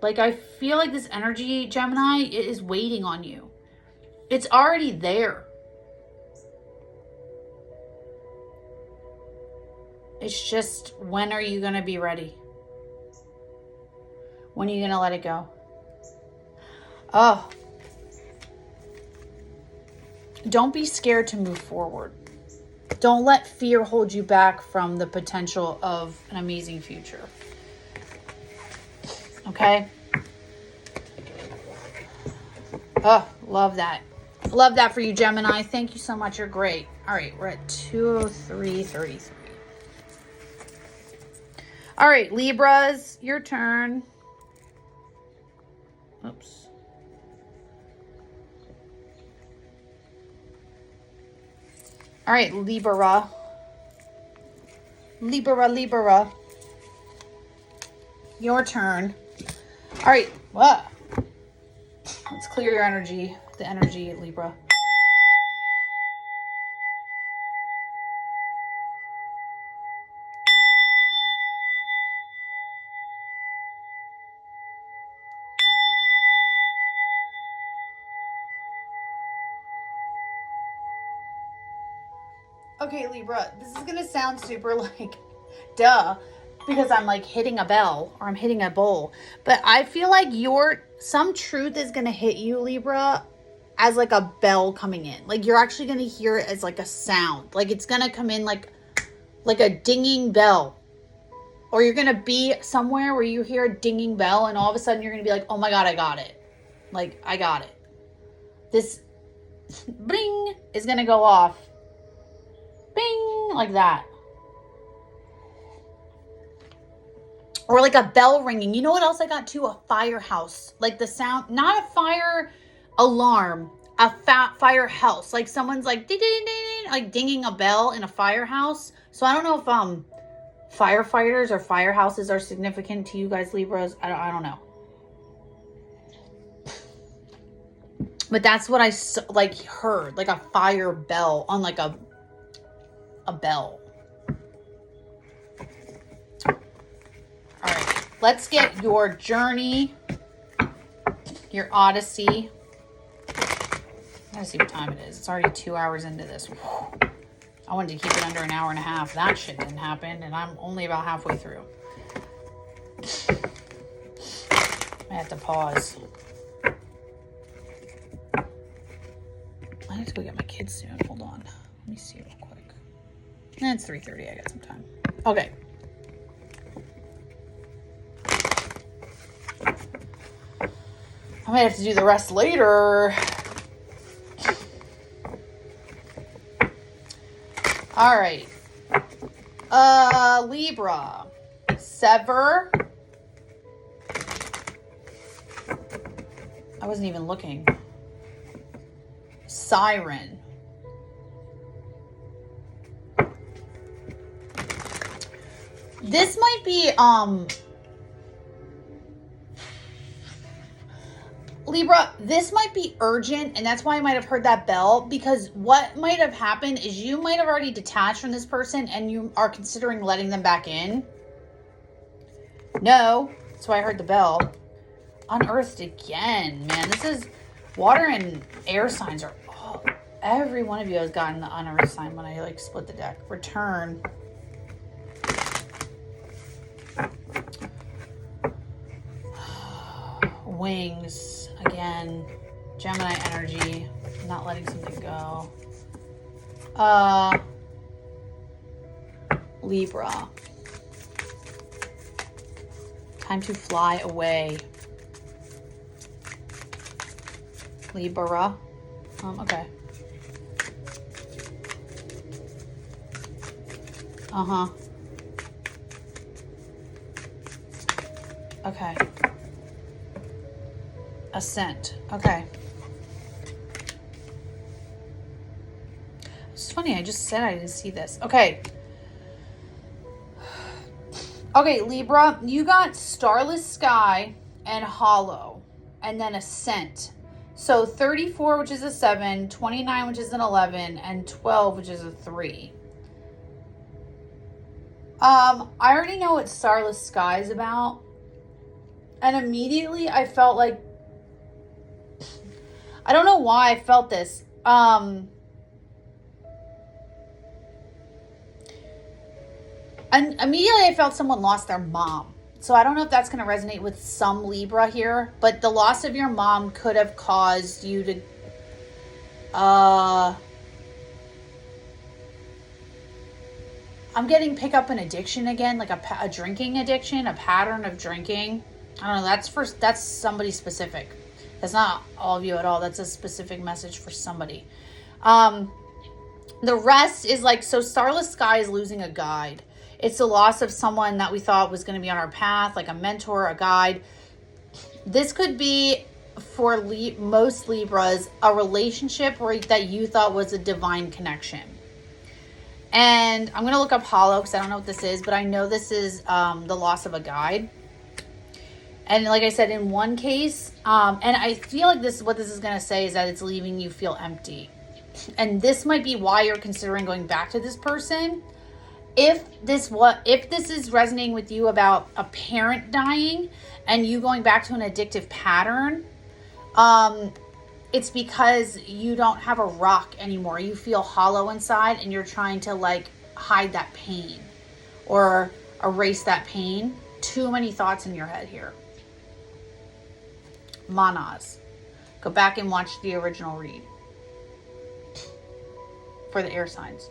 Like, I feel like this energy, Gemini, is waiting on you. It's already there. It's just, when are you going to be ready? When are you going to let it go? Oh. Don't be scared to move forward. Don't let fear hold you back from the potential of an amazing future. Okay? Oh, love that. Love that for you, Gemini. Thank you so much. You're great. All right, we're at 203.33. All right, Libras, your turn. Oops. All right, Libra. Your turn. All right, what? Let's clear your energy, the energy, Libra. Okay, Libra, this is going to sound super like, duh, because I'm like hitting a bell or I'm hitting a bowl. But I feel like some truth is going to hit you, Libra, as like a bell coming in. Like you're actually going to hear it as like a sound. Like it's going to come in like a dinging bell. Or you're going to be somewhere where you hear a dinging bell and all of a sudden you're going to be like, oh my God, I got it. Like, I got it. This bing is going to go off. Bing, like that. Or like a bell ringing. You know what else I got too? A firehouse. Like the sound, not a fire alarm, a firehouse. Like someone's like, ding, ding, ding, ding, like dinging a bell in a firehouse. So I don't know if firefighters or firehouses are significant to you guys, Libras. I don't know. But that's what I like heard, like a fire bell on like a bell. All right, let's get your journey, your odyssey. I gotta see what time it is. It's already 2 hours into this. I wanted to keep it under an hour and a half. That shit didn't happen, and I'm only about halfway through. I have to pause. I have to go get my kids soon. Hold on. Let me see real quick. It's 3:30. I got some time. Okay. I might have to do the rest later. All right. Libra. Sever. I wasn't even looking. Siren. This might be, Libra, this might be urgent, and that's why I might have heard that bell, because what might have happened is you might have already detached from this person and you are considering letting them back in. No, that's why I heard the bell. Unearthed again, man. This is water and air signs are, oh, every one of you has gotten the unearthed sign when I like split the deck. Return. Wings again. Gemini energy, not letting something go. Libra, time to fly away. Libra. Okay. Okay. Ascent. Okay. It's funny, I just said I didn't see this. Okay. Okay, Libra, you got starless sky and hollow, and then ascent. So 34, which is a 7, 29, which is an 11, and 12, which is a 3. I already know what starless sky is about. And immediately I felt like, I don't know why I felt this. And immediately I felt someone lost their mom. So I don't know if that's going to resonate with some Libra here, but the loss of your mom could have caused you to, I'm getting pick up an addiction again, like a drinking addiction, a pattern of drinking. I don't know. That's somebody specific. That's not all of you at all. That's a specific message for somebody. The rest is like, so starless sky is losing a guide. It's the loss of someone that we thought was going to be on our path, like a mentor, a guide. This could be, for most Libras, a relationship that you thought was a divine connection. And I'm going to look up hollow because I don't know what this is, but I know this is the loss of a guide. And like I said, in one case, and I feel like what this is going to say is that it's leaving you feel empty. And this might be why you're considering going back to this person. If this is resonating with you about a parent dying and you going back to an addictive pattern, it's because you don't have a rock anymore. You feel hollow inside and you're trying to like hide that pain or erase that pain. Too many thoughts in your head here. Manas. Go back and watch the original read for the air signs.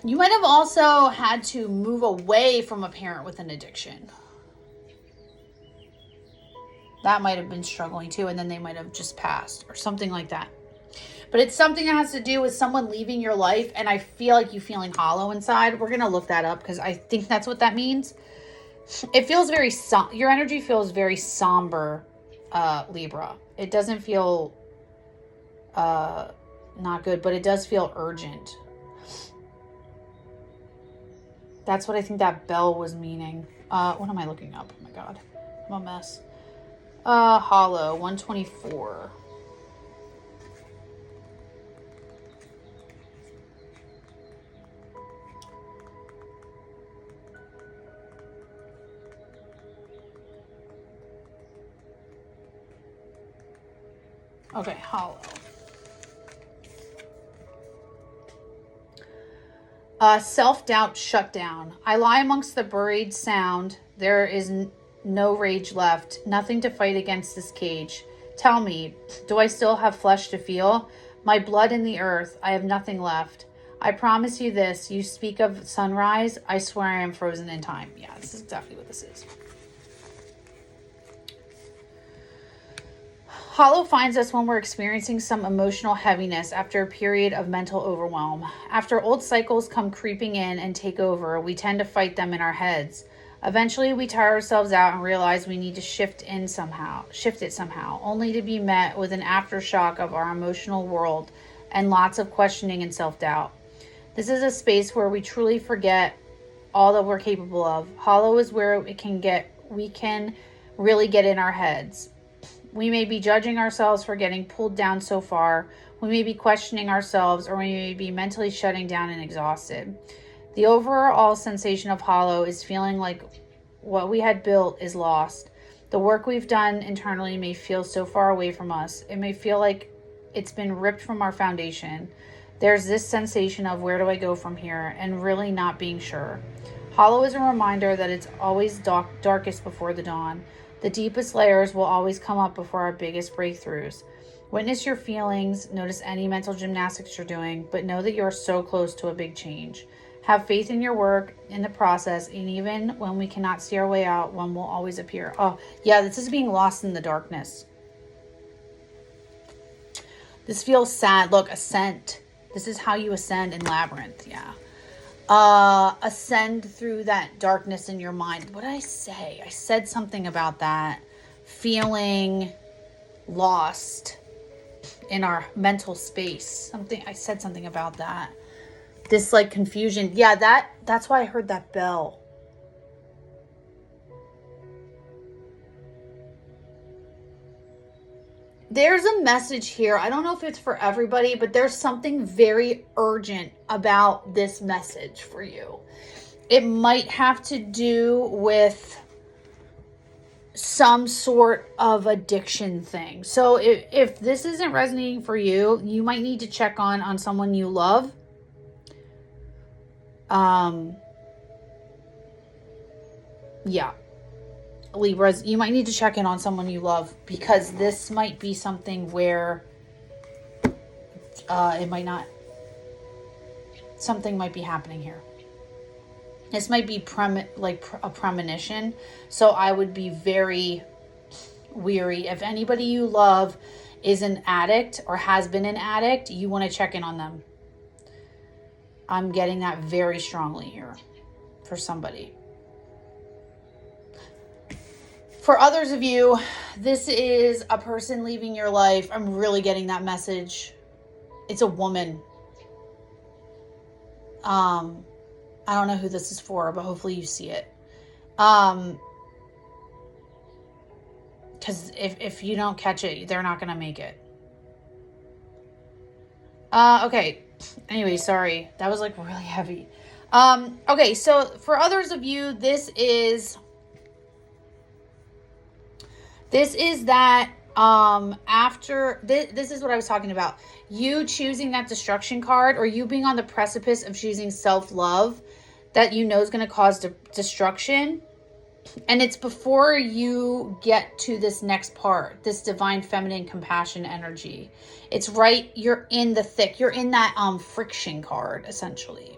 You might have also had to move away from a parent with an addiction. That might have been struggling too, and then they might have just passed or something like that. But it's something that has to do with someone leaving your life, and I feel like you feeling hollow inside. We're going to look that up because I think that's what that means. It feels very, your energy feels very somber, Libra. It doesn't feel not good, but it does feel urgent. That's what I think that bell was meaning. What am I looking up? Oh my God, I'm a mess. Hollow, 124. Okay, hollow. Self-doubt shut down. I lie amongst the buried sound. There is no rage left. Nothing to fight against this cage. Tell me, do I still have flesh to feel? My blood in the earth. I have nothing left. I promise you this. You speak of sunrise. I swear I am frozen in time. Yeah, this is exactly what this is. Hollow finds us when we're experiencing some emotional heaviness after a period of mental overwhelm. After old cycles come creeping in and take over, we tend to fight them in our heads. Eventually, we tire ourselves out and realize we need to shift it somehow, only to be met with an aftershock of our emotional world and lots of questioning and self-doubt. This is a space where we truly forget all that we're capable of. Hollow is where we can really get in our heads. We may be judging ourselves for getting pulled down so far. We may be questioning ourselves, or we may be mentally shutting down and exhausted. The overall sensation of hollow is feeling like what we had built is lost. The work we've done internally may feel so far away from us. It may feel like it's been ripped from our foundation. There's this sensation of where do I go from here, and really not being sure. Hollow is a reminder that it's always darkest before the dawn. The deepest layers will always come up before our biggest breakthroughs. Witness your feelings, notice any mental gymnastics you're doing, but know that you're so close to a big change. Have faith in your work, in the process, and even when we cannot see our way out, one will always appear. Oh, yeah, this is being lost in the darkness. This feels sad. Look, ascent. This is how you ascend in Labyrinth, yeah. Ascend through that darkness in your mind. What did I say? I said something about that. Feeling lost in our mental space. I said something about that. This like confusion. Yeah, that's why I heard that bell. There's a message here. I don't know if it's for everybody, but there's something very urgent about this message for you. It might have to do with some sort of addiction thing. So if this isn't resonating for you, you might need to check on someone you love. Yeah. Libras, you might need to check in on someone you love, because this might be something where something might be happening here. This might be a premonition. So I would be very weary. If anybody you love is an addict or has been an addict, you want to check in on them. I'm getting that very strongly here for somebody. For others of you, this is a person leaving your life. I'm really getting that message. It's a woman. I don't know who this is for, but hopefully you see it. Because if you don't catch it, they're not going to make it. Okay. Anyway, sorry. That was like really heavy. Okay, so for others of you, this is that after this is what I was talking about. You choosing that destruction card, or you being on the precipice of choosing self-love that you know is going to cause destruction. And it's before you get to this next part, this divine feminine compassion energy. It's right, you're in the thick, you're in that friction card, essentially.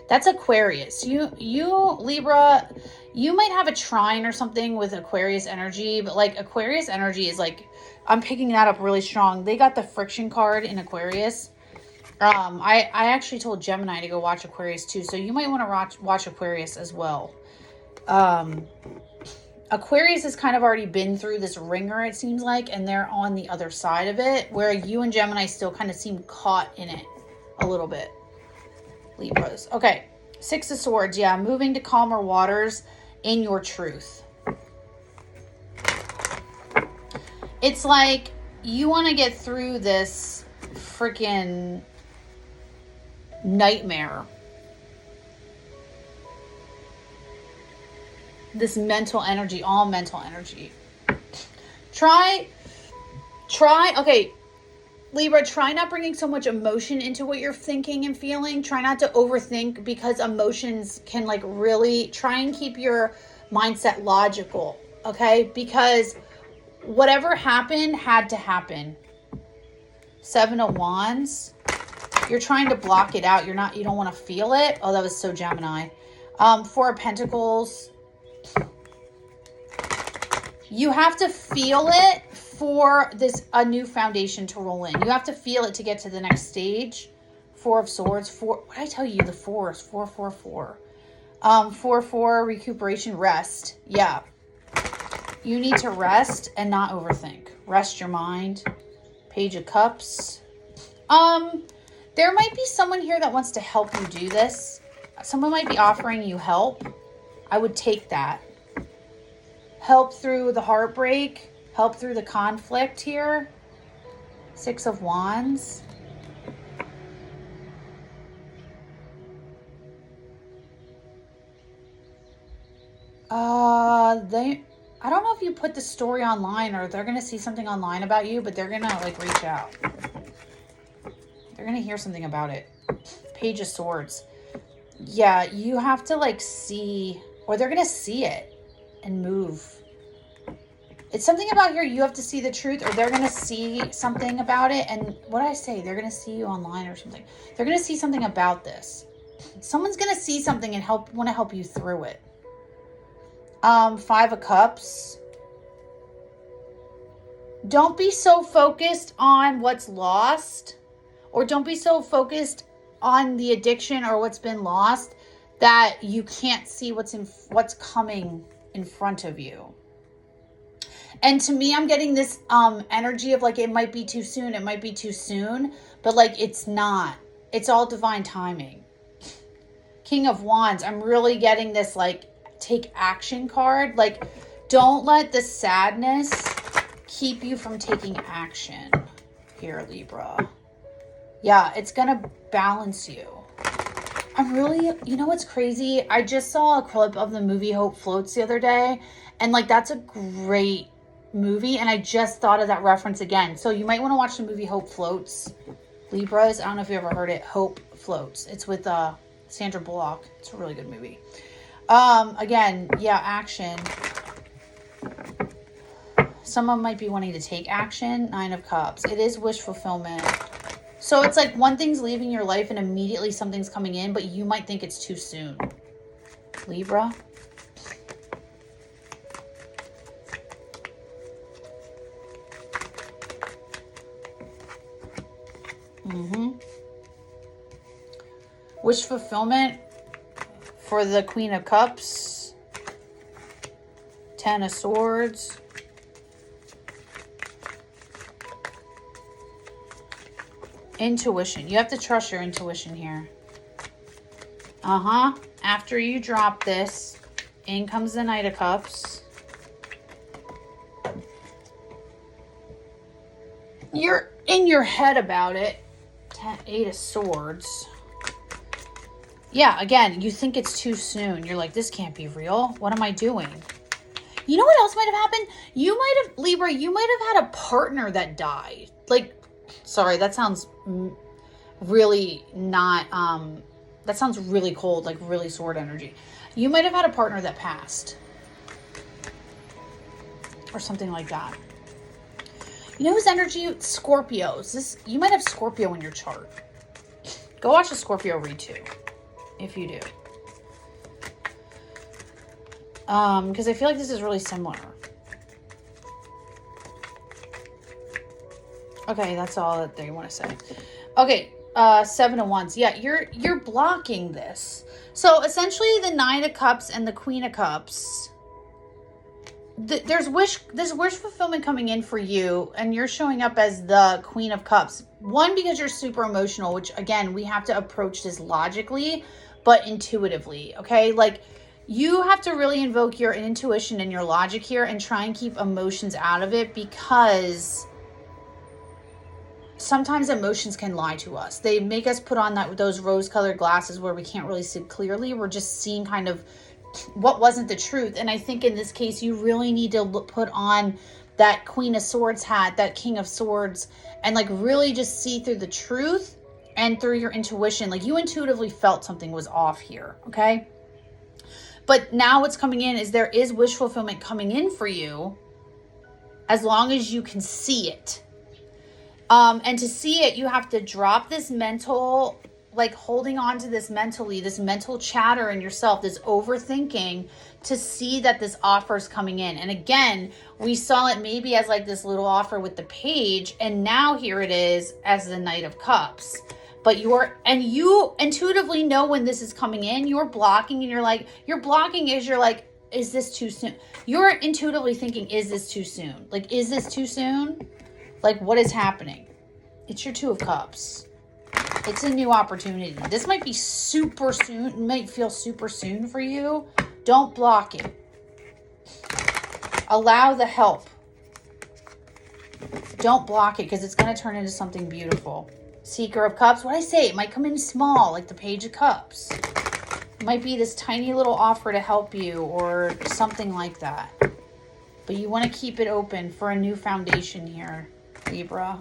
That's Aquarius. You Libra, you might have a trine or something with Aquarius energy, but like Aquarius energy is like, I'm picking that up really strong. They got the friction card in Aquarius. I actually told Gemini to go watch Aquarius too, so you might want to watch Aquarius as well. Aquarius has kind of already been through this ringer, it seems like, and they're on the other side of it, where you and Gemini still kind of seem caught in it a little bit. Libras. Okay, 6 of Swords. Yeah, moving to calmer waters in your truth. It's like you want to get through this freaking nightmare. This mental energy, all mental energy. Try, okay, Libra, try not bringing so much emotion into what you're thinking and feeling. Try not to overthink, because emotions can like really try and keep your mindset logical, okay? Because whatever happened had to happen. 7 of Wands. You're trying to block it out. You don't want to feel it. Oh, that was so Gemini. 4 of Pentacles. You have to feel it for a new foundation to roll in. You have to feel it to get to the next stage. 4 of Swords. What did I tell you? The 4s. 4, 4, 4. 4, 4, recuperation, rest. Yeah. You need to rest and not overthink. Rest your mind. Page of Cups. There might be someone here that wants to help you do this. Someone might be offering you help. I would take that. Help through the heartbreak. Help through the conflict here. 6 of Wands. I don't know if you put the story online, or they're going to see something online about you, but they're going to like reach out. They're going to hear something about it. Page of Swords. Yeah, you have to like see, or they're going to see it and move. It's something about here, you have to see the truth, or they're going to see something about it. And what did I say? They're going to see you online or something. They're going to see something about this. Someone's going to see something and want to help you through it. 5 of Cups. Don't be so focused on what's lost, or don't be so focused on the addiction or what's been lost that you can't see what's coming in front of you. And to me, I'm getting this energy of like, it might be too soon. It might be too soon, but like, it's not. It's all divine timing. King of Wands. I'm really getting this like take action card. Like, don't let the sadness keep you from taking action here, Libra. Yeah, it's going to balance you. I'm really, you know what's crazy? I just saw a clip of the movie Hope Floats the other day, and like, that's a great movie, and I just thought of that reference again. So you might want to watch the movie Hope Floats. Libras, I don't know if you ever heard it. Hope Floats. It's with Sandra Bullock. It's a really good movie. Again, yeah, action. Someone might be wanting to take action. 9 of Cups. It is wish fulfillment. So it's like one thing's leaving your life and immediately something's coming in, but you might think it's too soon. Libra. Wish fulfillment for the Queen of Cups. 10 of Swords. Intuition. You have to trust your intuition here. After you drop this, in comes the Knight of Cups. You're in your head about it. 8 of Swords. Yeah, again, you think it's too soon. You're like, this can't be real. What am I doing? You know what else might have happened? You might have, Libra, you might have had a partner that died. Like, sorry, that sounds really not, that sounds really cold, like really sword energy. You might have had a partner that passed. Or something like that. You know whose energy? Scorpios. You might have Scorpio in your chart. Go watch the Scorpio read too, if you do. Because I feel like this is really similar. Okay, that's all that they want to say. Okay, 7 of Wands. Yeah, you're blocking this. So essentially, the 9 of Cups and the Queen of Cups. There's wish fulfillment coming in for you, and you're showing up as the Queen of Cups. One, because you're super emotional, which again, we have to approach this logically, but intuitively. Okay, like. You have to really invoke your intuition and your logic here and try and keep emotions out of it, because sometimes emotions can lie to us. They make us put on those rose-colored glasses where we can't really see clearly. We're just seeing kind of what wasn't the truth. And I think in this case, you really need to put on that Queen of Swords hat, that King of Swords, and like really just see through the truth and through your intuition. Like you intuitively felt something was off here, okay? But now what's coming in is there is wish fulfillment coming in for you as long as you can see it. And to see it, you have to drop this mental, like holding on to this mentally, this mental chatter in yourself, this overthinking to see that this offer is coming in. And again, we saw it maybe as like this little offer with the Page. And now here it is as the Knight of Cups. But you intuitively know when this is coming in. You're blocking, and you're blocking is you're like, is this too soon? You're intuitively thinking, is this too soon? Like, is this too soon? Like, what is happening? It's your 2 of Cups. It's a new opportunity. This might be super soon. It might feel super soon for you. Don't block it. Allow the help. Don't block it, because it's going to turn into something beautiful. Seeker of Cups. What I say, it might come in small, like the Page of Cups. It might be this tiny little offer to help you or something like that. But you want to keep it open for a new foundation here, Libra.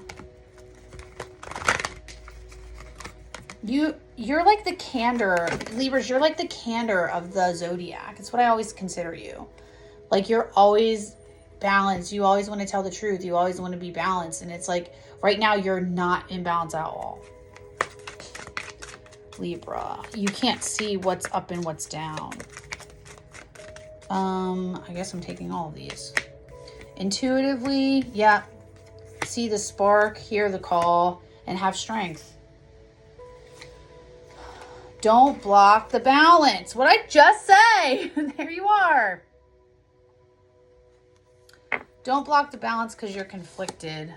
You're like the candor, Libras, you're like the candor of the zodiac. It's what I always consider you. Like you're always balanced. You always want to tell the truth. You always want to be balanced. And it's like right now you're not in balance at all. Libra, you can't see what's up and what's down. I guess I'm taking all of these. Intuitively, yeah. See the spark, hear the call, and have strength. Don't block the balance. What I just say. There you are. Don't block the balance because you're conflicted.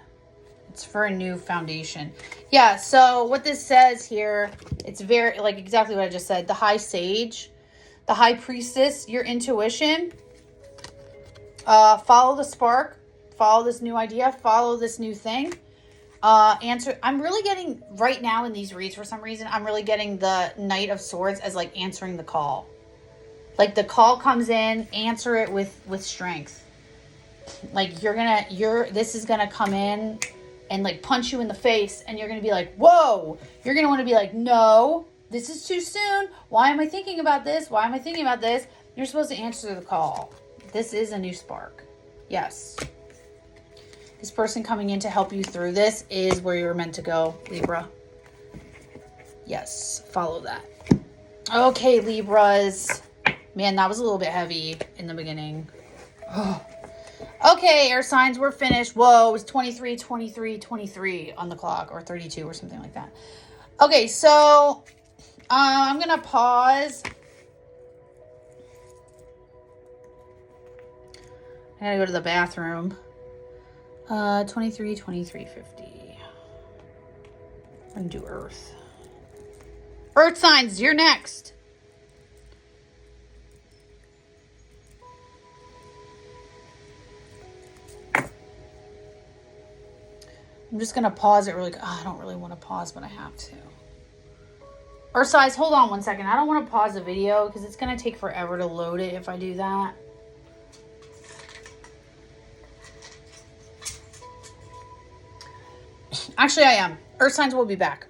It's for a new foundation. Yeah, so what this says here, it's very, like exactly what I just said. The High Sage, the High Priestess, your intuition. Follow the spark. Follow this new idea. Follow this new thing. Answer. I'm really getting, right now in these reads, for some reason, I'm really getting the Knight of Swords as like answering the call. Like the call comes in, answer it with strength. Like this is gonna come in and like punch you in the face, and you're gonna be like, whoa. You're gonna want to be like, no, this is too soon. Why am I thinking about this? Why am I thinking about this? You're supposed to answer the call. This is a new spark. Yes. This person coming in to help you through this is where you're meant to go, Libra. Yes, follow that. Okay, Libras. Man, that was a little bit heavy in the beginning. Oh. Okay, air signs, we're finished. Whoa, it was 23, 23, 23 on the clock, or 32 or something like that. Okay, so I'm going to pause. I gotta go to the bathroom. 23, 23, 50. I'm gonna do Earth. Earth signs, you're next. I'm just gonna pause it really. Oh, I don't really want to pause, but I have to. Earth signs, hold on one second. I don't want to pause the video because it's going to take forever to load it if I do that. Actually, I am. Earth signs will be back.